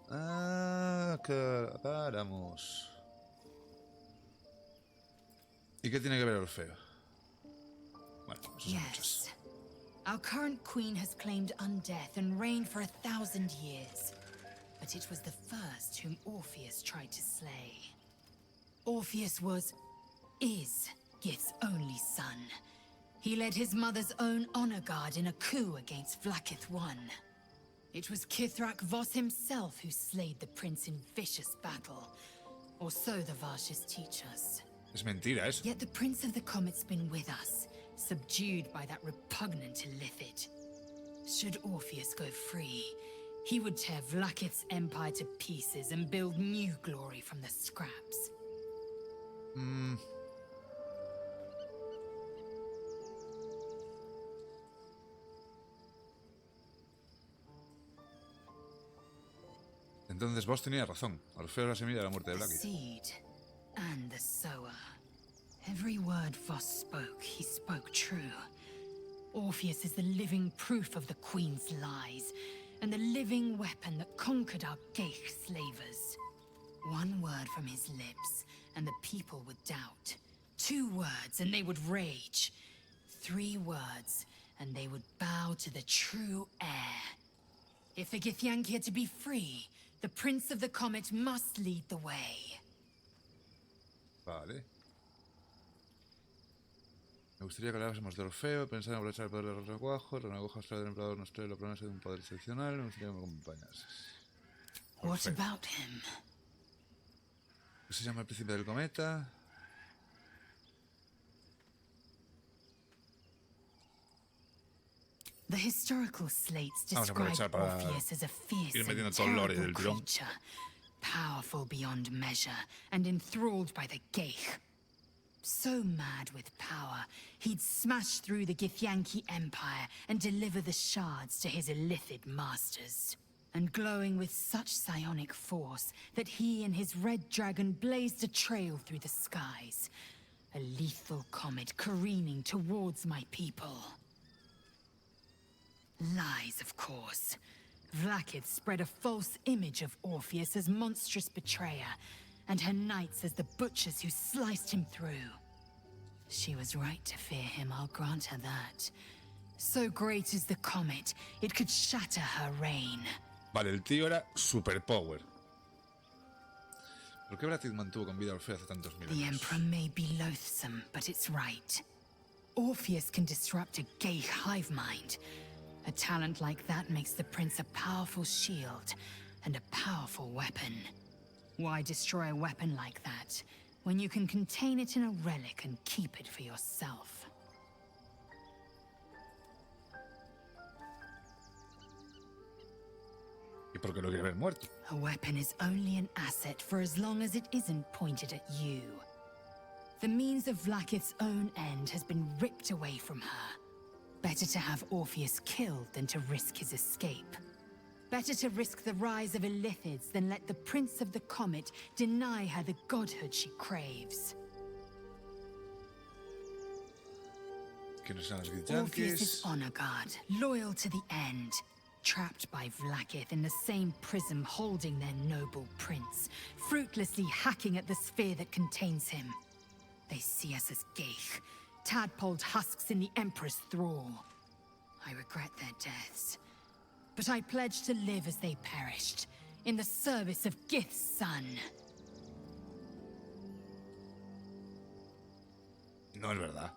Speaker 1: Ah, caramos. ¿Y qué tiene que ver Orfeo? Bueno, eso son muchas.
Speaker 12: Yes. Our current queen has claimed undeath and reigned for 1,000 years. But it was the first whom Orpheus tried to slay. Orpheus is Gith's only son. He led his mother's own honor guard in a coup against Vlaakith I. It was Kithrak Voss himself who slayed the prince in vicious battle. Or so the Varshas teach us.
Speaker 1: Es mentira eso.
Speaker 12: Yet the Prince of the Comet's been with us, subdued by that repugnant Illithid. Should Orpheus go free, he would tear Vlaakith's empire to pieces and build new glory from the scraps.
Speaker 1: Entonces vos tenías razón. Orfeo es la semilla de la muerte de
Speaker 12: The
Speaker 1: Vlaakith.
Speaker 12: seed and the sower. Every word Voss spoke, he spoke true. Orpheus is the living proof of the Queen's lies, and the living weapon that conquered our Gaich slavers. One word from his lips, and the people would doubt. 2 words, and they would rage. 3 words, and they would bow to the true heir. If the Githyanki are to be free, the Prince of the Comet must lead the way.
Speaker 1: Vale. Me gustaría que hablásemos de Orfeo, pensar en aprovechar el poder de los recuajos, la hoja astral del emperador nos trae la promesa de un poder excepcional, me gustaría que me acompañases.
Speaker 12: What about him?
Speaker 1: ¿Qué se llama el príncipe del cometa?
Speaker 12: The historical slates
Speaker 1: Vamos a
Speaker 12: describe
Speaker 1: aprovechar para
Speaker 12: Orpheus as a fierce
Speaker 1: ir metiendo
Speaker 12: and
Speaker 1: todo el lore
Speaker 12: terrible
Speaker 1: del tirón.
Speaker 12: creature, powerful beyond measure and enthralled by the Gaich. So mad with power, he'd smash through the Githyanki Empire and deliver the shards to his Illithid masters. And glowing with such psionic force that he and his red dragon blazed a trail through the skies. A lethal comet careening towards my people. Lies, of course. Vlaakith spread a false image of Orpheus as monstrous betrayer, and her knights as the butchers who sliced him through. She was right to fear him, I'll grant her that. So great is the comet, it could shatter her reign.
Speaker 1: Vale, el tío era super power. ¿Por qué Vlaakith mantuvo con vida a Orfeo hace tantos
Speaker 12: The
Speaker 1: milenios?
Speaker 12: Emperor may be loathsome, but it's right. Orpheus can disrupt a Gaich hive mind. A talent like that makes the prince a powerful shield and a powerful weapon. Why destroy a weapon like that when you can contain it in a relic and keep it for yourself?
Speaker 1: ¿Y por qué lo quiere ver muerto?
Speaker 12: A weapon is only an asset for as long as it isn't pointed at you. The means of Vlaakith's own end has been ripped away from her. Better to have Orpheus killed than to risk his escape. Better to risk the rise of Illithids than let the Prince of the Comet deny her the godhood she craves.
Speaker 1: ¿Quiénes son los
Speaker 12: Orpheus
Speaker 1: Gityanquis?
Speaker 12: is honor guard, loyal to the end. Trapped by Vlaakith in the same prism holding their noble prince, fruitlessly hacking at the sphere that contains him. They see us as Geich, tadpoled husks in the Emperor's thrall. I regret their deaths, but I pledge to live as they perished, in the service of Gith's son.
Speaker 1: No es verdad.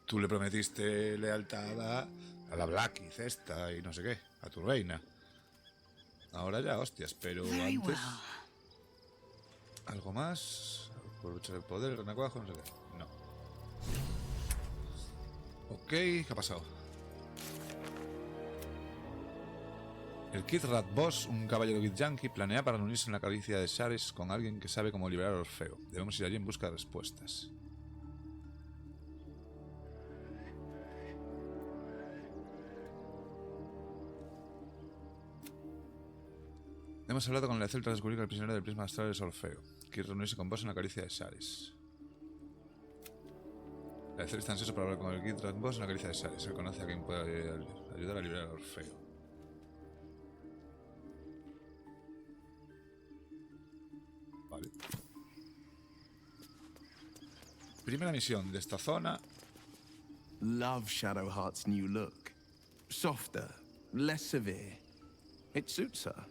Speaker 1: Tú le prometiste lealtad a la Blackith esta y no sé qué, a tu reina. Ahora ya, hostias, pero
Speaker 12: Very
Speaker 1: antes...
Speaker 12: well.
Speaker 1: ¿Algo más? Aprovechar el poder, el renacuajo, no sé qué. No. Ok, ¿qué ha pasado? El Kid Rat Boss, un caballero Githyanki, planea para reunirse en la caricia de Shares con alguien que sabe cómo liberar a Orfeo. Debemos ir allí en busca de respuestas. Hemos hablado con la Celta para descubrir que el prisionero del prisma astral es Orfeo. Quiere reunirse con vos en la caricia de Shares. La Celta está ansioso para hablar con el Kid Rat Boss en la caricia de Shares. Se conoce a quien puede ayudar a liberar a Orfeo. Vale. Primera misión de esta zona.
Speaker 11: Love Shadowheart's new look. Softer, less severe. It suits her.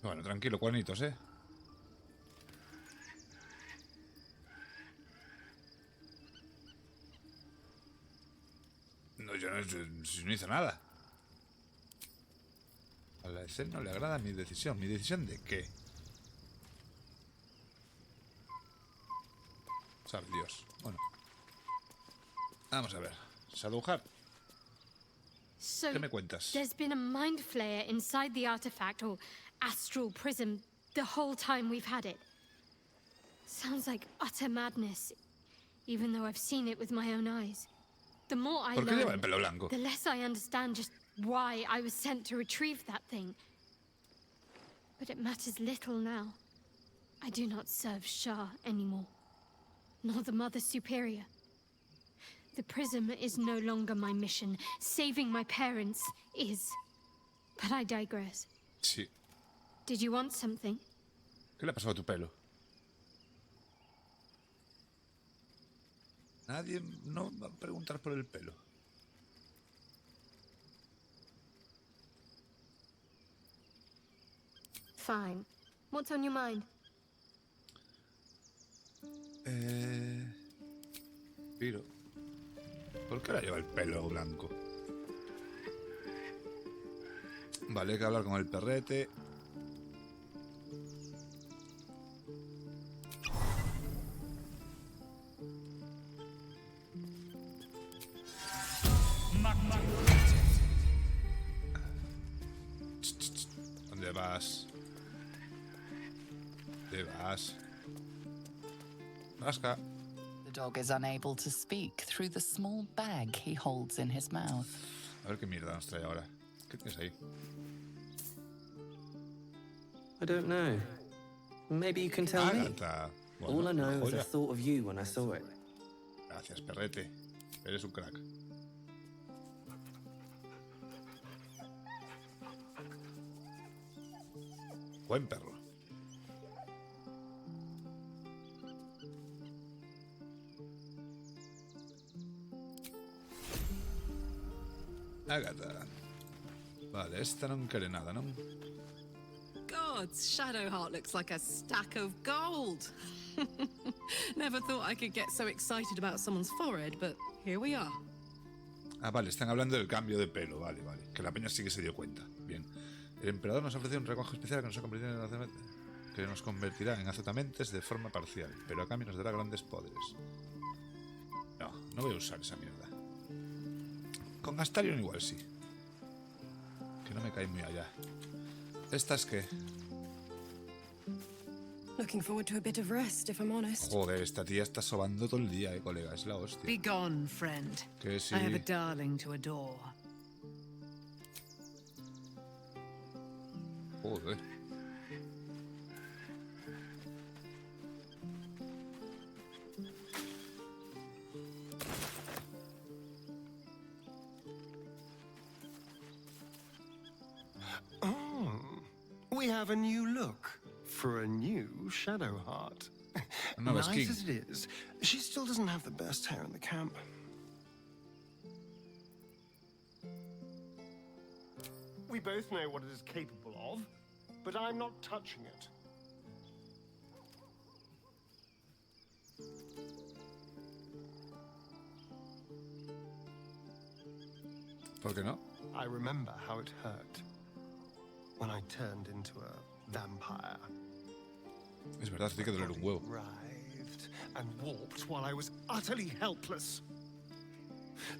Speaker 1: Bueno, tranquilo, cuernitos, ¿eh? No, yo no hice nada. A la escena no le agrada mi decisión. ¿Mi decisión de qué? Sabe Dios. Bueno. Vamos a ver. Shadowheart.
Speaker 4: So,
Speaker 1: ¿Qué me cuentas?
Speaker 4: there's been a mind flayer inside the artifact or astral prism the whole time we've had it. Sounds like utter madness, even though I've seen it with my own eyes. The more I
Speaker 1: ¿Por qué lleva el
Speaker 4: learn,
Speaker 1: pelo blanco?
Speaker 4: the less I understand just why I was sent to retrieve that thing. But it matters little now. I do not serve Shah anymore, nor the Mother Superior. The prism is no longer my mission. Saving my parents is. But I digress.
Speaker 1: Sí.
Speaker 4: Did you want something?
Speaker 1: ¿Qué le ha pasado a tu pelo? Nadie no va a preguntar por el pelo.
Speaker 4: Fine. What's on your mind?
Speaker 1: Piro. ¿Por qué ahora lleva el pelo blanco? Vale, hay que hablar con el perrete. ¿Dónde vas? ¿Dónde vas? Rasca.
Speaker 7: The dog is unable to speak through the small bag he holds in his mouth.
Speaker 1: A ver qué mierda nos trae ahora. ¿Qué tienes ahí?
Speaker 17: I don't know. Maybe you can tell me.
Speaker 1: Agatha.
Speaker 17: All I know is I
Speaker 1: joya.
Speaker 17: thought of you when I saw it.
Speaker 1: Gracias, perrete. Eres un crack. Buen perro. Agatha. Vale, esta non quiere nada, ¿no?
Speaker 8: Gods, Shadowheart looks like a stack of gold. Never thought I could get so excited about someone's forehead, but here we are.
Speaker 1: Ah, vale, están hablando del cambio de pelo. Vale, vale. Que la peña sí que se dio cuenta. Bien. El emperador nos ha ofrecido un recuajo especial que nos convertirá en azotamentes de forma parcial, pero a cambio nos dará grandes poderes. No, no voy a usar esa mierda. Con Astarion igual sí. Que no me cae muy allá. ¿Estas qué?
Speaker 18: Looking forward to a bit of rest, if I'm honest.
Speaker 1: Joder, esta tía está sobando todo el día, colega. Es la hostia.
Speaker 6: Be gone, friend.
Speaker 1: Que sí.
Speaker 6: I have a darling to adore.
Speaker 1: Joder.
Speaker 13: We have a new look for a new Shadowheart. Nice as it is, she still doesn't have the best hair in the camp. We both know what it is capable of, but I'm not touching it.
Speaker 1: ¿Por qué no?
Speaker 13: I remember how it hurt when I turned into a vampire.
Speaker 1: Es verdad, tiene que doler un huevo.
Speaker 13: Writhed and warped while I was utterly helpless.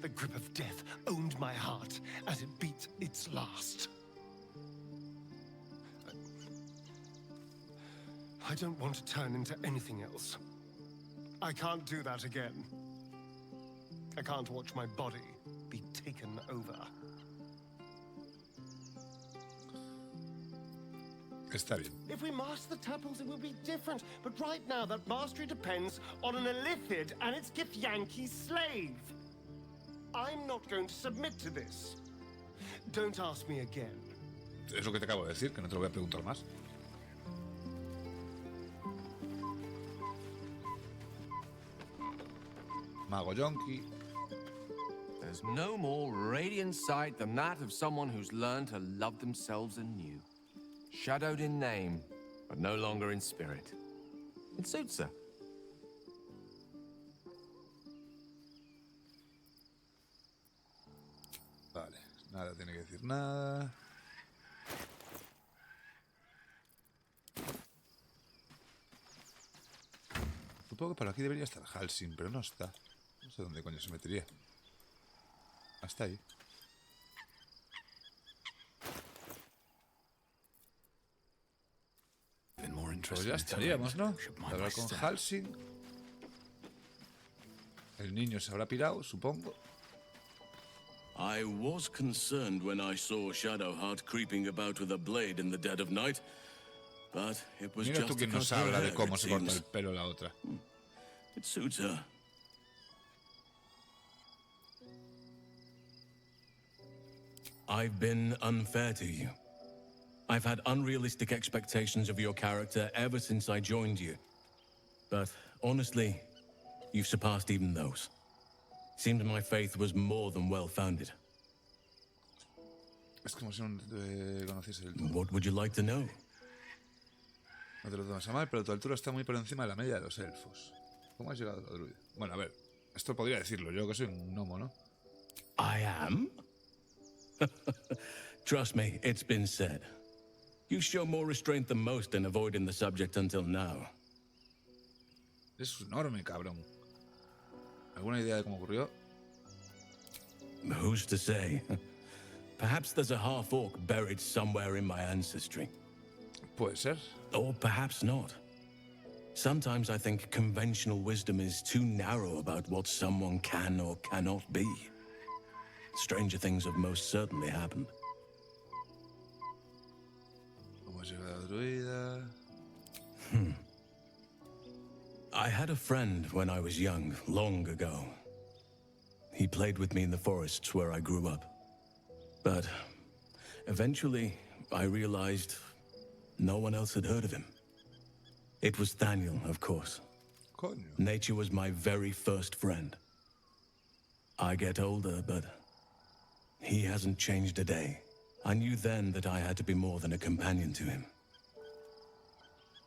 Speaker 13: The grip of death owned my heart as it beat its last. I don't want to turn into anything else. I can't do that again. I can't watch my body be taken over.
Speaker 1: Está bien.
Speaker 13: If we master the tuples, it will be different. But right now, that mastery depends on an Illithid and its Githyanki slave. I'm not going to submit to this. Don't ask me again.
Speaker 1: Es lo que te acabo de decir, que no te lo voy a preguntar más. Mago Yonki.
Speaker 19: There's no more radiant sight than that of someone who's learned to love themselves anew. Shadowed in name, but no longer in spirit. It suits her.
Speaker 1: Vale, nada tiene que decir nada. Supongo que por aquí debería estar Halsing, pero no está. No sé dónde coño se metería. Hasta ahí. Pues ya estaríamos, ¿no? Hablar con Halsing. El niño se habrá pirado, supongo.
Speaker 2: I was concerned when I saw Shadowheart creeping about with a blade in the dead of night, but it was
Speaker 1: Mira
Speaker 2: just
Speaker 1: tú que nos
Speaker 2: because her
Speaker 1: habla de
Speaker 2: hair,
Speaker 1: cómo
Speaker 2: it
Speaker 1: se corta
Speaker 2: seems.
Speaker 1: el pelo la otra.
Speaker 2: It suits her. I've been unfair to you. I've had unrealistic expectations of your character ever since I joined you. But honestly, you've surpassed even those. Seemed my faith was more than well-founded.
Speaker 1: Es como si no te conociese del todo.
Speaker 2: What would you like to know?
Speaker 1: No te lo tomas a mal, pero tu altura está muy por encima de la media de los elfos. ¿Cómo has llegado a la druida? Bueno, a ver, esto podría decirlo yo, que soy un gnomo, ¿no?
Speaker 2: I am? Trust me, it's been said. You show more restraint than most in avoiding the subject until now.
Speaker 1: Es enorme, cabrón. ¿Alguna idea de cómo ocurrió?
Speaker 2: Who's to say? Perhaps there's a half-orc buried somewhere in my ancestry.
Speaker 1: Puede ser.
Speaker 2: Or perhaps not. Sometimes I think conventional wisdom is too narrow about what someone can or cannot be. Stranger things have most certainly happened.
Speaker 1: ¿Cómo has llegado a la druida?
Speaker 2: I had a friend when I was young, long ago. He played with me in the forests where I grew up. But eventually, I realized no one else had heard of him. It was Thaniel, of course.
Speaker 1: Coño.
Speaker 2: Nature was my very first friend. I get older, but he hasn't changed a day. I knew then that I had to be more than a companion to him.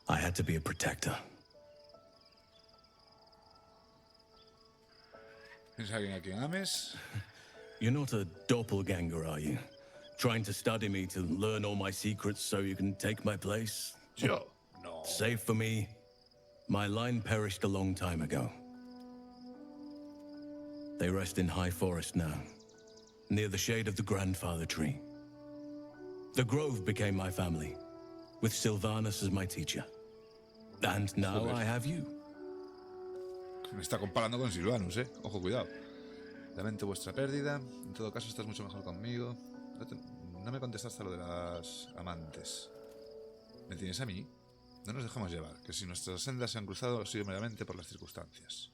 Speaker 2: I had to be a protector.
Speaker 1: ¿Tienes alguien a quien ames?
Speaker 2: You're not a doppelganger, are you? Trying to study me to learn all my secrets so you can take my place?
Speaker 1: Yo, no.
Speaker 2: Save for me, my line perished a long time ago. They rest in High Forest now, near the shade of the grandfather tree. The Grove became my family, with Sylvanus as my teacher. And now I have you.
Speaker 1: Me está comparando con Sylvanus, Ojo, cuidado. Lamento vuestra pérdida. En todo caso, estás mucho mejor conmigo. No me contestaste lo de las amantes. ¿Me tienes a mí? No nos dejamos llevar, que si nuestras sendas se han cruzado ha sido meramente por las circunstancias.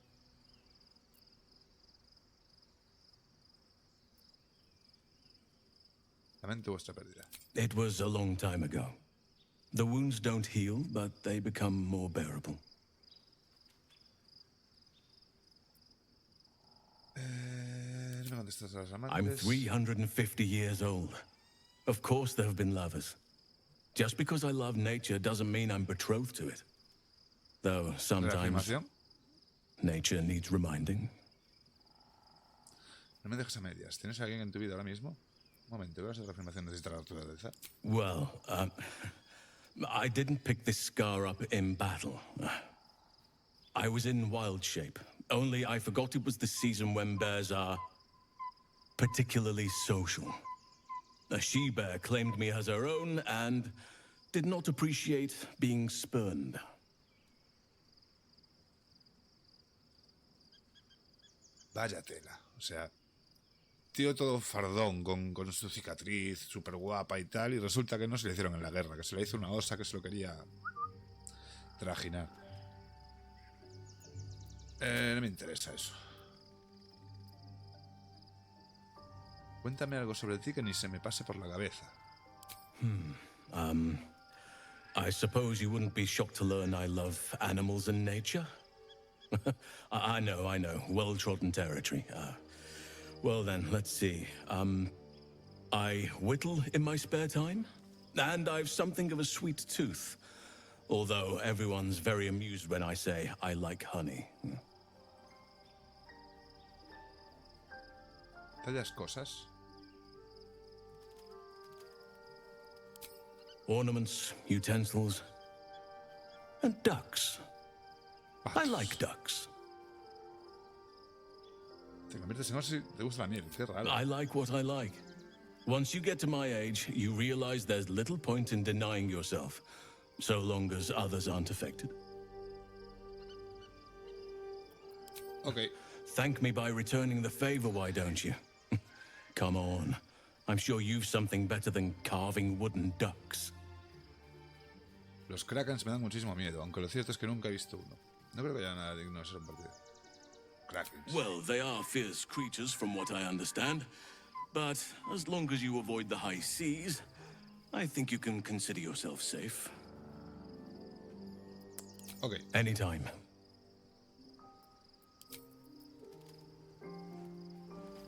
Speaker 1: Lamento vuestra pérdida.
Speaker 2: It was a long time ago. The wounds don't heal, but they become more bearable.
Speaker 1: No me contestas a las amantes.
Speaker 2: I'm 350 years old. Of course there have been lovers. Just because I love nature doesn't mean I'm betrothed to it. Though sometimes nature needs reminding.
Speaker 1: No me dejes a medias. ¿Tienes a alguien en tu vida ahora mismo? Un momento, ¿qué vas a hacer afirmación necesita la naturaleza?
Speaker 2: Well, I didn't pick this scar up in battle. I was in wild shape. Only I forgot it was the season when bears are particularly social. A she-bear claimed me as her own and did not appreciate being spurned.
Speaker 1: Vaya tela. O sea, tío todo fardón con su cicatriz, súper guapa y tal, y resulta que no se le hicieron en la guerra, que se le hizo una osa que se lo quería trajinar. No me interesa eso. Cuéntame algo sobre ti que ni se me pase por la cabeza.
Speaker 2: I suppose you wouldn't be shocked to learn I love animals and nature? I know. Well-trodden territory. Well then, let's see. I whittle in my spare time, and I've something of a sweet tooth. Although everyone's very amused when I say I like honey.
Speaker 1: ¿Tallas cosas?
Speaker 2: Ornaments, utensils, and ducks. I like ducks.
Speaker 1: Te conviertes en oso y te gusta la miel, qué raro.
Speaker 2: I like what I like. Once you get to my age, you realize there's little point in denying yourself, so long as others aren't affected.
Speaker 1: Okay.
Speaker 2: Thank me by returning the favor, why don't you? Come on. I'm sure you've something better than carving wooden ducks.
Speaker 1: Los krakens me dan muchísimo miedo, aunque lo cierto es que nunca he visto uno. No creo que haya nada digno de ser un partido. Krakens.
Speaker 2: Well, they are fierce creatures from what I understand. But as long as you avoid the high seas, I think you can consider yourself safe.
Speaker 1: Okay.
Speaker 2: Anytime.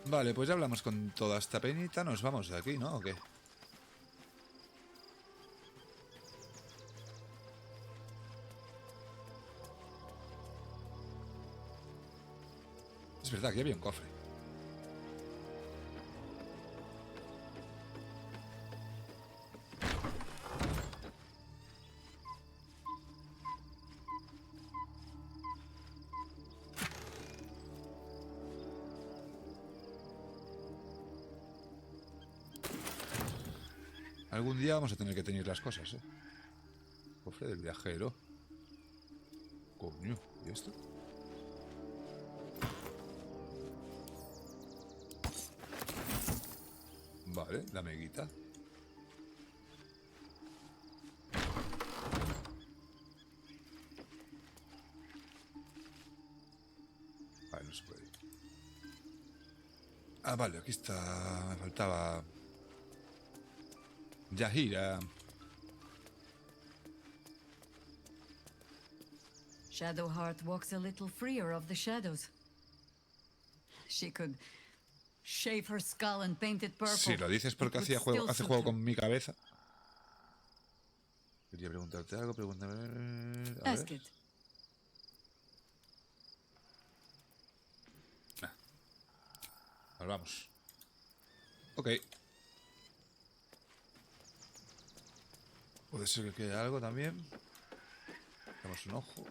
Speaker 1: Vale, pues ya hablamos con toda esta peñita. Nos vamos de aquí, ¿no? ¿O qué? Es verdad, aquí había un cofre. Algún día vamos a tener que tener las cosas, ¿eh? Cofre del viajero. Coño, ¿y esto? Vale, la meguita. Vale, no se puede ir. Ah, vale, aquí está. Me faltaba... Yahira.
Speaker 3: Shadowheart walks a little freer of the shadows. She could shave her skull and paint it purple.
Speaker 1: Si lo dices porque hace juego con mi cabeza. Quería preguntarte algo, pregúntame.
Speaker 3: Ask it.
Speaker 1: Nos vamos. Ok. Puede ser que quede algo también. Damos un ojo.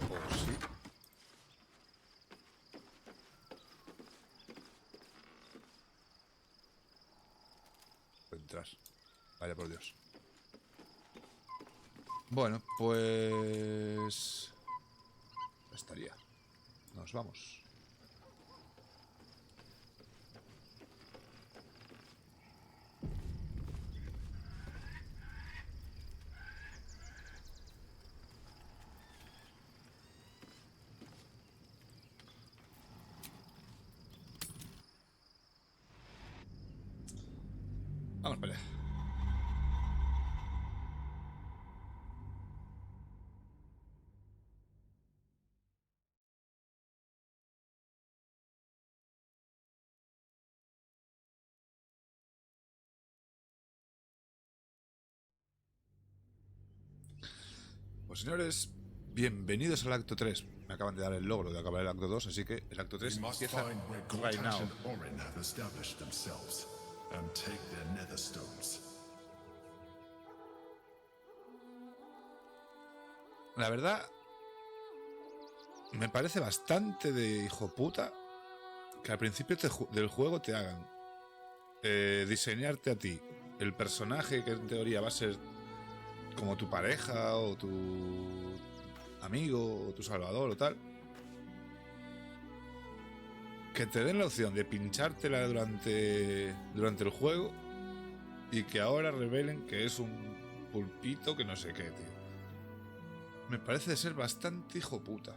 Speaker 1: Oh, sí. Puedo entrar. Vaya por Dios. Bueno, pues... estaría. Nos vamos. señores, bienvenidos al acto 3. Me acaban de dar el logro de acabar el acto 2, así que el acto 3 empieza right now. La verdad, me parece bastante de hijo puta que al principio del juego te hagan diseñarte a ti el personaje que en teoría va a ser como tu pareja o tu amigo o tu salvador o tal, que te den la opción de pinchártela durante el juego y que ahora revelen que es un pulpito que no sé qué, tío. Me parece de ser bastante hijo puta.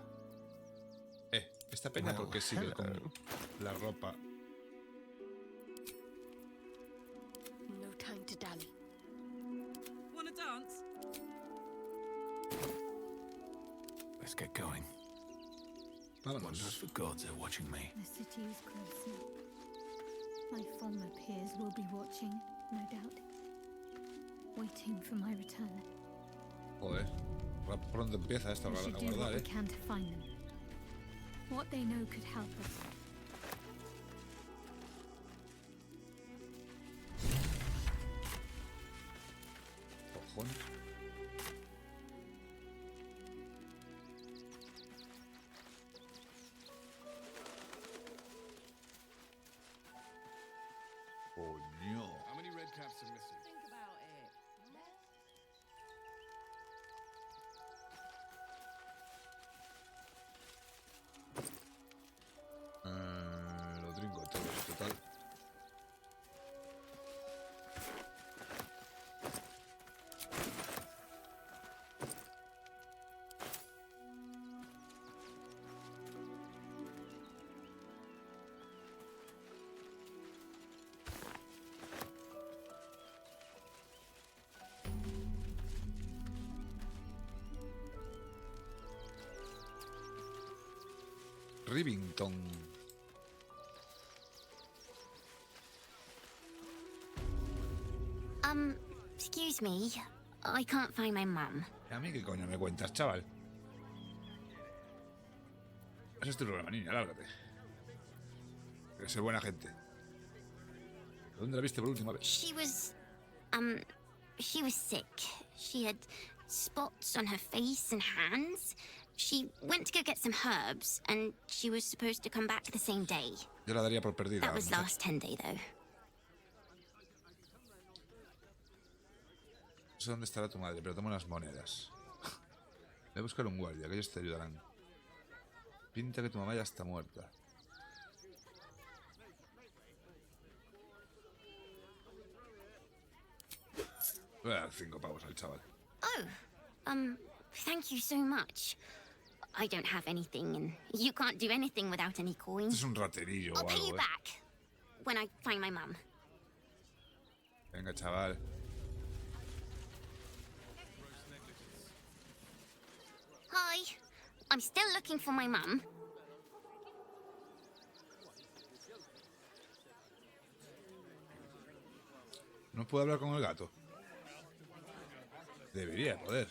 Speaker 1: Esta peña porque sigue con la ropa.
Speaker 9: No time to dally.
Speaker 8: Wanna dance?
Speaker 20: Let's get going. Wonder if the gods are watching me.
Speaker 4: The city is close. My former peers will be watching, no doubt. Waiting for my return.
Speaker 1: Joder, pronto empieza esta a
Speaker 4: We should do what
Speaker 1: guardar,
Speaker 4: we can to find them. What they know could help us.
Speaker 1: Cojones. Coño.
Speaker 15: How many red caps are missing?
Speaker 9: Think about it.
Speaker 1: Lo trinco todo, total. Rivington.
Speaker 21: Excuse me. I can't find my mum.
Speaker 1: ¿A mí qué coño me cuentas, chaval? Ese es tu programa, niña, lárgate. Que ser buena gente. ¿Dónde la viste por última vez?
Speaker 21: She was sick. She had spots on her face and hands. She went to go get some herbs, and she was supposed to come back the same day.
Speaker 1: Yo la daría por perdida.
Speaker 21: That was last 10 day, though.
Speaker 1: No sé dónde estará tu madre, pero toma unas monedas. Voy a buscar un guardia, que ellos te ayudarán. Pinta que tu mamá ya está muerta. Voy a dar 5 pavos al chaval.
Speaker 21: Oh, thank you so much. I don't have anything, and you can't do anything without any coins.
Speaker 1: Es un raterillo
Speaker 21: I'll
Speaker 1: o
Speaker 21: pay
Speaker 1: algo,
Speaker 21: you back when I find my mum.
Speaker 1: Venga, chaval.
Speaker 21: Hi, I'm still looking for my mum.
Speaker 1: ¿No puedo hablar con el gato? Debería poder.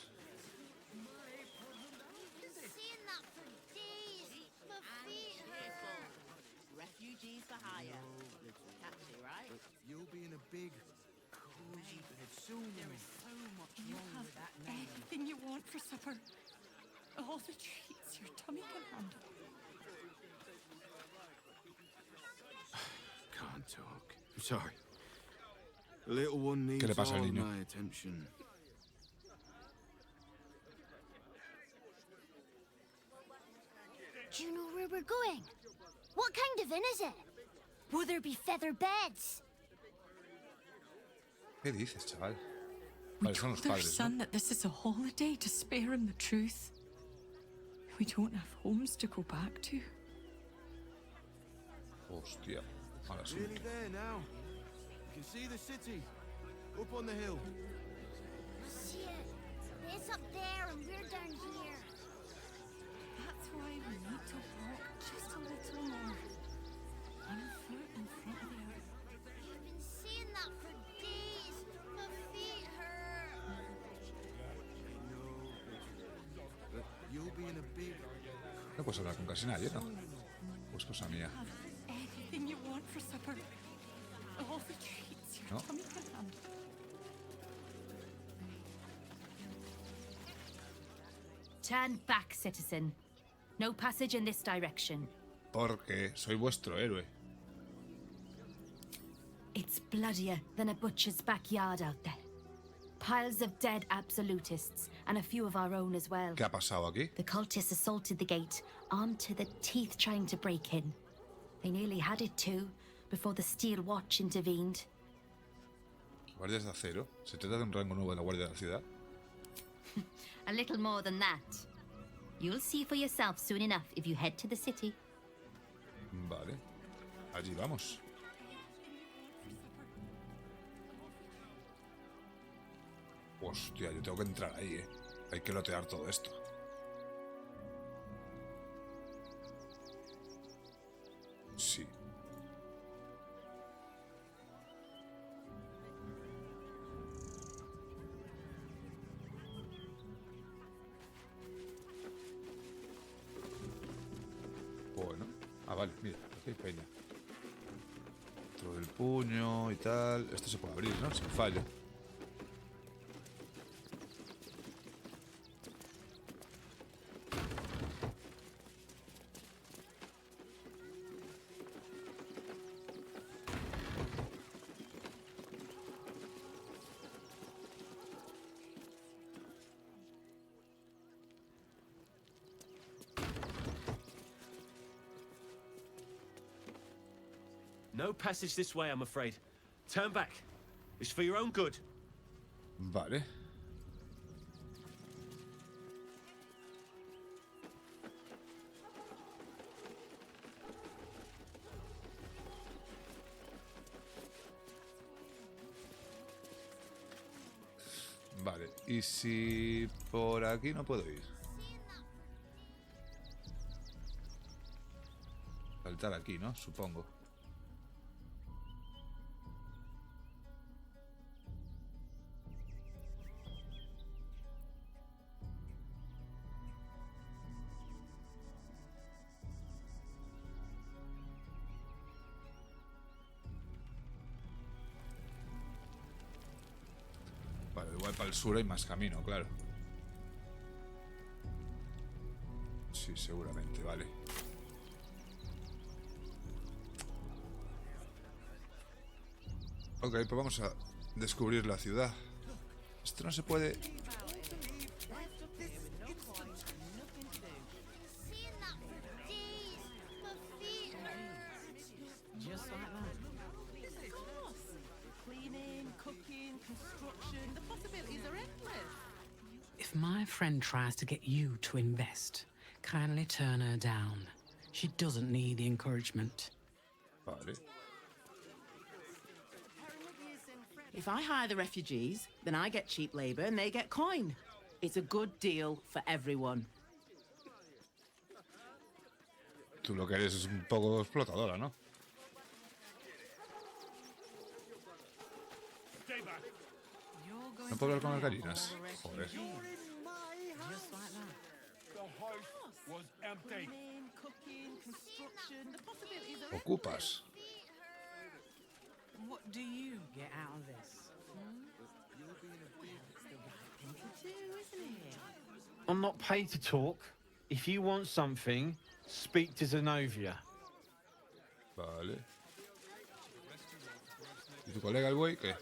Speaker 22: Refugees for hire. Catchy, right?
Speaker 11: You'll be in a big, cozy bed soon.
Speaker 22: There is so much
Speaker 12: You
Speaker 22: wrong
Speaker 12: have
Speaker 22: with that name.
Speaker 12: anything you want for supper. All the treats your tummy can handle.
Speaker 11: Can't talk. I'm sorry. The little one needs
Speaker 1: ¿Qué le pasa al
Speaker 11: all
Speaker 1: niño?
Speaker 11: my attention.
Speaker 21: Do you know where we're going? What kind of inn is it? Will there be feather beds?
Speaker 1: ¿Qué dices, chaval?
Speaker 12: We
Speaker 1: Vale, son los
Speaker 12: told our
Speaker 1: padres, ¿no?
Speaker 12: son that this is a holiday to spare him the truth. We don't have homes to go back to.
Speaker 1: Hostia, mal asunto.
Speaker 11: Nearly there now. You can see the city. Up on the hill.
Speaker 21: See it? It's up there and we're down here.
Speaker 12: That's why we need to walk just a little more. One foot in front of the other.
Speaker 21: I've been saying that for days. My feet hurt.
Speaker 1: No puedes hablar con casi nadie, ¿no? Pues cosa mía.
Speaker 9: Anything you want for supper. All the treats your
Speaker 1: No.
Speaker 9: tummy can handle.
Speaker 5: Turn back, citizen. No passage in this direction.
Speaker 1: Porque soy vuestro héroe.
Speaker 5: It's bloodier than a butcher's backyard out there. Piles of dead absolutists, and a few of our own as well.
Speaker 1: ¿Qué ha pasado aquí?
Speaker 5: The cultists assaulted the gate, armed to the teeth trying to break in. They nearly had it too, before the Steel Watch intervened.
Speaker 1: Guardias de acero. ¿Se trata de un rango nuevo de la Guardia de la Ciudad?
Speaker 5: A little more than that. You'll see for yourself soon enough if you head to the city.
Speaker 1: Vale. Allí vamos. Hostia, yo tengo que entrar ahí, ¿eh? Hay que lotear todo esto. Sí. Bueno. Ah, vale, mira, aquí hay peña. Dentro del puño y tal. Esto se puede abrir, ¿no? Sin fallo.
Speaker 10: No passage this way, I'm afraid. Turn back. It's for your own good.
Speaker 1: Vale. Vale, y si por aquí no puedo ir. Saltar aquí, ¿no? Supongo. Vale, igual para el sur hay más camino, claro. Sí, seguramente, vale. Ok, pues vamos a descubrir la ciudad. Esto no se puede...
Speaker 22: Just like that. Of course. Cleaning, cooking, construction, the possibilities are endless.
Speaker 12: If my friend tries to get you to invest, kindly turn her down. She doesn't need the encouragement.
Speaker 1: Vale.
Speaker 22: If I hire the refugees, then I get cheap labor and they get coin. It's a good deal for everyone.
Speaker 1: Tú lo que eres es un poco explotadora, ¿no? No puedo hablar con las gallinas. Joder.
Speaker 22: Just like that.
Speaker 15: The house was empty.
Speaker 22: Cleaning, cooking, construction, the possibilities are
Speaker 1: Ocupas.
Speaker 12: What do you get out of this?
Speaker 23: I'm not paid to talk. If you want something, speak to Zenobia.
Speaker 1: Vale. ¿Y tu colega el buey qué?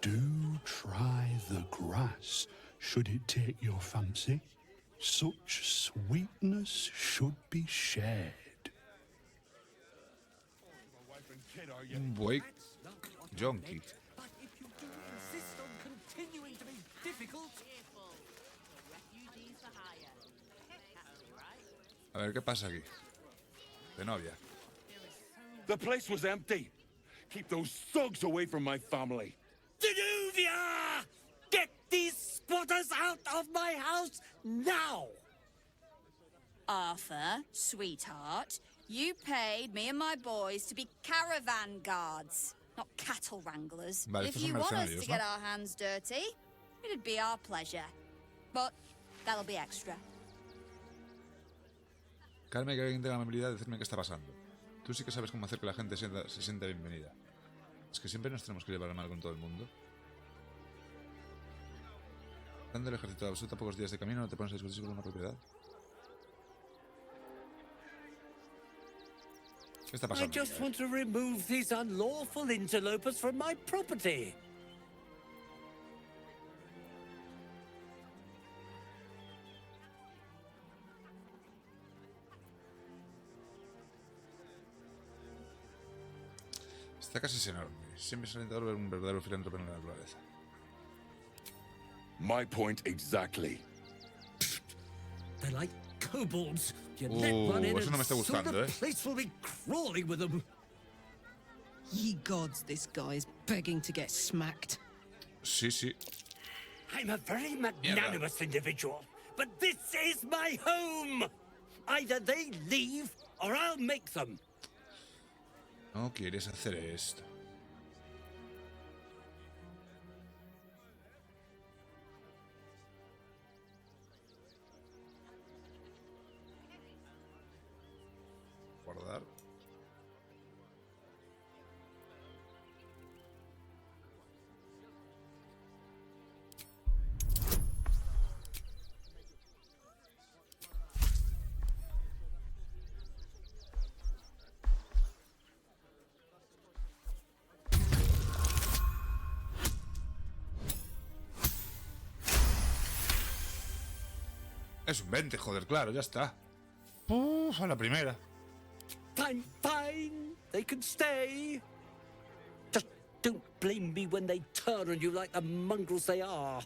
Speaker 24: Do try the grass, should it take your fancy. Such sweetness should be shared.
Speaker 1: Un buey junkie.
Speaker 14: Insist on continuing to be difficult. Refugees for hire.
Speaker 1: A ver, ¿qué pasa aquí? De novia.
Speaker 15: The place was empty. Keep those thugs away from my family.
Speaker 14: Denuvia! Get these spotters out of my house now!
Speaker 25: Arthur, sweetheart, you paid me and my boys to be caravan guards, not cattle wranglers.
Speaker 1: Vale,
Speaker 25: If
Speaker 1: estos son
Speaker 25: you want us
Speaker 1: mercenarios,
Speaker 25: to get
Speaker 1: ¿no?
Speaker 25: our hands dirty, it'd be our pleasure. But that'll be extra.
Speaker 1: Calma y que alguien tenga la habilidad de decirme qué está pasando. Tú sí que sabes cómo hacer que la gente se sienta bienvenida. Es que siempre nos tenemos que llevar mal con todo el mundo. Dando el ejército absoluto a pocos días de camino, ¿no te pones a discutir sobre una propiedad? ¿Qué está
Speaker 14: I
Speaker 1: pasando?
Speaker 14: just want to remove these unlawful interlopers from my property.
Speaker 1: Esta casa es enorme. Siempre es alentador ver un verdadero filántropo en la naturaleza.
Speaker 15: My point exactly.
Speaker 14: They're like kobolds. You let one in
Speaker 1: eso no me está
Speaker 14: and so
Speaker 1: gustando,
Speaker 14: the place will be crawling with them.
Speaker 8: Ye gods, this guy is begging to get smacked.
Speaker 1: Sí, sí.
Speaker 14: I'm a very magnanimous individual, but this is my home. Either they leave or I'll make them.
Speaker 1: No quieres hacer esto. Guardar. Es un 20, joder, claro, ya está. A la primera.
Speaker 14: Fine, fine. They can stay. Just don't blame me when they turn on you like the mongrels they are.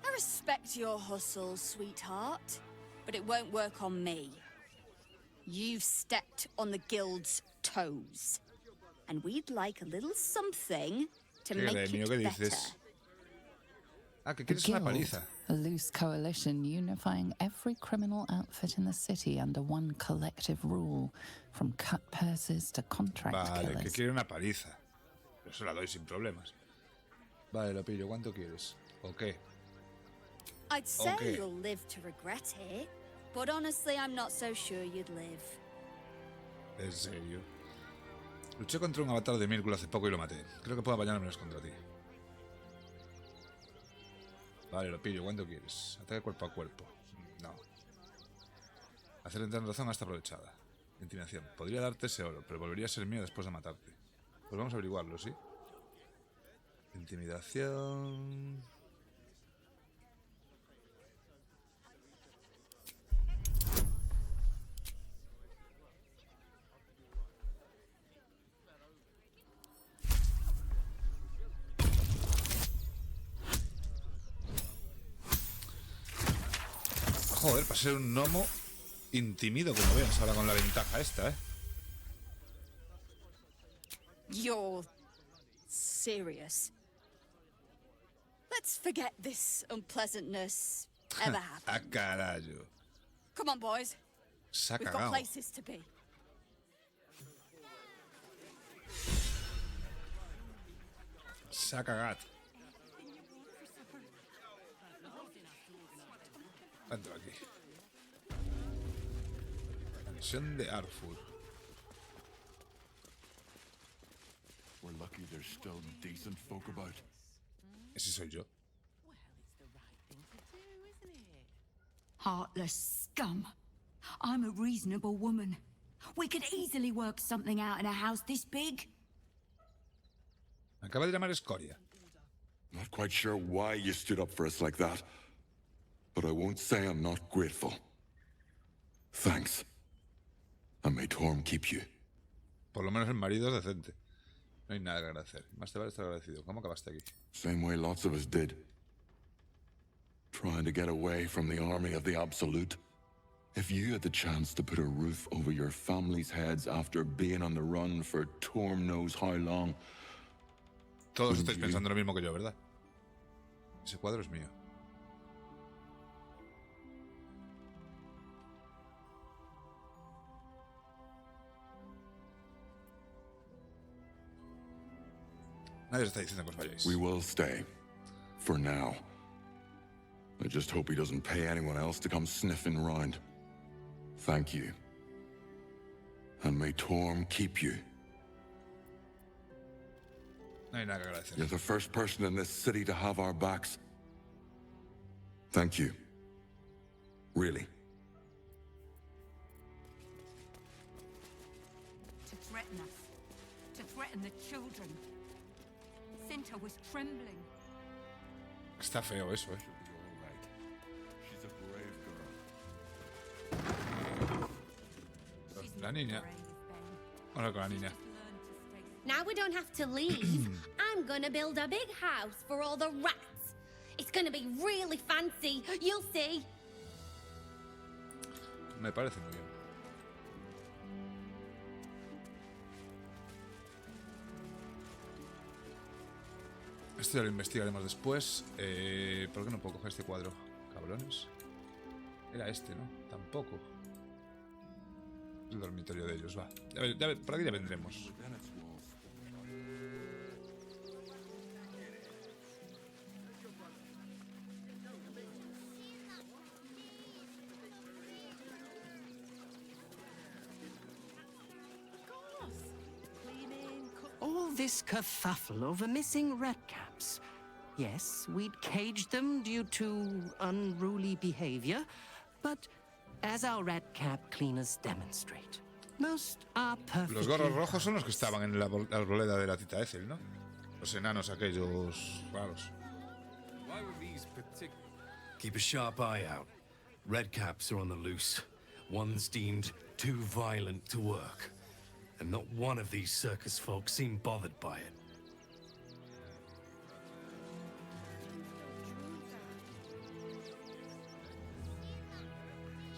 Speaker 25: I respect your hustle, sweetheart, but it won't work on me. You've stepped on the guild's toes, and we'd like a little something to make it better.
Speaker 1: Ah, que quieres una paliza.
Speaker 6: A loose coalition unifying every criminal outfit in the city under one collective rule, from cut purses to contract
Speaker 1: Vale,
Speaker 6: killers.
Speaker 1: que quiere una paliza. Eso la doy sin problemas. Vale, lo pillo. ¿Cuánto quieres? ¿O qué?
Speaker 25: I'd say
Speaker 1: Okay.
Speaker 25: you'll live to regret it, but honestly, I'm not so sure you'd live.
Speaker 1: En serio. Luché contra un avatar de Mírculo hace poco y lo maté. Creo que puedo apañármelos contra ti. Vale, lo pillo. ¿Cuánto quieres? Ataque cuerpo a cuerpo. No. Hacer entrar en razón hasta aprovechada. Intimidación. Podría darte ese oro, pero volvería a ser mío después de matarte. Pues vamos a averiguarlo, ¿sí? Intimidación... Joder, para ser un gnomo intimido, como veas, ahora con la ventaja esta, ¿eh?
Speaker 25: You're serious. Let's forget this unpleasantness ever happened.
Speaker 1: A carallo.
Speaker 25: Come on, boys.
Speaker 1: Se ha
Speaker 25: We've
Speaker 1: cagado.
Speaker 25: got places to be.
Speaker 1: Se ha cagat. Entro aquí. Misión de Arthur.
Speaker 15: We're lucky there's still decent folk about.
Speaker 1: Ese soy yo.
Speaker 3: Heartless scum. I'm a reasonable woman. We could easily work something out in a house this big.
Speaker 1: Me acaba de llamar escoria.
Speaker 15: Not quite sure why you stood up for us like that, but I won't say I'm not grateful. Thanks. And may Torm keep you.
Speaker 1: Por lo menos el marido es decente. No hay nada que agradecer. Más te vale estar agradecido. ¿Cómo acabaste aquí?
Speaker 15: Same way lots of us did. Trying to get away from the army of the Absolute. If you had the chance to put a roof over your family's heads after being on the run for Torm knows how long...
Speaker 1: Todos estáis pensando lo mismo que yo, ¿verdad? Ese cuadro es mío. Nadie os está diciendo que os vayáis.
Speaker 15: We will stay. For now. I just hope he doesn't pay anyone else to come sniffing round. Thank you. And may Torm keep you.
Speaker 1: No hay nada que agradecer.
Speaker 15: You're the first person in this city to have our backs. Thank you. Really.
Speaker 9: To threaten us. To threaten the children. Cinta was trembling.
Speaker 1: Está feo eso,
Speaker 15: She's a brave girl.
Speaker 1: La niña. Hola con la niña.
Speaker 7: Now we don't have to leave. I'm gonna build a big house for all the rats. It's gonna be really fancy. You'll see.
Speaker 1: Me parece muy bien. Esto ya lo investigaremos después. ¿Por qué no puedo coger este cuadro? Cabrones. Era este, ¿no? Tampoco. El dormitorio de ellos, va. Por aquí ya vendremos.
Speaker 13: All this kerfuffle over missing redcaps. Yes, we'd caged them due to unruly behavior, but as our redcap cleaners demonstrate, most are perfectly...
Speaker 1: Los gorros rojos son los que estaban en la arboleda de la tita Ethel, ¿no? Los enanos aquellos raros.
Speaker 16: Why were these Keep a sharp eye out. Redcaps are on the loose. One's deemed too violent to work. And not one of these circus folk seem bothered by it.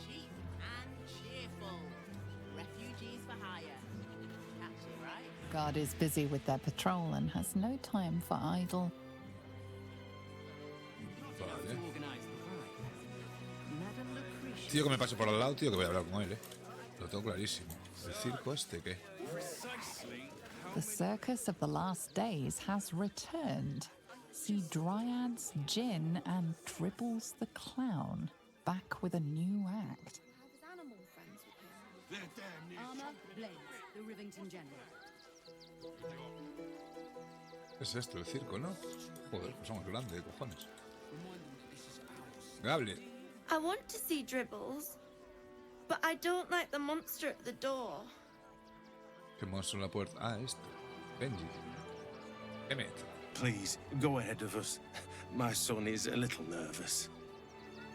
Speaker 22: Cheap and cheerful. Refugees for hire. Catchy, right?
Speaker 6: Guard is busy with their patrol and has no time for idle.
Speaker 1: Vale. Tío que me pase por al lado, tío que voy a hablar con él, Lo tengo clarísimo. ¿El circo este qué?
Speaker 6: The circus of the last days has returned. See Dryads, Jin, and Dribbles the Clown back with a new act.
Speaker 9: Armor, Blaze, the Rivington General.
Speaker 1: ¿Qué es esto? El circo, ¿no? Joder, pues somos grandes, cojones. Gable.
Speaker 17: I want to see Dribbles, but I don't like the monster at the door.
Speaker 1: ¿Qué monstruo en la puerta? Ah, esto. Benji. Emmett.
Speaker 18: Please, go ahead of us. My son is a little nervous.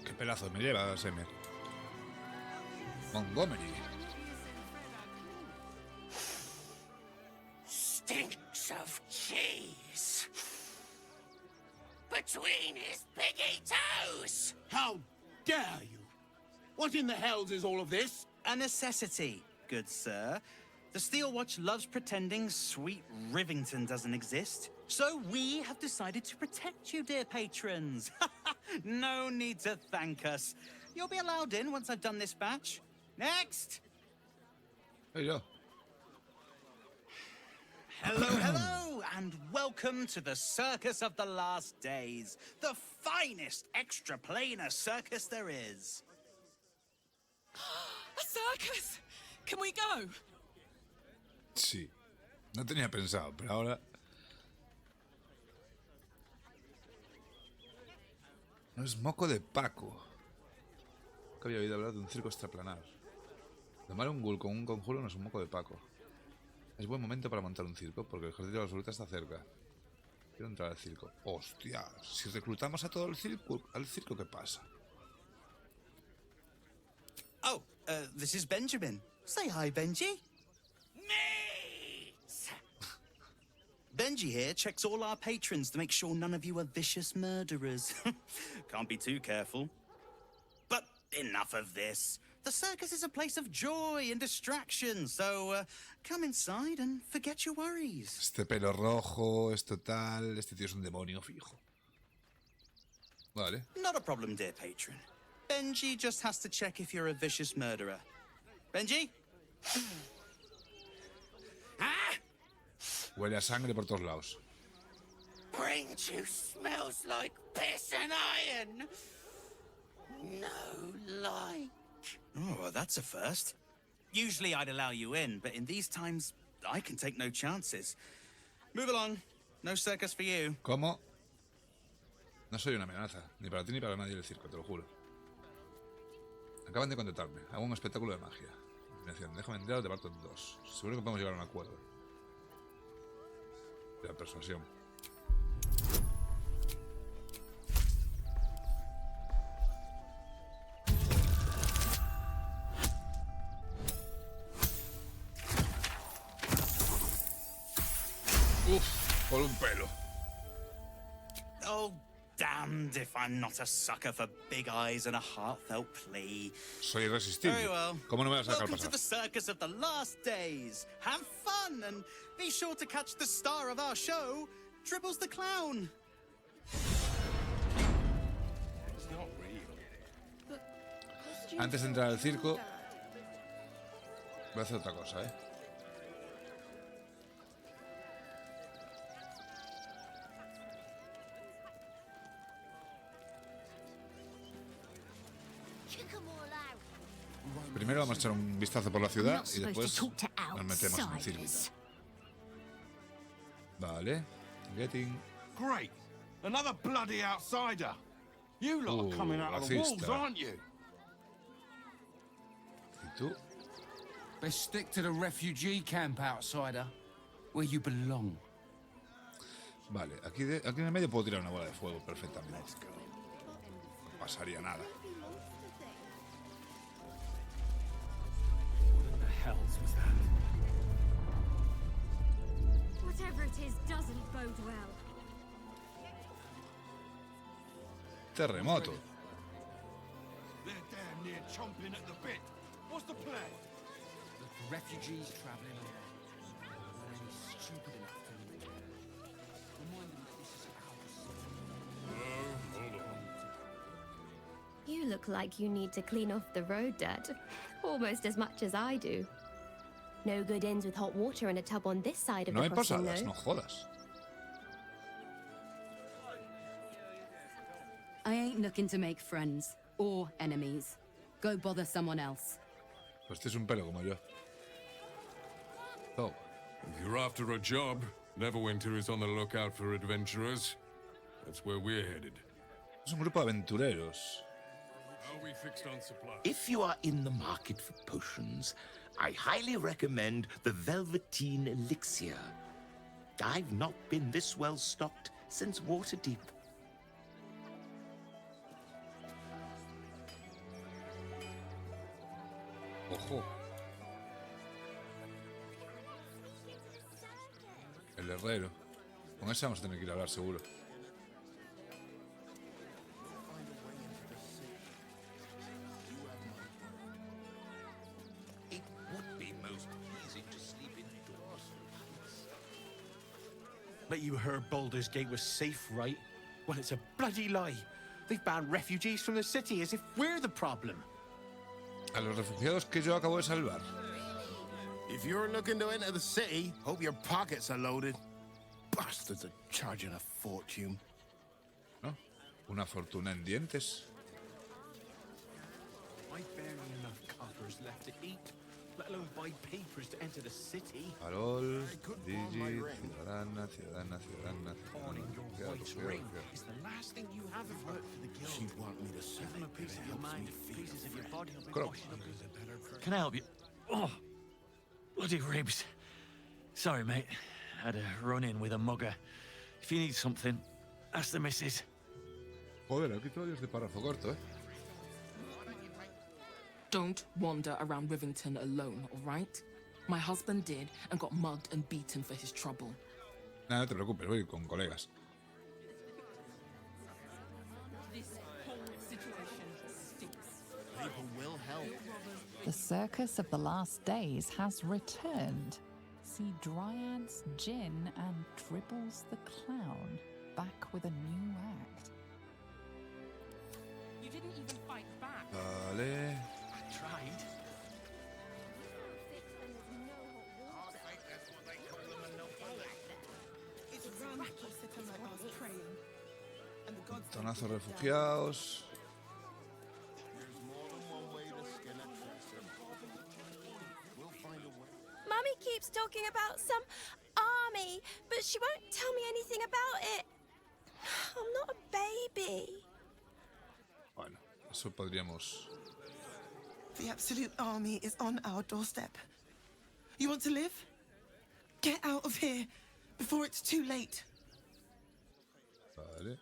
Speaker 1: ¿Qué pelazo me llevas, Emmett? Montgomery.
Speaker 26: Stinks of cheese. Between his piggy toes!
Speaker 27: How dare you? What in the hells is all of this?
Speaker 28: A necessity, good sir. The Steel Watch loves pretending sweet Rivington doesn't exist. So we have decided to protect you, dear patrons. No need to thank us. You'll be allowed in once I've done this batch. Next!
Speaker 1: Hey, yo.
Speaker 28: Hello, hello, and welcome to the Circus of the Last Days, the finest extra-planar circus there is.
Speaker 22: A circus! Can we go?
Speaker 1: Sí. No tenía pensado, pero ahora... No es moco de Paco. Nunca había oído hablar de un circo extraplanar. Domar un ghoul con un conjuro no es un moco de Paco. Es buen momento para montar un circo, porque el ejército de la absoluta está cerca. Quiero entrar al circo. ¡Hostia! Si reclutamos a todo el circo, ¿al circo qué pasa?
Speaker 28: Oh, this is Benjamin. Say hi, Benji. Benji here checks all our patrons to make sure none of you are vicious murderers. Can't be too careful. But enough of this. The circus is a place of joy and distraction, so come inside and forget your worries.
Speaker 1: Este pelo rojo, esto tal... Este tío es un demonio fijo. Vale.
Speaker 28: Not a problem, dear patron. Benji just has to check if you're a vicious murderer. Benji?
Speaker 1: Huele a sangre por todos lados.
Speaker 26: Brain juice smells like piss and iron. No like.
Speaker 28: Oh, well, that's a first. Usually I'd allow you in, but in these times, I can take no chances. Move along. No circus for you.
Speaker 1: ¿Cómo? No soy una amenaza, ni para ti ni para nadie del circo, te lo juro. Acaban de contratarme. Hago un espectáculo de magia. Déjame entrar, te parto en dos. Seguro que podemos llegar a un acuerdo. De la persuasión. Uf, por un pelo.
Speaker 28: Oh, damned if I'm not a sucker for big eyes and a heartfelt plea.
Speaker 1: Soy irresistible.
Speaker 28: Very well.
Speaker 1: ¿Cómo no me vas a dejar
Speaker 28: Welcome to
Speaker 1: pasar?
Speaker 28: the circus of the last days. Have fun and be sure to catch the star of our show, Dribbles the Clown.
Speaker 27: It's not real.
Speaker 1: Antes de entrar al circo, voy a hacer otra cosa, ¿eh? Primero vamos a echar un vistazo por la ciudad y después nos metemos en el circuito. Vale. Getting.
Speaker 27: Great. Another bloody outsider. You lot are coming out of the walls, aren't you?
Speaker 1: ¿Y tú?
Speaker 2: Best stick to the refugee camp, outsider. Where you belong.
Speaker 1: Vale, aquí en el medio puedo tirar una bola de fuego perfectamente. No pasaría nada.
Speaker 4: Whatever it is doesn't bode well.
Speaker 1: Terremoto.
Speaker 27: They're damn near chomping at the bit. What's the plan?
Speaker 2: The refugees traveling here. Are any stupid enough to leave? Remind them that this is our city.
Speaker 16: Hold on.
Speaker 4: You look like you need to clean off the road dirt. Almost as much as I do. No good ends with hot water in a tub on this side of
Speaker 1: No
Speaker 4: the
Speaker 1: hay
Speaker 4: crossing,
Speaker 1: posadas,
Speaker 4: though.
Speaker 1: no jodas.
Speaker 5: I ain't looking to make friends or enemies. Go bother someone else.
Speaker 1: Pues este es un pelo como yo. Oh.
Speaker 16: If you're after a job, Neverwinter is on the lookout for adventurers. That's where we're headed.
Speaker 1: Es un grupo de aventureros.
Speaker 16: How are we fixed on supply?
Speaker 10: If you are in the market for potions, I highly recommend the Velveteen Elixir. I've not been this well stocked since Waterdeep.
Speaker 1: Ojo. El herrero. Con ese vamos a tener que ir a hablar seguro.
Speaker 10: It would be most pleasing to sleep indoors.
Speaker 18: But you heard Baldur's Gate was safe, right? Well, it's a bloody lie. They've banned refugees from the city as if we're the problem.
Speaker 1: A los refugiados que yo acabo de salvar.
Speaker 27: If you're looking to enter the city, hope your pockets are loaded. Bastards are charging a fortune.
Speaker 1: ¿No? Una fortuna en dientes.
Speaker 18: I barely enough coppers left to eat, let alone buy papers to enter the city.
Speaker 1: Farol, Digi, ciudadana, ciudadana, ciudadana.
Speaker 18: Pawning your wife's ring is the last thing you have of work for the guild.
Speaker 27: She want me to sell
Speaker 18: Give them a
Speaker 27: it,
Speaker 18: piece
Speaker 27: but
Speaker 18: of
Speaker 27: it
Speaker 18: your
Speaker 27: helps me
Speaker 18: mind,
Speaker 27: to feel
Speaker 18: pieces of your body.
Speaker 1: Crop.
Speaker 2: Can I help you? Oh, bloody ribs. Sorry, mate. Had a run-in with a mugger. If you need something, ask the missus.
Speaker 1: Joder, aquí todavía es de párrafo corto, ¿eh?
Speaker 5: Don't wander around Rivington alone, all right? My husband did and got mugged and beaten for his trouble.
Speaker 1: Nada, no te preocupes, voy con colegas.
Speaker 5: This whole situation stinks.
Speaker 18: People will help.
Speaker 6: The circus of the last days has returned. See Dryads, Jin, and Dribbles the Clown back with a new act.
Speaker 5: You didn't even fight back.
Speaker 1: Vale.
Speaker 2: I tried.
Speaker 1: Tonazo refugiados.
Speaker 17: keeps talking about some army, but she won't tell me anything about it. I'm not a baby.
Speaker 1: Bueno, eso podríamos...
Speaker 8: The Absolute Army is on our doorstep. You want to live? Get out of here before it's too late.
Speaker 1: Vale.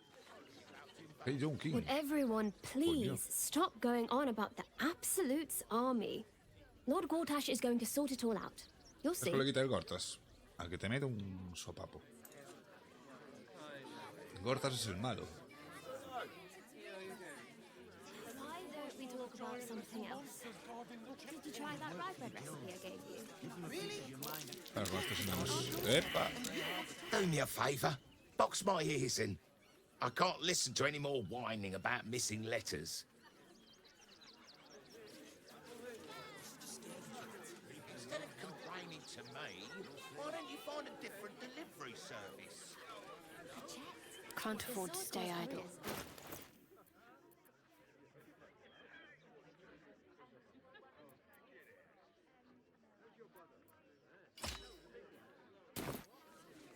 Speaker 1: Hey, John King.
Speaker 4: Would everyone please stop going on about the Absolute's army? Lord Gortash is going to sort it all out. You'll see.
Speaker 1: Esto le quita el Gortas. Al que te mete un sopapo. Gortas es el malo.
Speaker 4: Why don't we talk about something else? Did you try that rye bread recipe I gave you?
Speaker 8: Really?
Speaker 1: Claro, con esto tenemos... ¡Epa!
Speaker 10: Do me a favour. Box my ears in. I can't listen to any more whining about missing letters. Instead of complaining to me, why don't you find a different delivery service?
Speaker 11: Can't afford to stay idle.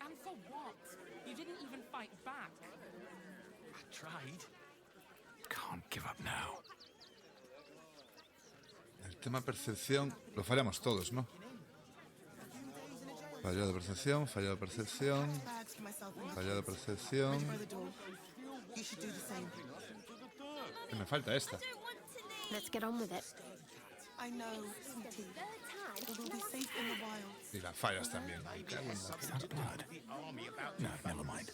Speaker 5: And for what? You didn't even fight back.
Speaker 28: I tried.
Speaker 16: Can't give up now.
Speaker 1: El tema percepción lo fallamos todos, ¿no? Fallado de percepción, fallado de percepción, fallado de percepción. Que me falta esta.
Speaker 11: Let's get on with it.
Speaker 8: I know. We'll be safe in the wild.
Speaker 1: Y las fallas también. Me cago en la puta.
Speaker 16: No, never mind.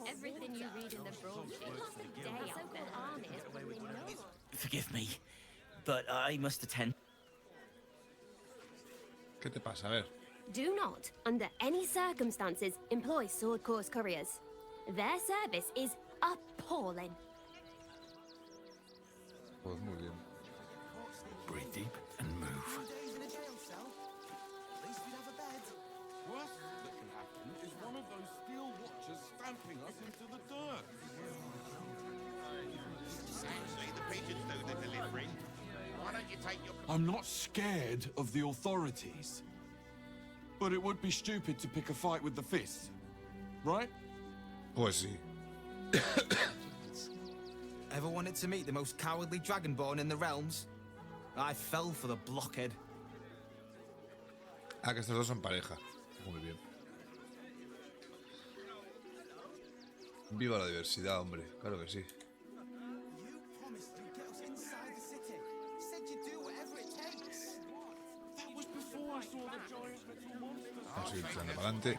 Speaker 4: Everything you read in the brochure. Day so-called army is probably no.
Speaker 28: Forgive me, but I must attend.
Speaker 1: ¿Qué te pasa? A ver.
Speaker 4: Do not, under any circumstances, employ Sword Course couriers. Their service is appalling.
Speaker 1: Pues muy bien.
Speaker 16: Breathe deep and move.
Speaker 15: Worst that can happen is one of those steel watchers stamping us into the dirt.
Speaker 10: Actually, the pigeons do the delivering. Why don't you take your...
Speaker 15: I'm not scared of the authorities. But it would be stupid to pick a fight with the fist. Right?
Speaker 1: Pues sí.
Speaker 28: Ever wanted to meet the most cowardly dragonborn in the realms? I fell for the blockhead.
Speaker 1: Ah, que estos dos son pareja. Muy bien. Viva la diversidad, hombre. Claro que sí. Vamos a ir tirando para adelante.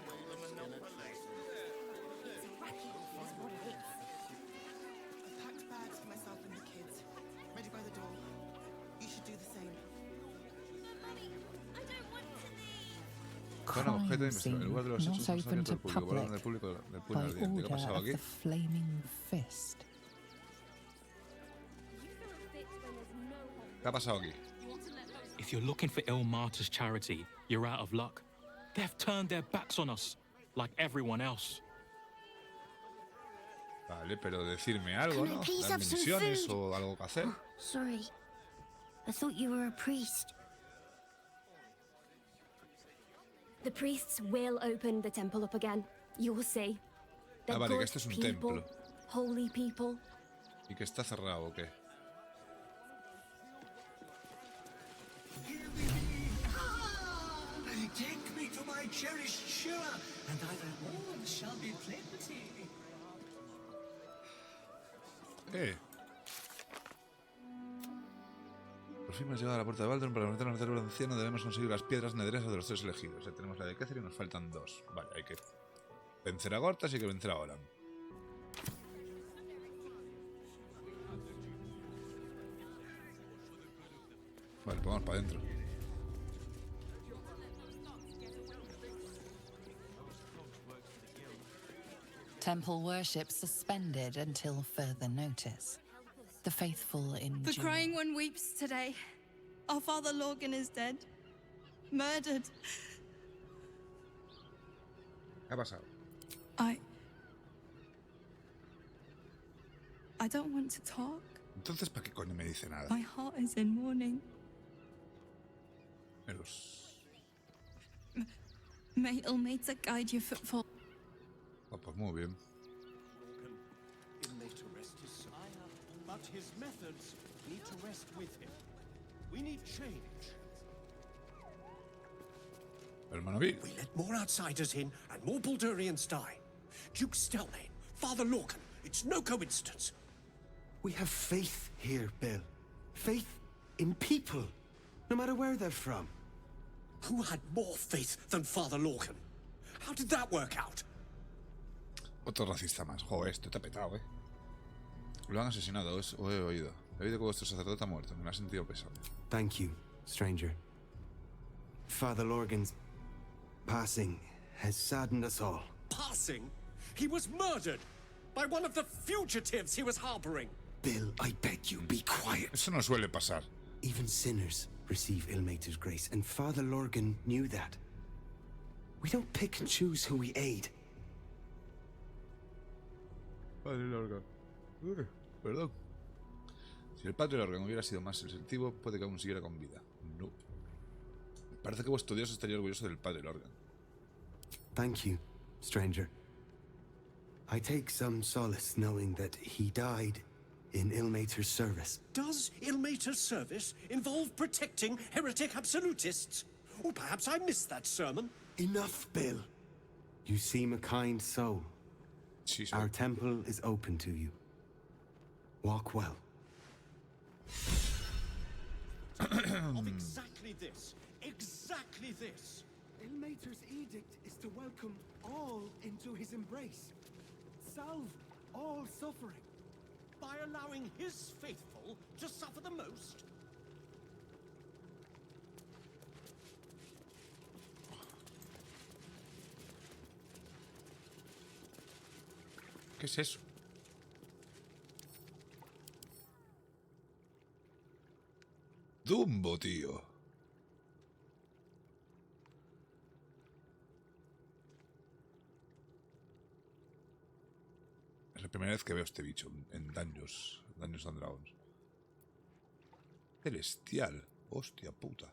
Speaker 6: Crime scene not open to public by order of the Flaming Fist.
Speaker 1: ¿Qué ha pasado aquí?
Speaker 12: If you're looking for Ilmater's charity, you're out of luck. They've turned their backs on us, like everyone else.
Speaker 1: Vale, pero decirme algo, ¿no? Darme misiones o algo que hacer.
Speaker 11: Sorry. I thought you were a priest.
Speaker 4: The priests will open the temple up again. You will see.
Speaker 1: Ah, vale, que esto es un templo.
Speaker 4: Holy people.
Speaker 1: ¿Y que está cerrado o qué?
Speaker 19: Take me to my cherished Shura, and thy reward shall be plenty.
Speaker 1: Por fin hemos llegado a la puerta de Baldur. Para meter al cerebro anciano debemos conseguir las piedras nederesas de los tres elegidos. Ya tenemos la de Kether y nos faltan dos. Vale, hay que vencer a Gortas y hay que vencer a Oran. Vale, pues vamos para adentro.
Speaker 6: Temple worship suspended until further notice. The faithful in
Speaker 17: The crying one weeps today. Our father Lorgan is dead. Murdered.
Speaker 1: ¿Qué ha pasado?
Speaker 17: I don't want to talk.
Speaker 1: Entonces, ¿para qué coño me dice nada?
Speaker 17: My heart is in mourning.
Speaker 1: Los
Speaker 3: May Ilmater guide your footfall.
Speaker 1: Oh, pues muy bien.
Speaker 7: But his methods need to rest with him. We need change.
Speaker 1: Hermano Bill.
Speaker 7: We let more outsiders in and more Baldurians die. Duke Stelmane, Father Lorcan, it's no coincidence.
Speaker 14: We have faith here, Bill. Faith in people, no matter where they're from.
Speaker 7: Who had more faith than Father Lorcan? How did that work out?
Speaker 1: Otro racista más. Joder, esto te ha petado, Lo han asesinado, o he oído. He oído que vuestro sacerdote ha muerto. Me ha sentido pesado.
Speaker 14: Thank you, stranger. Father Lorgan's passing has saddened us all.
Speaker 7: Passing? He was murdered by one of the fugitives he was harboring.
Speaker 14: Bill, I beg you, be quiet.
Speaker 1: Eso no suele pasar.
Speaker 14: Even sinners receive Ilmater's grace, and Father Lorgan knew that. We don't pick and choose who we aid.
Speaker 1: Padre Lorgan. Perdón. Si el padre Lorgan hubiera sido más sensitivo, puede que aún siguiera con vida. No. Me parece que vuestro Dios estaría orgulloso del padre Lorgan.
Speaker 14: Thank you, stranger. I take some solace knowing that he died in Ilmater's service.
Speaker 7: Does Ilmater's service involve protecting heretic absolutists? Or perhaps I missed that sermon.
Speaker 14: Enough, Bill. You seem a kind soul. Our temple is open to you. Walk well.
Speaker 7: Of exactly this. Exactly this.
Speaker 14: Ilmater's edict is to welcome all into his embrace. Salve all suffering.
Speaker 7: By allowing his faithful to suffer the most?
Speaker 1: ¿Qué es eso? Dumbo, tío. Es la primera vez que veo este bicho en Dungeons and Dragons. Celestial. Hostia puta.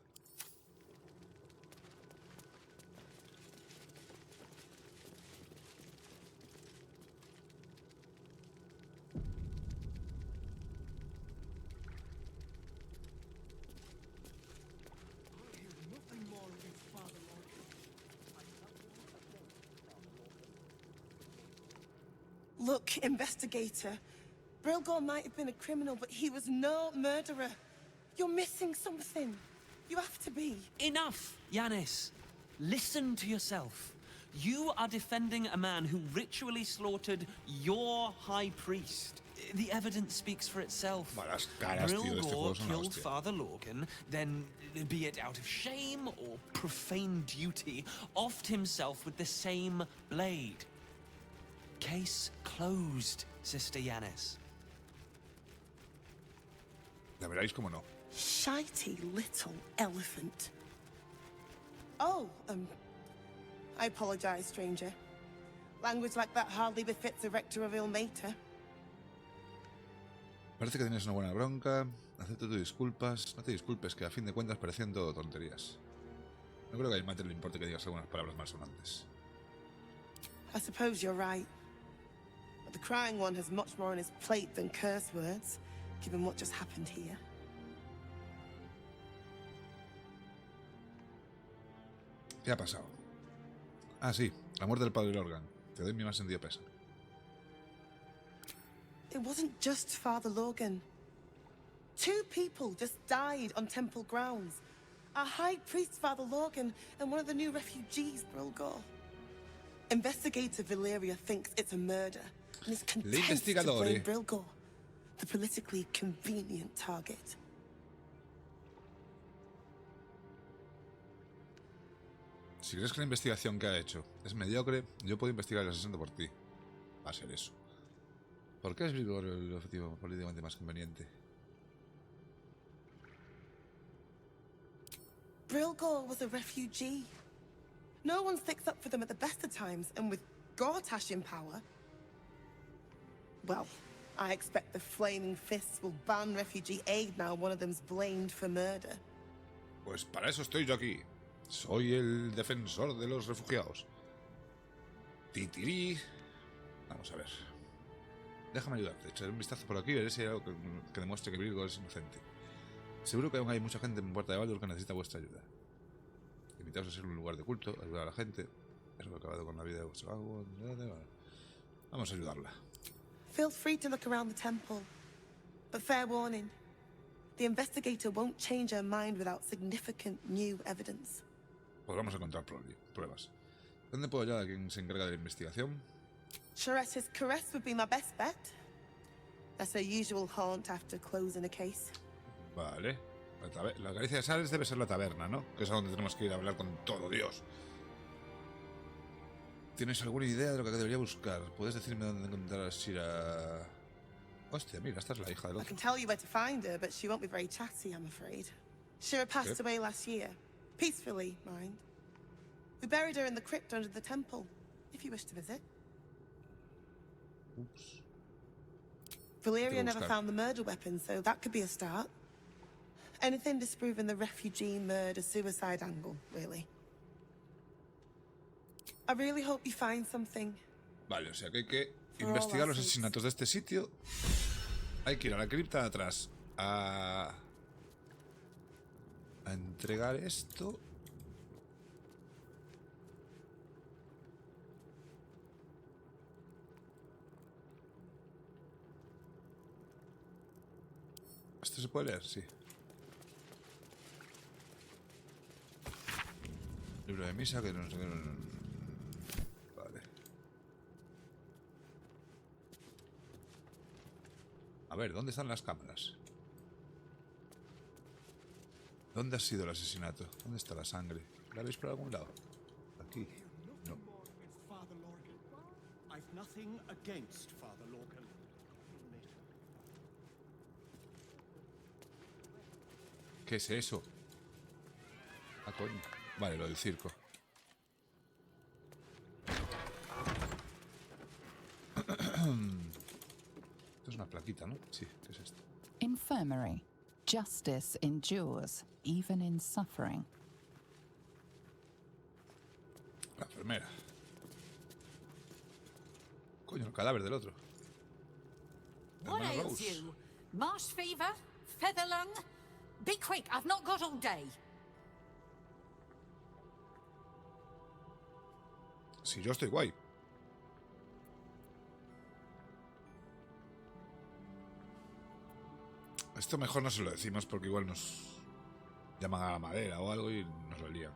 Speaker 8: Look, investigator. Brilgor might have been a criminal, but he was no murderer. You're missing something. You have to be.
Speaker 20: Enough, Yanis. Listen to yourself. You are defending a man who ritually slaughtered your high priest. The evidence speaks for itself.
Speaker 1: Las caras, tío, de este juego
Speaker 20: Brilgor
Speaker 1: son la
Speaker 20: killed
Speaker 1: hostia.
Speaker 20: Father Lorcan, then, be it out of shame or profane duty, offed himself with the same blade. Case closed, Sister Yanis.
Speaker 1: La veréis como no.
Speaker 8: Shitey little elephant. Oh, I apologize, stranger. Language like that hardly befits a rector of Ilmater.
Speaker 1: Parece que tienes una buena bronca. Acepto tus disculpas. No te disculpes, que a fin de cuentas parecían todo tonterías. No creo que a Ilmater le importe que digas algunas palabras malsonantes.
Speaker 8: I suppose you're right. But the crying one has much more on his plate than curse words, given what just happened here.
Speaker 1: ¿Qué ha pasado? Ah, sí, la muerte del padre Lorgan. Te doy mi más sentido pésame.
Speaker 8: It wasn't just Father Lorgan. 2 people just died on temple grounds. Our high priest, Father Lorgan, and one of the new refugees, Brilgor. Investigator Valeria thinks it's a murder, and is content to blame Brilgor, the politically convenient target.
Speaker 1: Si crees que la investigación que ha hecho es mediocre, yo puedo investigar el asesinato por ti. Va a ser eso. ¿Por qué es Brilgor el objetivo políticamente más conveniente?
Speaker 8: Brilgor was a refugee. No one sticks up for them at the best of times, and with Gortash in power... Well, I expect the Flaming Fists will ban refugee aid now one of them's blamed for murder.
Speaker 1: Pues para eso estoy yo aquí. Soy el defensor de los refugiados. Titirí. Vamos a ver. Déjame ayudarte. Echaré un vistazo por aquí y veré si hay algo que demuestre que Virgo es inocente. Seguro que aún hay mucha gente en Puerta de Baldur que necesita vuestra ayuda. Invitaos a ser un lugar de culto, ayudar a la gente. Eso ha acabado con la vida de vuestro agua. Vamos a ayudarla.
Speaker 8: Feel free to look around the temple. But fair warning, the investigator won't change her mind without significant new evidence.
Speaker 1: Podremos encontrar pruebas. ¿Dónde puedo hallar a quien se encarga de la investigación?
Speaker 8: Charette's caress would be my best bet. That's her usual haunt after closing a case.
Speaker 1: Vale. La caricia de Sales debe ser la taberna, ¿no? Que es a donde tenemos que ir a hablar con todo Dios. ¿Tienes alguna idea de lo que debería buscar? ¿Puedes decirme dónde encontrar a Shira? Hostia, mira, esta es la hija del
Speaker 8: I
Speaker 1: otro.
Speaker 8: can tell you where to find her, but she won't be very chatty, I'm afraid. Shira passed away last year. Peacefully, mind. We buried her in the crypt under the temple, if you wish to visit.
Speaker 1: Oops.
Speaker 8: Valeria never found the murder weapon, so that could be a start. Anything disproving the refugee murder-suicide angle, really. I really hope you find something.
Speaker 1: Vale, o sea que hay que investigar los asesinatos de este sitio. Hay que ir a la cripta de atrás a entregar esto. ¿Esto se puede leer? Sí. Libro de misa que no sé qué. Vale. A ver, ¿dónde están las cámaras? ¿Dónde ha sido el asesinato? ¿Dónde está la sangre? ¿La veis por algún lado? Aquí. No.
Speaker 7: I've nothing against Father Lorcan.
Speaker 1: ¿Qué es eso? Ah, coño. Vale, lo del circo. Esto es una plaquita, ¿no? Sí, ¿qué es esto?
Speaker 6: Infirmary. Justice endures, even in suffering.
Speaker 1: La enfermera. Coño, el cadáver del otro.
Speaker 9: What
Speaker 1: Hermana
Speaker 9: ails
Speaker 1: Rose.
Speaker 9: you? Marsh fever? Feather lung? Be quick, I've not got all day.
Speaker 1: Si yo estoy guay. Esto mejor no se lo decimos porque igual nos llaman a la madera o algo y nos lo lían.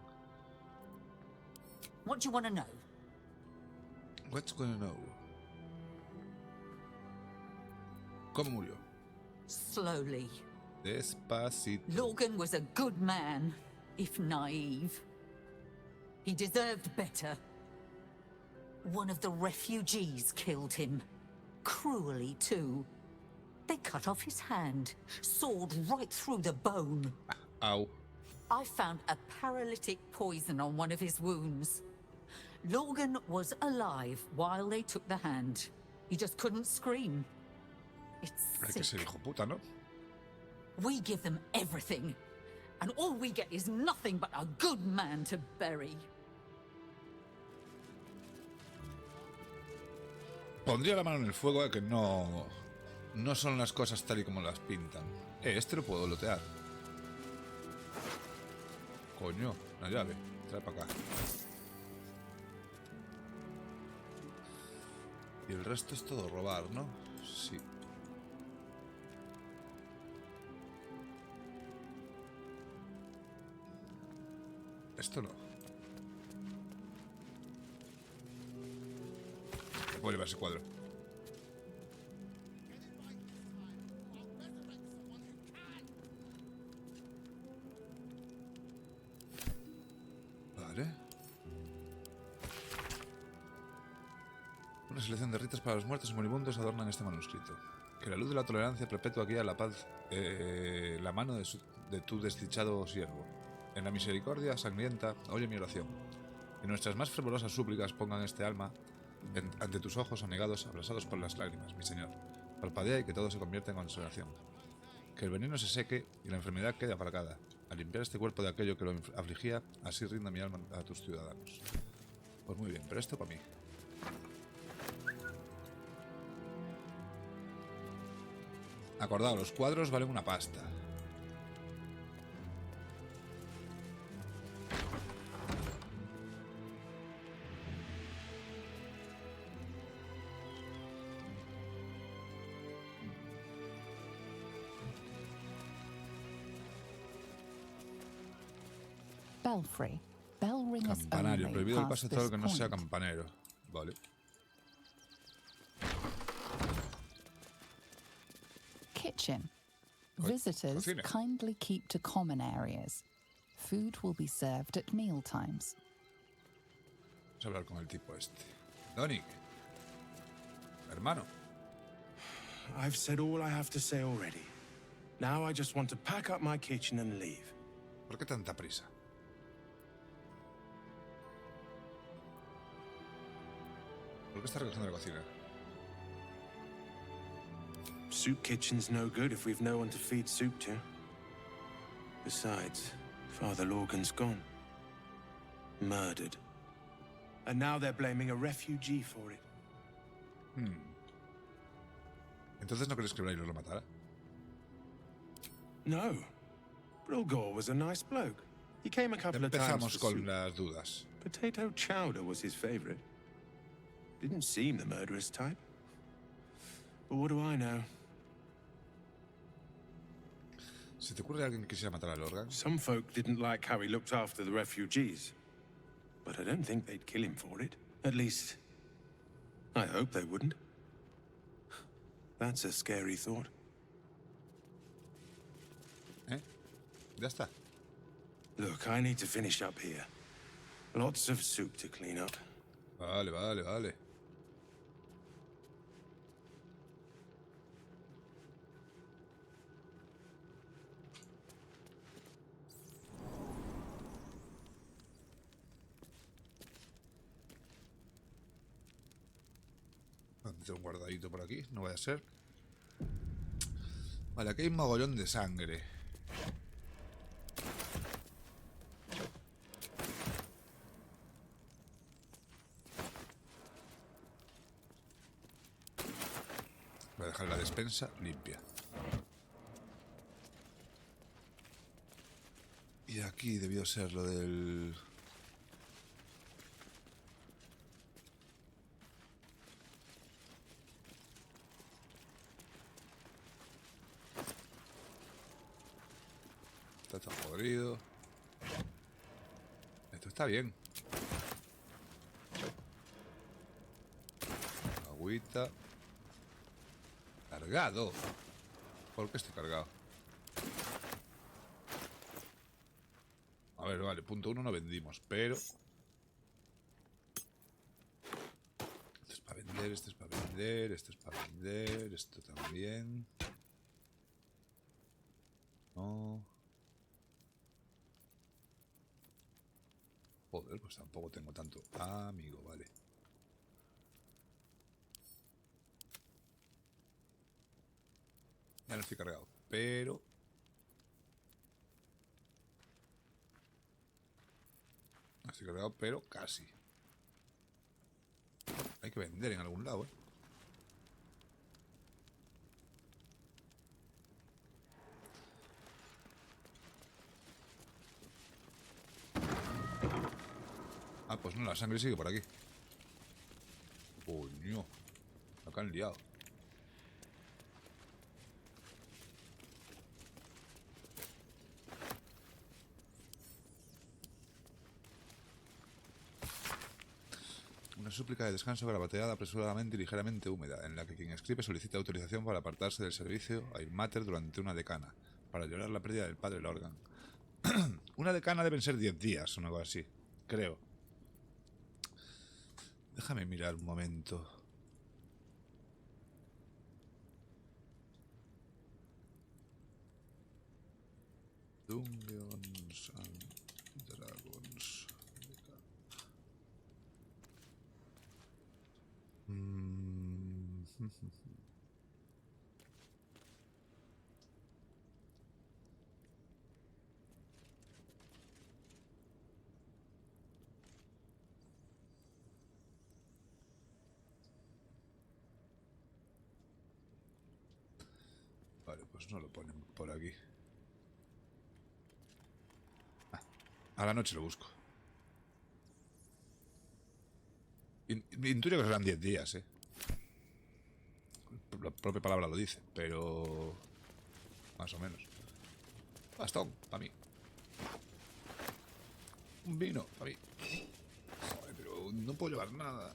Speaker 9: What do you want to know?
Speaker 1: What's gonna know? ¿Cómo murió?
Speaker 9: Slowly.
Speaker 1: Despacito.
Speaker 9: Lorcan was a good man, if naive. He deserved better. One of the refugees killed him. Cruelly, too. They cut off his hand, sawed right through the bone.
Speaker 1: Ow.
Speaker 9: I found a paralytic poison on one of his wounds. Lorcan was alive while they took the hand. He just couldn't scream. It's
Speaker 1: Hay que ser hijo puta, ¿no?
Speaker 9: We give them everything, and all we get is nothing but a good man to bury.
Speaker 1: Pondría la mano en el fuego a que no son las cosas tal y como las pintan. Este lo puedo lotear. Coño, una llave. Trae para acá. Y el resto es todo robar, ¿no? Sí. Esto no. Me puedo llevar ese cuadro. Vale. Una selección de ritos para los muertos y moribundos adornan este manuscrito. Que la luz de la tolerancia perpetua guíe a la paz la mano de tu desdichado siervo. En la misericordia sangrienta, oye mi oración. En nuestras más fervorosas súplicas pongan este alma ante tus ojos anegados, abrasados por las lágrimas, mi Señor. Parpadea y que todo se convierta en consolación. Que el veneno se seque y la enfermedad quede aparcada. Al limpiar este cuerpo de aquello que lo afligía, así rinda mi alma a tus ciudadanos. Pues muy bien, pero esto para mí. Acordado, los cuadros valen una pasta.
Speaker 6: Belfry. Bell ringers
Speaker 1: Campanario.
Speaker 6: only
Speaker 1: Prohibido el
Speaker 6: past
Speaker 1: paso a todo
Speaker 6: this
Speaker 1: lo que no sea
Speaker 6: point.
Speaker 1: campanero. Vale.
Speaker 6: Kitchen. Visitors
Speaker 1: cocina.
Speaker 6: kindly keep to common areas. Food will be served at meal times.
Speaker 1: Vamos a hablar con el tipo este. Donick. Hermano.
Speaker 18: I've said all I have to say already. Now I just want to pack up my kitchen and leave.
Speaker 1: ¿Por qué tanta prisa? ¿Por qué está recogiendo la cocina?
Speaker 18: Soup kitchen's no good if we've no one to feed soup to. Besides, Father Lorgan's gone. Murdered. And now they're blaming a refugee for it.
Speaker 1: ¿Entonces no crees que Braille lo matara?
Speaker 18: No. Brilgor was a nice bloke. He came a couple of times
Speaker 1: Empezamos
Speaker 18: for
Speaker 1: con
Speaker 18: soup.
Speaker 1: las dudas.
Speaker 18: Potato chowder was his favorite. Didn't seem the murderous type. But what do I know?
Speaker 1: ¿Se te ocurre alguien que quisiera matar a Lorgan?
Speaker 18: Some folk didn't like how he looked after the refugees. But I don't think they'd kill him for it. At least, I hope they wouldn't. That's a scary thought.
Speaker 1: Ya está.
Speaker 18: Look, I need to finish up here. Lots of soup to clean up.
Speaker 1: Vale, vale, vale. Un guardadito por aquí, no vaya a ser. Vale, aquí hay un mogollón de sangre. Voy a dejar la despensa limpia. Y aquí debió ser lo del... Está todo podrido. Esto está bien. Agüita. Cargado. ¿Por qué estoy cargado? A ver, vale, punto 1 no vendimos, pero... Esto es para vender, esto es para vender, esto es para vender, esto también. No. Joder, pues tampoco tengo tanto. Amigo, vale. Ya no estoy cargado, pero... No estoy cargado, pero casi. Hay que vender en algún lado, ¿eh? Ah, pues no, la sangre sigue por aquí. Coño. La que han liado. Una súplica de descanso garabateada apresuradamente y ligeramente húmeda, en la que quien escribe solicita autorización para apartarse del servicio a ir mater durante una decana, para llorar la pérdida del padre Lorgan. Una decana deben ser 10 días o algo así, creo. Déjame mirar un momento. Dungeons and Dragons. Pues no lo ponen por aquí. Ah, a la noche lo busco. Intuyo que serán 10 días, ¿eh? La propia palabra lo dice, pero... más o menos. Bastón, para mí. Un vino, para mí. Joder, pero no puedo llevar nada.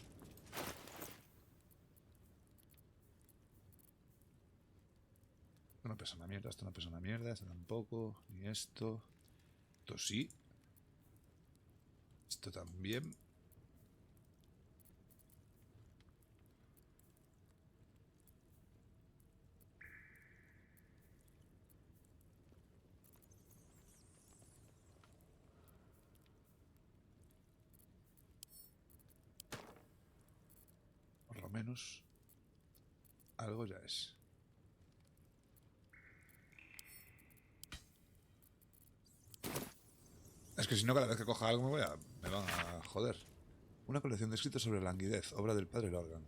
Speaker 1: Esto no pesa una mierda, esto no pesa una mierda, esto tampoco, ni esto. Esto sí. Esto también. Por lo menos algo ya es. Es que si no, cada vez que coja algo me van a joder. Una colección de escritos sobre la languidez, obra del padre Logan.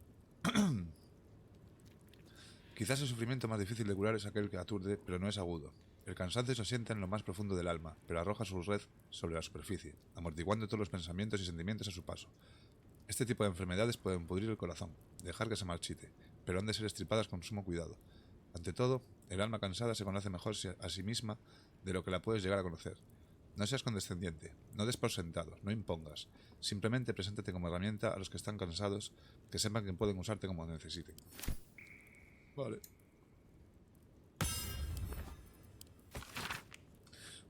Speaker 1: Quizás el sufrimiento más difícil de curar es aquel que aturde, pero no es agudo. El cansancio se asienta en lo más profundo del alma, pero arroja su red sobre la superficie, amortiguando todos los pensamientos y sentimientos a su paso. Este tipo de enfermedades pueden pudrir el corazón, dejar que se marchite, pero han de ser estripadas con sumo cuidado. Ante todo, el alma cansada se conoce mejor a sí misma de lo que la puedes llegar a conocer. No seas condescendiente, no des por sentado, no impongas. Simplemente preséntate como herramienta a los que están cansados, que sepan que pueden usarte como necesiten. Vale.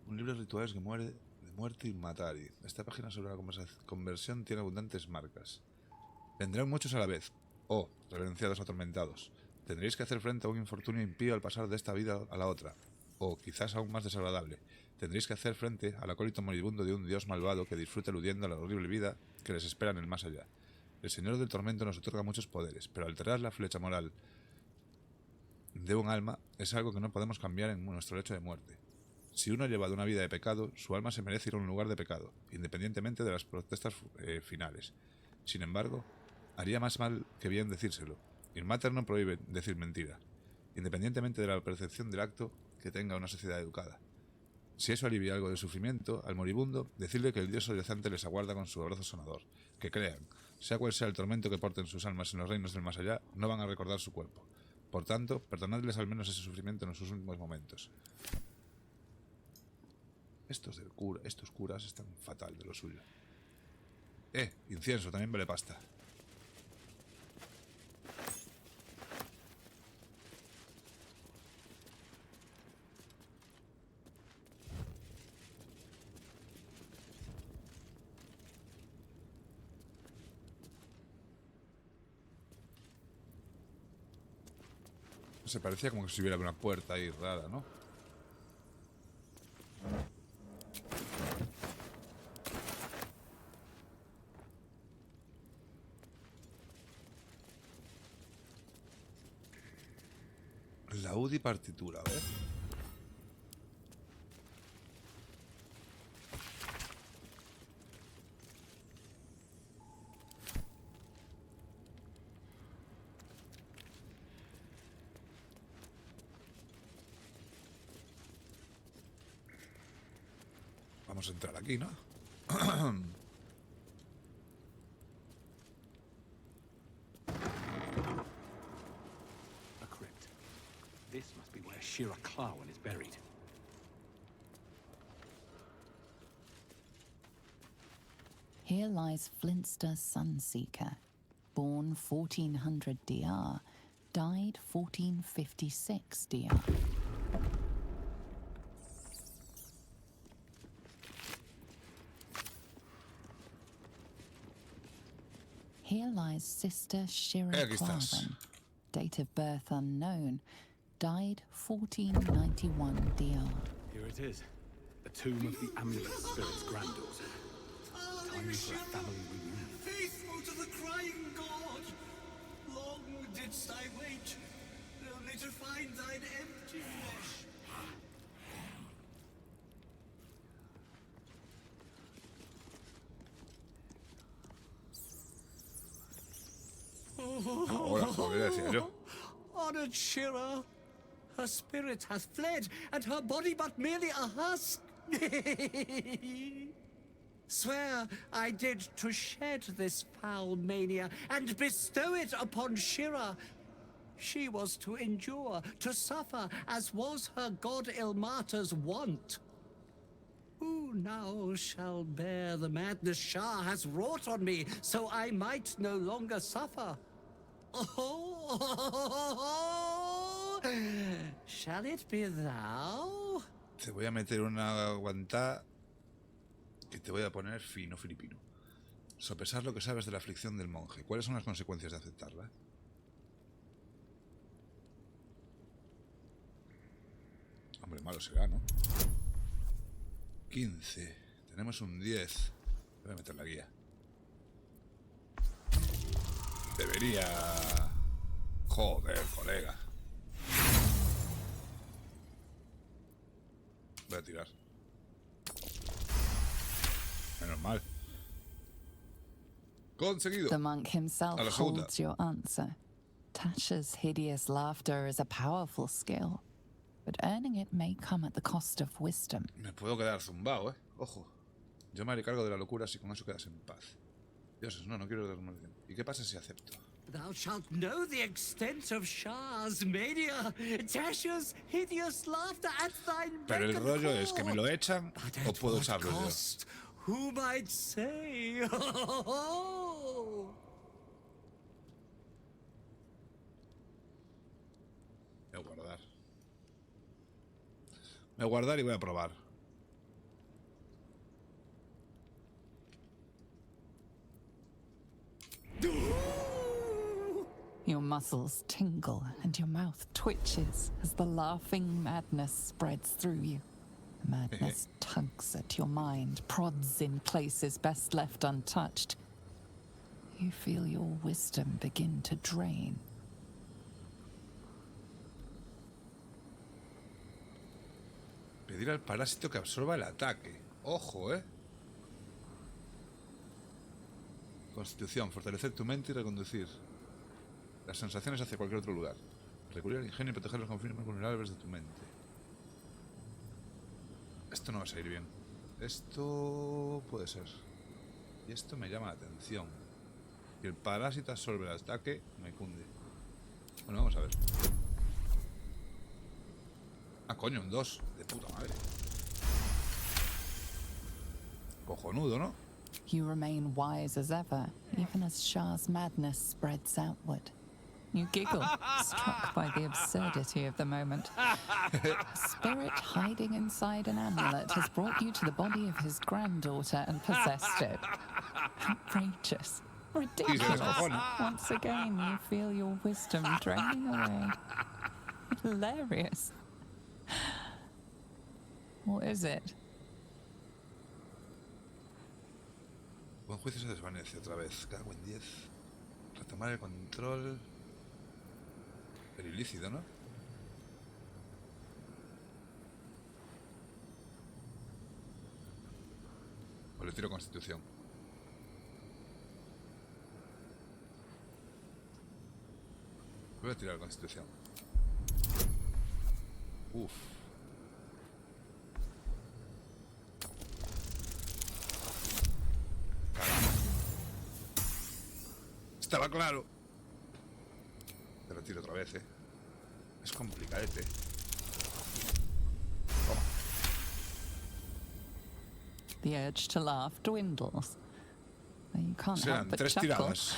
Speaker 1: Un libro de rituales de muerte y matari. Esta página sobre la conversión tiene abundantes marcas. Vendrán muchos a la vez. Oh, reverenciados atormentados. Tendréis que hacer frente a un infortunio impío al pasar de esta vida a la otra. O, quizás aún más desagradable, tendréis que hacer frente al acólito moribundo de un dios malvado que disfruta eludiendo la horrible vida que les espera en el más allá. El Señor del Tormento nos otorga muchos poderes, pero alterar la flecha moral de un alma es algo que no podemos cambiar en nuestro lecho de muerte. Si uno ha llevado una vida de pecado, su alma se merece ir a un lugar de pecado, independientemente de las protestas finales. Sin embargo, haría más mal que bien decírselo. Il Mater no prohíbe decir mentira, independientemente de la percepción del acto que tenga una sociedad educada. Si eso alivia algo del sufrimiento, al moribundo, decirle que el Dios sollozante les aguarda con su abrazo sonador. Que crean, sea cual sea el tormento que porten sus almas en los reinos del más allá, no van a recordar su cuerpo. Por tanto, perdonadles al menos ese sufrimiento en sus últimos momentos. Estos curas están fatal de lo suyo. Incienso, también vale pasta. Se parecía como que si hubiera una puerta ahí rara, ¿no? Laúd y partitura, a ver. Vamos a entrar aquí, ¿no?
Speaker 13: A crypt. This must be where Shira Clawan is buried.
Speaker 6: Here lies Flintster Sunseeker, born 1400 DR, died 1456 DR. Here lies Sister Shira Clavan, date of birth unknown, died 1491 DR.
Speaker 13: Here it is. The tomb of the Amulet Spirit's granddaughter. Time for a family reunion.
Speaker 19: Faithful to the crying god! Long didst I wait, only to find thine empty flesh.
Speaker 1: Ahora, joder, decía yo.
Speaker 19: Honored Shira, Her spirit hath fled, and her body but merely a husk. Swear I did to shed this foul mania and bestow it upon Shira. She was to endure, to suffer, as was her god Ilmata's wont. Who now shall bear the madness Shah has wrought on me, so I might no longer suffer? Oh, shall it be thou?
Speaker 1: Te voy a meter una aguantada y te voy a poner fino filipino. Sopesar lo que sabes de la aflicción del monje. ¿Cuáles son las consecuencias de aceptarla? Hombre, malo será, ¿no? 15. Tenemos un 10. Voy a meter la guía. Debería... Joder, colega. Voy a tirar. Menos mal. Conseguido.
Speaker 6: The monk himself
Speaker 1: A la segunda.
Speaker 6: holds your answer. Tasha's hideous laughter is a powerful skill, but earning it may come at the cost of wisdom.
Speaker 1: Me puedo quedar zumbado, ¿eh? Ojo. Yo me haré cargo de la locura si con eso quedas en paz. Dioses, no quiero dar maldición. ¿Y qué pasa si acepto?
Speaker 19: Thou shalt know the extent of Shah's mania, Tasha's hideous laughter at thine
Speaker 1: Pero el
Speaker 19: beck and
Speaker 1: rollo es que
Speaker 19: call.
Speaker 1: me lo echan
Speaker 19: But
Speaker 1: o
Speaker 19: at
Speaker 1: puedo
Speaker 19: what
Speaker 1: echarlo yo.
Speaker 19: cost? Who might say?
Speaker 1: Voy a guardar. Voy a guardar y voy a probar.
Speaker 6: Your muscles tingle and your mouth twitches as the laughing madness spreads through you. The madness tugs at your mind, prods in places best left untouched. You feel your wisdom begin to drain.
Speaker 1: Pedir al parásito que absorba el ataque. Ojo, ¿eh? Constitución. Fortalecer tu mente y reconducir las sensaciones hacia cualquier otro lugar. Recurrir al ingenio y proteger los confines vulnerables de tu mente. Esto no va a salir bien. Esto puede ser. Y esto me llama la atención. Y el parásito absorbe el ataque, me cunde. Bueno, vamos a ver. Ah, coño, un 2. De puta madre. Cojonudo, ¿no?
Speaker 6: You remain wise as ever, even as Shah's madness spreads outward. You giggle, struck by the absurdity of the moment. A spirit hiding inside an amulet has brought you to the body of his granddaughter and possessed it. Outrageous. Ridiculous. Once again, you feel your wisdom draining away. Hilarious. What is it?
Speaker 1: Buen juicio se desvanece otra vez. Cago en 10. Retomar el control. Pero ilícito, ¿no? O le tiro constitución. Voy a tirar constitución. Uf. Estaba claro. Te lo tiro otra vez, Es complicadete. Toma.
Speaker 6: The urge to laugh dwindles. Though you can't
Speaker 1: Serán
Speaker 6: help but
Speaker 1: 3
Speaker 6: chuckle.
Speaker 1: tiradas.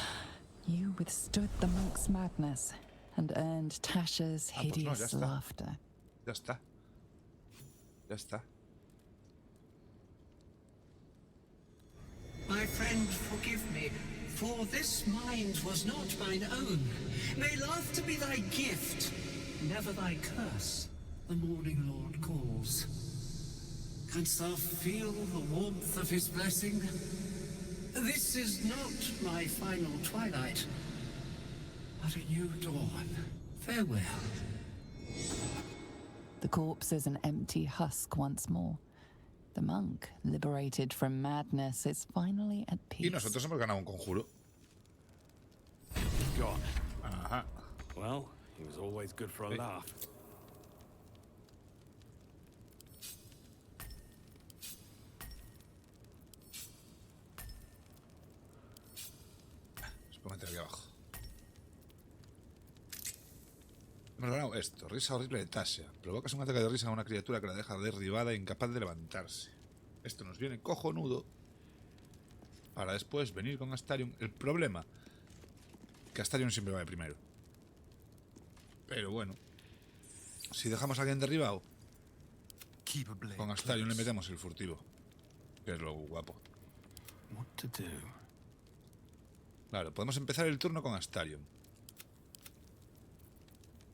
Speaker 6: You withstood the monk's madness and earned Tasha's
Speaker 1: Pues no,
Speaker 6: hideous
Speaker 1: ya está.
Speaker 6: laughter.
Speaker 1: Ya está. Ya está.
Speaker 19: My friend, forgive me, for this mind was not mine own. May laughter be thy gift, never thy curse. The morning Lord calls. Canst thou feel the warmth of his blessing? This is not my final twilight, but a new dawn. Farewell.
Speaker 6: The corpse is an empty husk once more. The monk, liberated from madness, is finally at peace.
Speaker 1: Y nosotros hemos ganado un conjuro.
Speaker 13: Gone.
Speaker 1: Ajá.
Speaker 13: Well, he was always good for a laugh.
Speaker 1: aquí abajo. Hemos ganado esto. Risa horrible de Tasha. Provocas un ataque de risa a una criatura que la deja derribada e incapaz de levantarse. Esto nos viene cojonudo para después venir con Astarion. El problema, que Astarion siempre va de primero. Pero bueno, si dejamos a alguien derribado, con Astarion le metemos el furtivo, que es lo guapo. Claro, podemos empezar el turno con Astarion,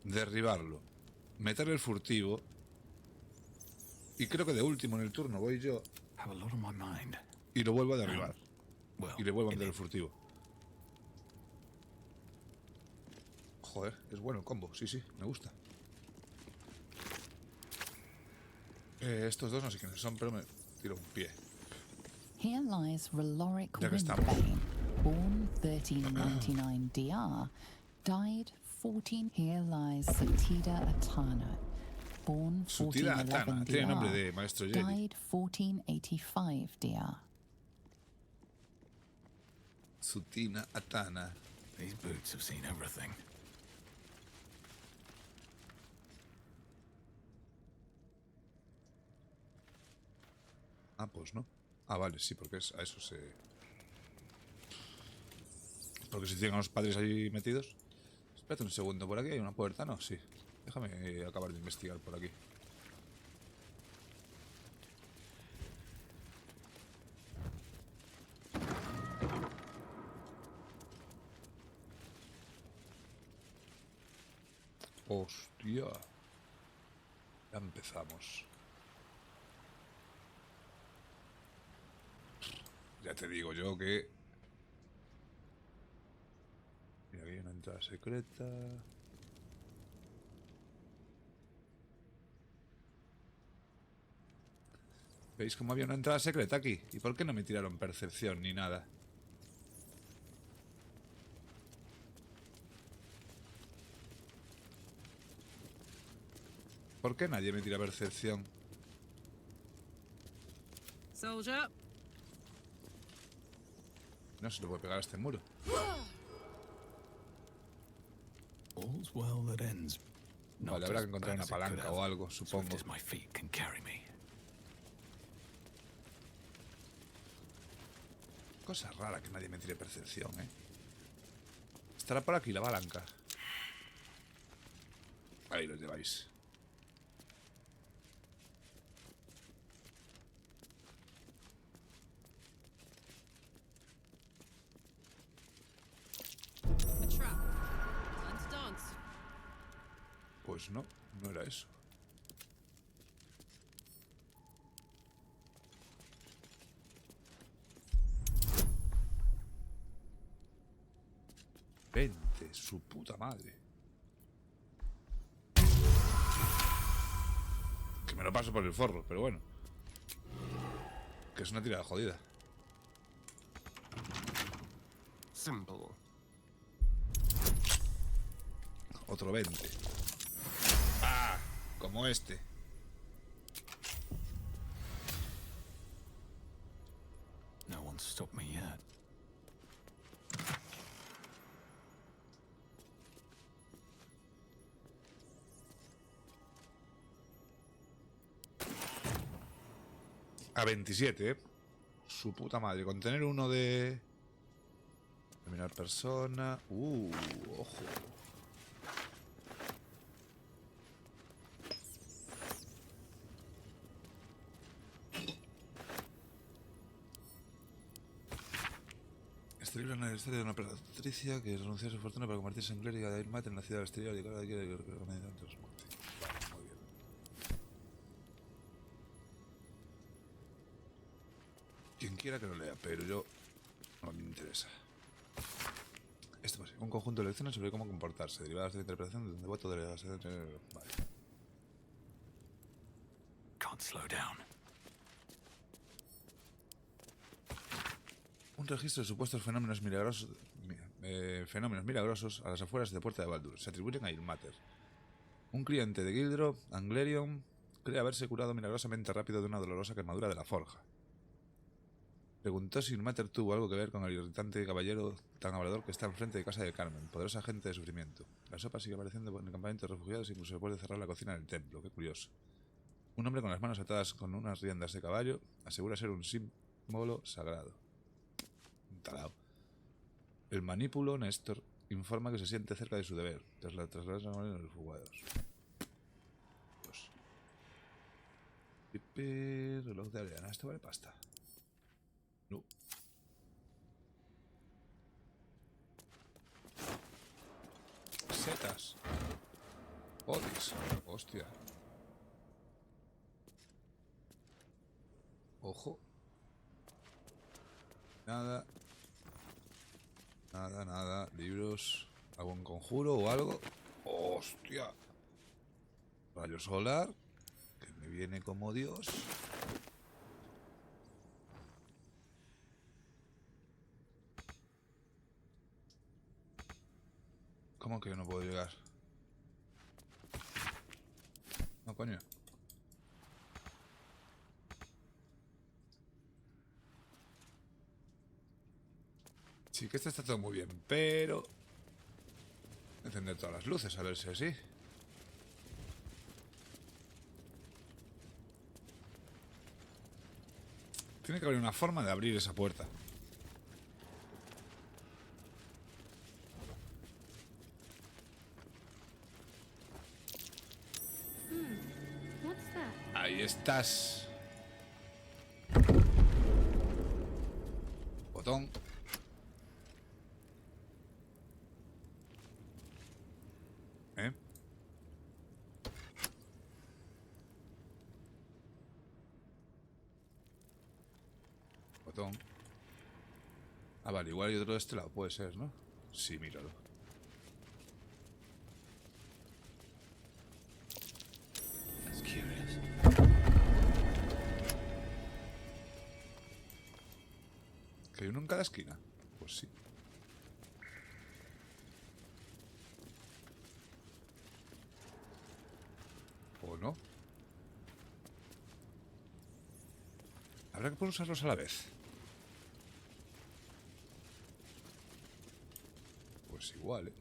Speaker 1: derribarlo, meterle el furtivo, y creo que de último en el turno voy yo y lo vuelvo a derribar y le vuelvo a meter el furtivo. Joder, es bueno el combo, sí, me gusta. Estos dos no sé quiénes son, pero me tiro un pie.
Speaker 6: Here lies Raloric
Speaker 1: Ya que estamos.
Speaker 6: Windbane, born 1399 DR, died 14. Here lies Satida Atana, born
Speaker 1: Satida
Speaker 6: 1411
Speaker 1: Atana, tiene nombre de maestro Jedi.
Speaker 6: died 1485 DR.
Speaker 1: Satida Atana.
Speaker 16: These boots have seen everything.
Speaker 1: Ah, pues no. Ah, vale, sí, porque es, a eso se... Porque si tienen a los padres ahí metidos... Espérate un segundo, por aquí hay una puerta, ¿no? Sí. Déjame acabar de investigar por aquí. Hostia. Ya empezamos. Ya te digo yo que... Mira, aquí hay una entrada secreta. ¿Veis cómo había una entrada secreta aquí? ¿Y por qué no me tiraron percepción ni nada? ¿Por qué nadie me tira percepción?
Speaker 2: Soldier.
Speaker 1: No se le puede pegar a este muro.
Speaker 16: All's well that ends.
Speaker 1: Vale, habrá que encontrar una palanca o algo, supongo.
Speaker 16: My feet can carry me.
Speaker 1: Cosa rara que nadie me tire percepción, ¿eh? Estará por aquí la palanca. Ahí los lleváis.
Speaker 2: A trap. Time to dance.
Speaker 1: Pues no, no era eso. Vente, su puta madre. Que me lo paso por el forro, pero bueno. Que es una tirada jodida.
Speaker 21: Simple.
Speaker 1: Otro 20. ¡Ah! Como este.
Speaker 16: No one's stopped me yet.
Speaker 1: A 27, ¿eh? Su puta madre. Con tener uno de... Eliminar persona... ojo. Este libro es la historia de una patricia que renunció a su fortuna para convertirse en clériga de Ailmat en la ciudad del exterior y que ahora quiere que organizar entre los muertos. Vale, muy bien. Quien quiera que lo lea, pero yo no me interesa. Esto pues, un conjunto de lecciones sobre cómo comportarse, derivadas de la interpretación de un devoto de la... Vale.
Speaker 16: Can't slow down.
Speaker 1: Un registro de supuestos fenómenos milagrosos a las afueras de Puerta de Baldur. Se atribuyen a Ilmater. Un cliente de Gildro, Anglerion, cree haberse curado milagrosamente rápido de una dolorosa quemadura de la forja. Preguntó si Mater tuvo algo que ver con el irritante caballero tan hablador que está enfrente de casa de Carmen, poderosa agente de sufrimiento. La sopa sigue apareciendo en el campamento de refugiados, incluso después de cerrar la cocina del templo. Qué curioso. Un hombre con las manos atadas con unas riendas de caballo asegura ser un símbolo sagrado. Un tarao. El manípulo Néstor informa que se siente cerca de su deber, tras la traslación de los refugiados. Reloj de arena. Esto vale pasta. No. Setas. Otis. Hostia. Ojo. Nada. Nada, nada. Libros. ¿Algún conjuro o algo? Hostia. Rayo solar. Que me viene como Dios. ¿Cómo que yo no puedo llegar? No, coño. Sí que esto está todo muy bien, pero... encender todas las luces, a ver si así. Tiene que haber una forma de abrir esa puerta.
Speaker 4: What's that?
Speaker 1: Ahí estás. Botón. Botón. Ah, vale, igual hay otro de este lado, puede ser, ¿no? Sí, míralo.
Speaker 16: That's curious.
Speaker 1: ¿Que hay uno en cada esquina? Pues sí. ¿O no? Habrá que poder usarlos a la vez. Pues igual, ¿eh?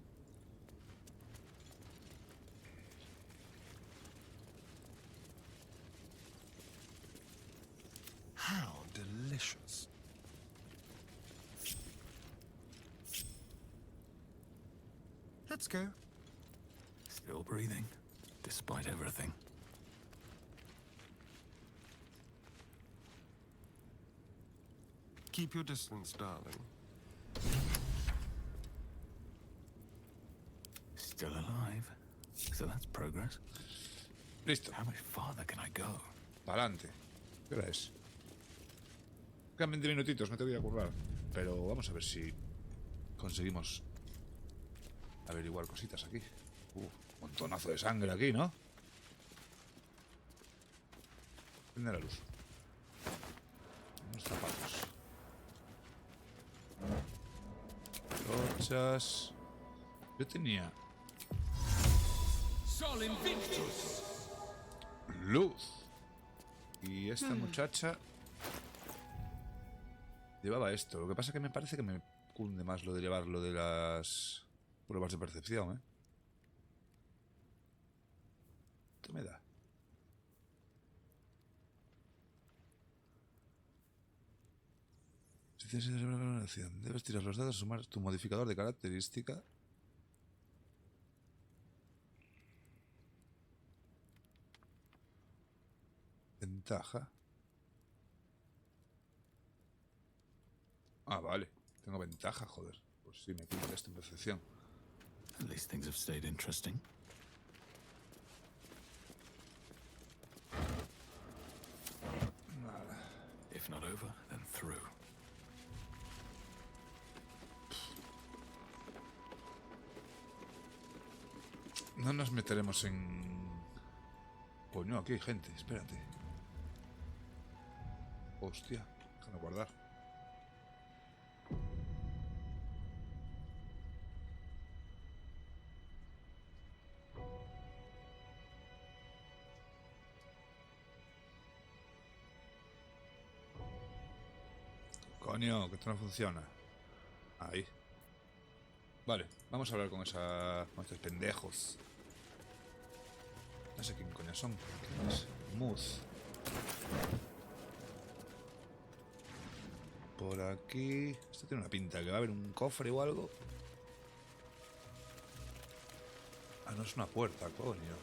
Speaker 21: How delicious. Let's go.
Speaker 13: Still breathing, despite everything.
Speaker 21: Keep your distance, darling.
Speaker 13: Still alive. So that's progress.
Speaker 1: Listo.
Speaker 13: How much farther can I go?
Speaker 1: Pa'lante. ¿Qué hora es? Quedan 20 minutitos, me tengo que ir a currar. Pero vamos a ver si conseguimos averiguar cositas aquí. Montonazo de sangre aquí, ¿no? Prende la luz. Unos zapatos. Torchas. Yo tenía
Speaker 19: Sol Invictus.
Speaker 1: luz. Y esta muchacha llevaba esto. Lo que pasa es que me parece que me cunde más lo de llevar lo de las pruebas de percepción, ¿eh? ¿Qué me da? Si tienes que celebrar una acción, debes tirar los dados, sumar tu modificador de característica. Ventaja. Ah, vale. Tengo ventaja, joder. Pues sí, me quito esto en percepción.
Speaker 13: At least things have stayed interesting.
Speaker 1: Nada.
Speaker 13: If not over, then through.
Speaker 1: No nos meteremos en... Pues no, aquí hay gente, espérate. Hostia, déjame guardar. Coño, que esto no funciona. Ahí. Vale, vamos a hablar con estos pendejos. No sé quién coño son. ¿Quién es? Moose. Por aquí... Esto tiene una pinta, que va a haber un cofre o algo. Ah, no es una puerta, coño.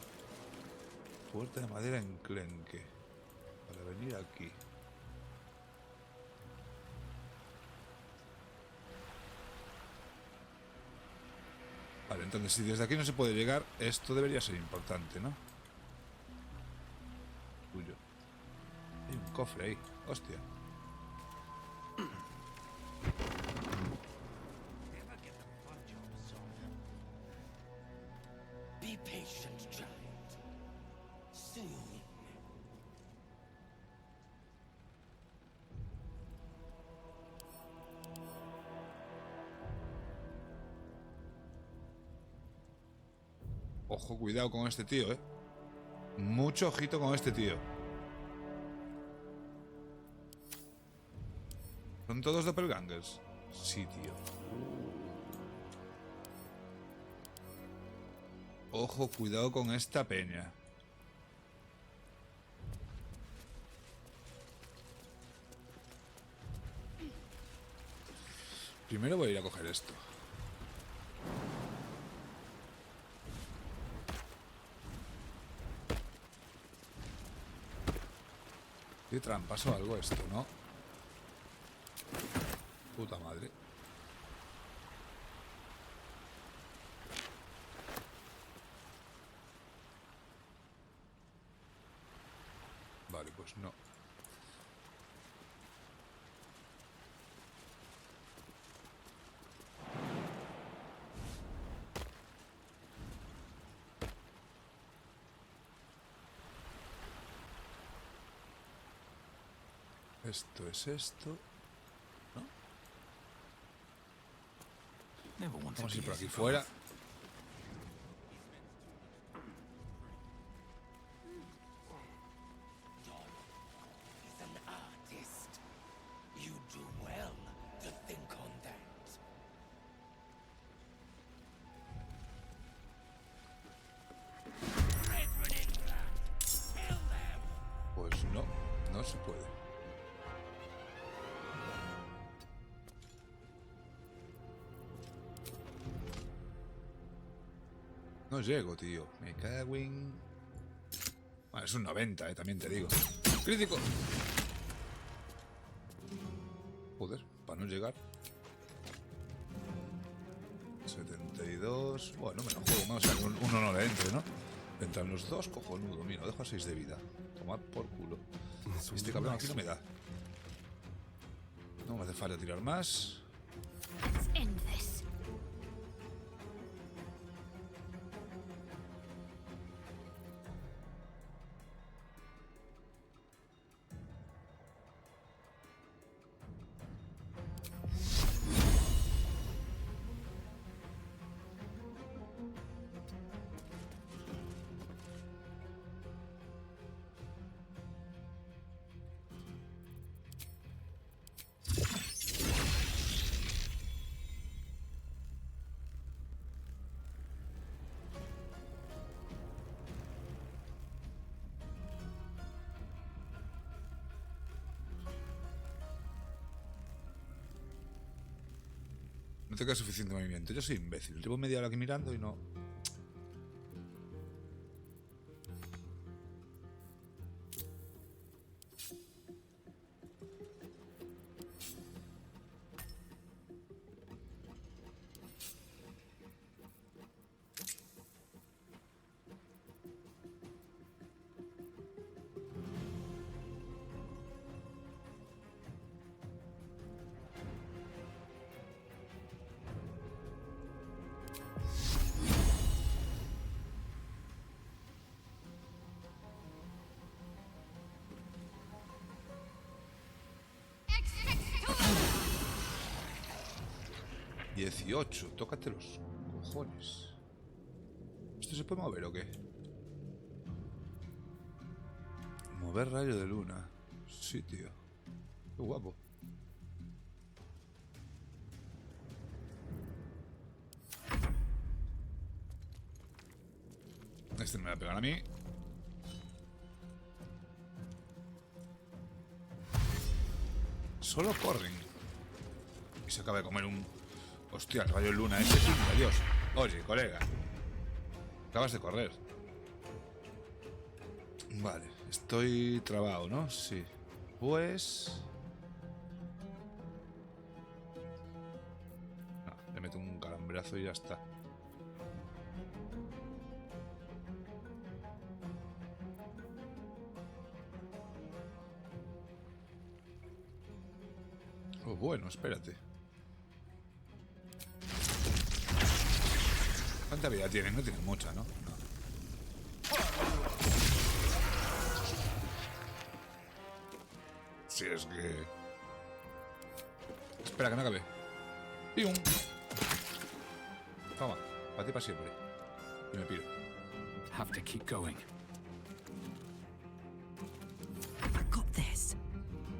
Speaker 1: Puerta de madera enclenque. Para venir aquí. Vale, entonces si desde aquí no se puede llegar, esto debería ser importante, ¿no? Tuyo. Hay un cofre ahí. Hostia.
Speaker 19: Be patient, child. Soon.
Speaker 1: Ojo, cuidado con este tío, Mucho ojito con este tío. ¿Son todos doppelgangers? Sí, tío. Ojo, cuidado con esta peña. Primero voy a ir a coger esto. ¿Qué trampas o algo esto, no? Puta madre. Vale, pues no. Esto es esto. ¿No? Vamos a ir por aquí fuera.
Speaker 19: Is an artist. You do well to think on that.
Speaker 1: Pues no, no se puede. No llego, tío. Me cago en... Bueno, es un 90, también te digo. ¡Crítico! Joder, para no llegar. 72... Bueno, me lo juego más. O sea, que uno no le entre, ¿no? Entran los dos, cojonudo. Mira, lo dejo a 6 de vida. Tomar por culo. Este cabrón aquí no me da. No me hace falta tirar más.
Speaker 11: Let's end this.
Speaker 1: No te queda suficiente movimiento. Yo soy imbécil. Llevo media hora aquí mirando y no... ...18, tócate los cojones. ¿Esto se puede mover o qué? Mover rayo de luna. Sí, tío. Qué guapo. Este me va a pegar a mí. Solo corren. Y se acaba de comer un... Hostia, el rayo luna ese, sí, adiós. Oye, colega. Acabas de correr. Vale, estoy trabado, ¿no? Sí. Pues... No, le meto un calambrazo y ya está. Oh, bueno, espérate. ¿Cuánta vida tienen? No tienen mucha, ¿no? No. Si es que... Espera, que no acabe. ¡Pium! Toma, para ti para siempre. Y me piro.
Speaker 13: Have to keep going.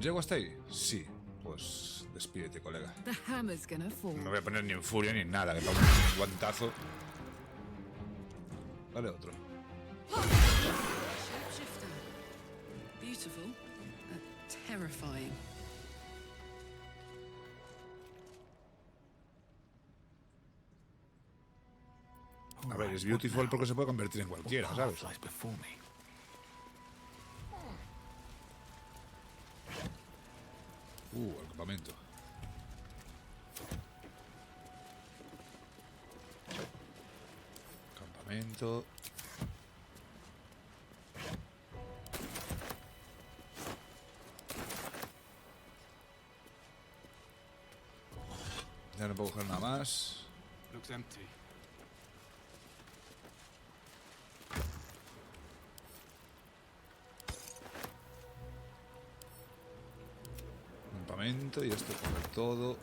Speaker 1: ¿Llego hasta ahí? Sí. Pues despídete, colega.
Speaker 2: The hammer's gonna fall.
Speaker 1: No voy a poner ni en furia ni en nada, que pongo un guantazo. Dale otro.
Speaker 2: Shifter. Beautiful. Terrifying.
Speaker 1: A ver, es beautiful porque se puede convertir en cualquiera, ¿sabes? El campamento. Campamento. Ya no puedo coger nada más.
Speaker 13: Looks empty.
Speaker 1: Campamento y esto coge todo.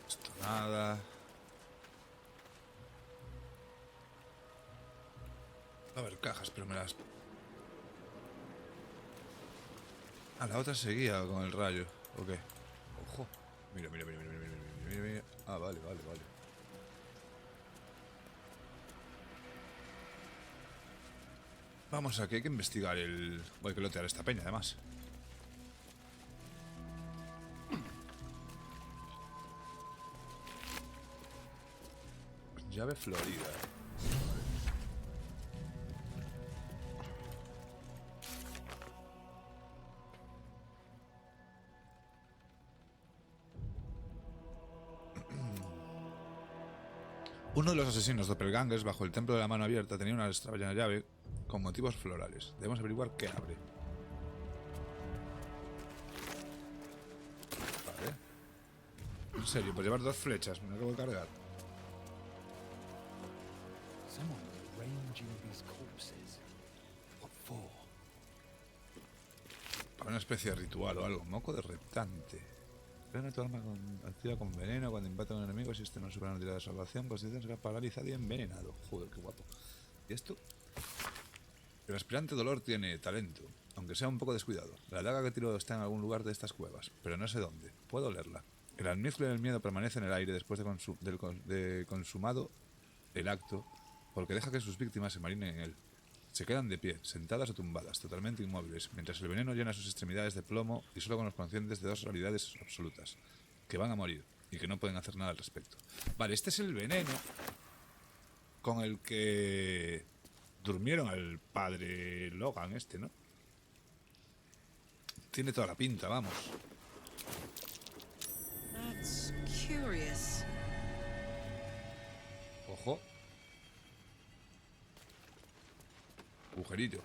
Speaker 1: Esto nada. Va a haber cajas, pero me las... Ah, la otra seguía con el rayo. Ok. Ojo. Mira, mira, mira, mira, mira, mira, mira, mira. Ah, vale, vale, vale. Vamos a que hay que investigar el... Voy a lotear esta peña, además. Llave florida. Uno de los asesinos doppelgangers bajo el templo de la mano abierta tenía una extraña llave con motivos florales. Debemos averiguar qué abre. Vale. En serio, pues llevar 2 flechas, me acabo de cargar.
Speaker 13: Someone was arranging these corpses. What for?
Speaker 1: Para una especie de ritual o algo. Moco de reptante. Plena tu arma activa con veneno. Cuando impacta a un enemigo, si este no supera una tirada de salvación, constitución será paralizado y envenenado. Joder, qué guapo. ¿Y esto? El aspirante dolor tiene talento, aunque sea un poco descuidado. La daga que tiro está en algún lugar de estas cuevas, pero no sé dónde. Puedo olerla. El almizcle del miedo permanece en el aire después de consumado el acto, porque deja que sus víctimas se marinen en él. Se quedan de pie, sentadas o tumbadas, totalmente inmóviles, mientras el veneno llena sus extremidades de plomo y solo con los conscientes de 2 realidades absolutas, que van a morir y que no pueden hacer nada al respecto. Vale, este es el veneno con el que durmieron al padre Logan este, ¿no? Tiene toda la pinta, vamos.
Speaker 2: That's curious.
Speaker 1: Ojo. Agujerito.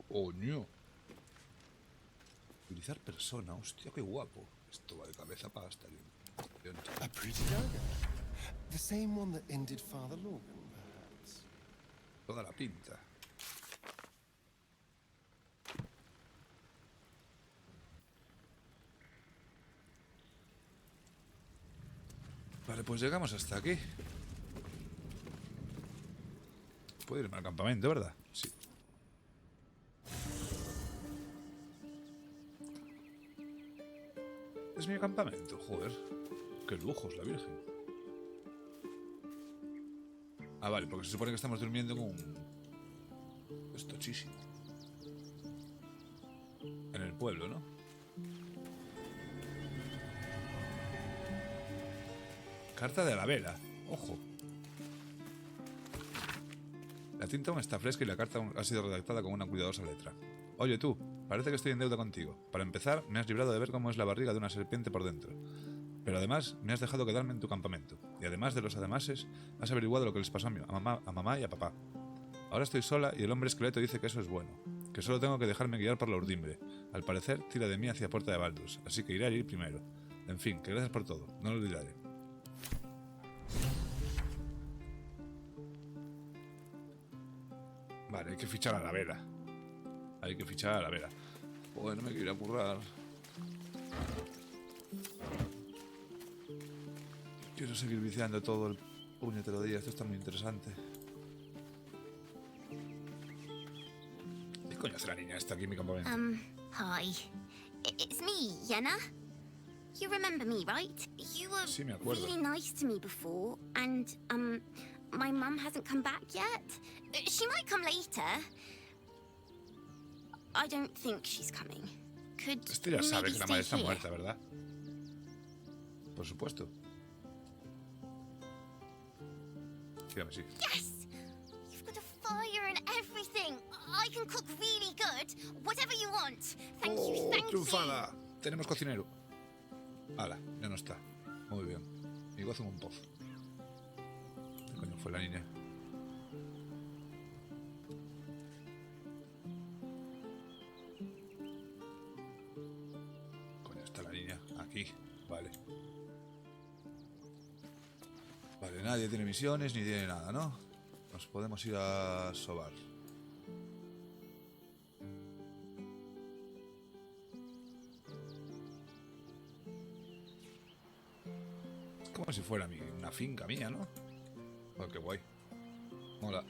Speaker 1: Coño. Utilizar persona. Hostia, qué guapo. Esto va de cabeza para gastar.
Speaker 21: A pretty dagger. The same one that ended Father Logan, perhaps.
Speaker 1: Toda la pinta. Vale, pues llegamos hasta aquí. Puedo irme al campamento, ¿verdad? Sí. Es mi campamento, joder. Qué lujos, la Virgen. Ah, vale, porque se supone que estamos durmiendo en un... estochísimo. En el pueblo, ¿no? Carta de la vela. Ojo. La tinta aún está fresca y la carta ha sido redactada con una cuidadosa letra. Oye tú, parece que estoy en deuda contigo. Para empezar, me has librado de ver cómo es la barriga de una serpiente por dentro. Pero además, me has dejado quedarme en tu campamento. Y además de los ademases, has averiguado lo que les pasó a mamá y a papá. Ahora estoy sola y el hombre esqueleto dice que eso es bueno. Que solo tengo que dejarme guiar por la urdimbre. Al parecer, tira de mí hacia puerta de Baldur's, así que iré allí primero. En fin, que gracias por todo. No lo olvidaré. Vale, hay que fichar a la vela. Hay que fichar a la vela. Joder, no me quiero ir a currar. Quiero seguir viciando todo el puñetero día. Esto está muy interesante. ¿Qué coño hace la niña esta aquí en mi campamento?
Speaker 11: Hi. It's me, Yenna. You remember me, right? You were
Speaker 1: Sí, me acuerdo.
Speaker 11: really nice to me before, and, my mum hasn't come back yet. She might come later. I don't think she's coming. Could
Speaker 1: Este ya sabe
Speaker 11: maybe
Speaker 1: que la madre está
Speaker 11: stay here?
Speaker 1: muerta, ¿verdad? Por supuesto. Dígame, sí.
Speaker 11: Yes! You've got a fire and everything. I can cook really good. Whatever you want. Thank you, thank you.
Speaker 1: ¡Triunfada! Tenemos cocinero. Hala, ya no está. Muy bien. Y gozo en un pozo. ¿Qué coño fue la niña? Coño, está la niña. Aquí. Vale. Vale, nadie tiene misiones ni tiene nada, ¿no? Nos podemos ir a sobar. Es como si fuera una finca mía, ¿no? Oh, qué guay. Mola.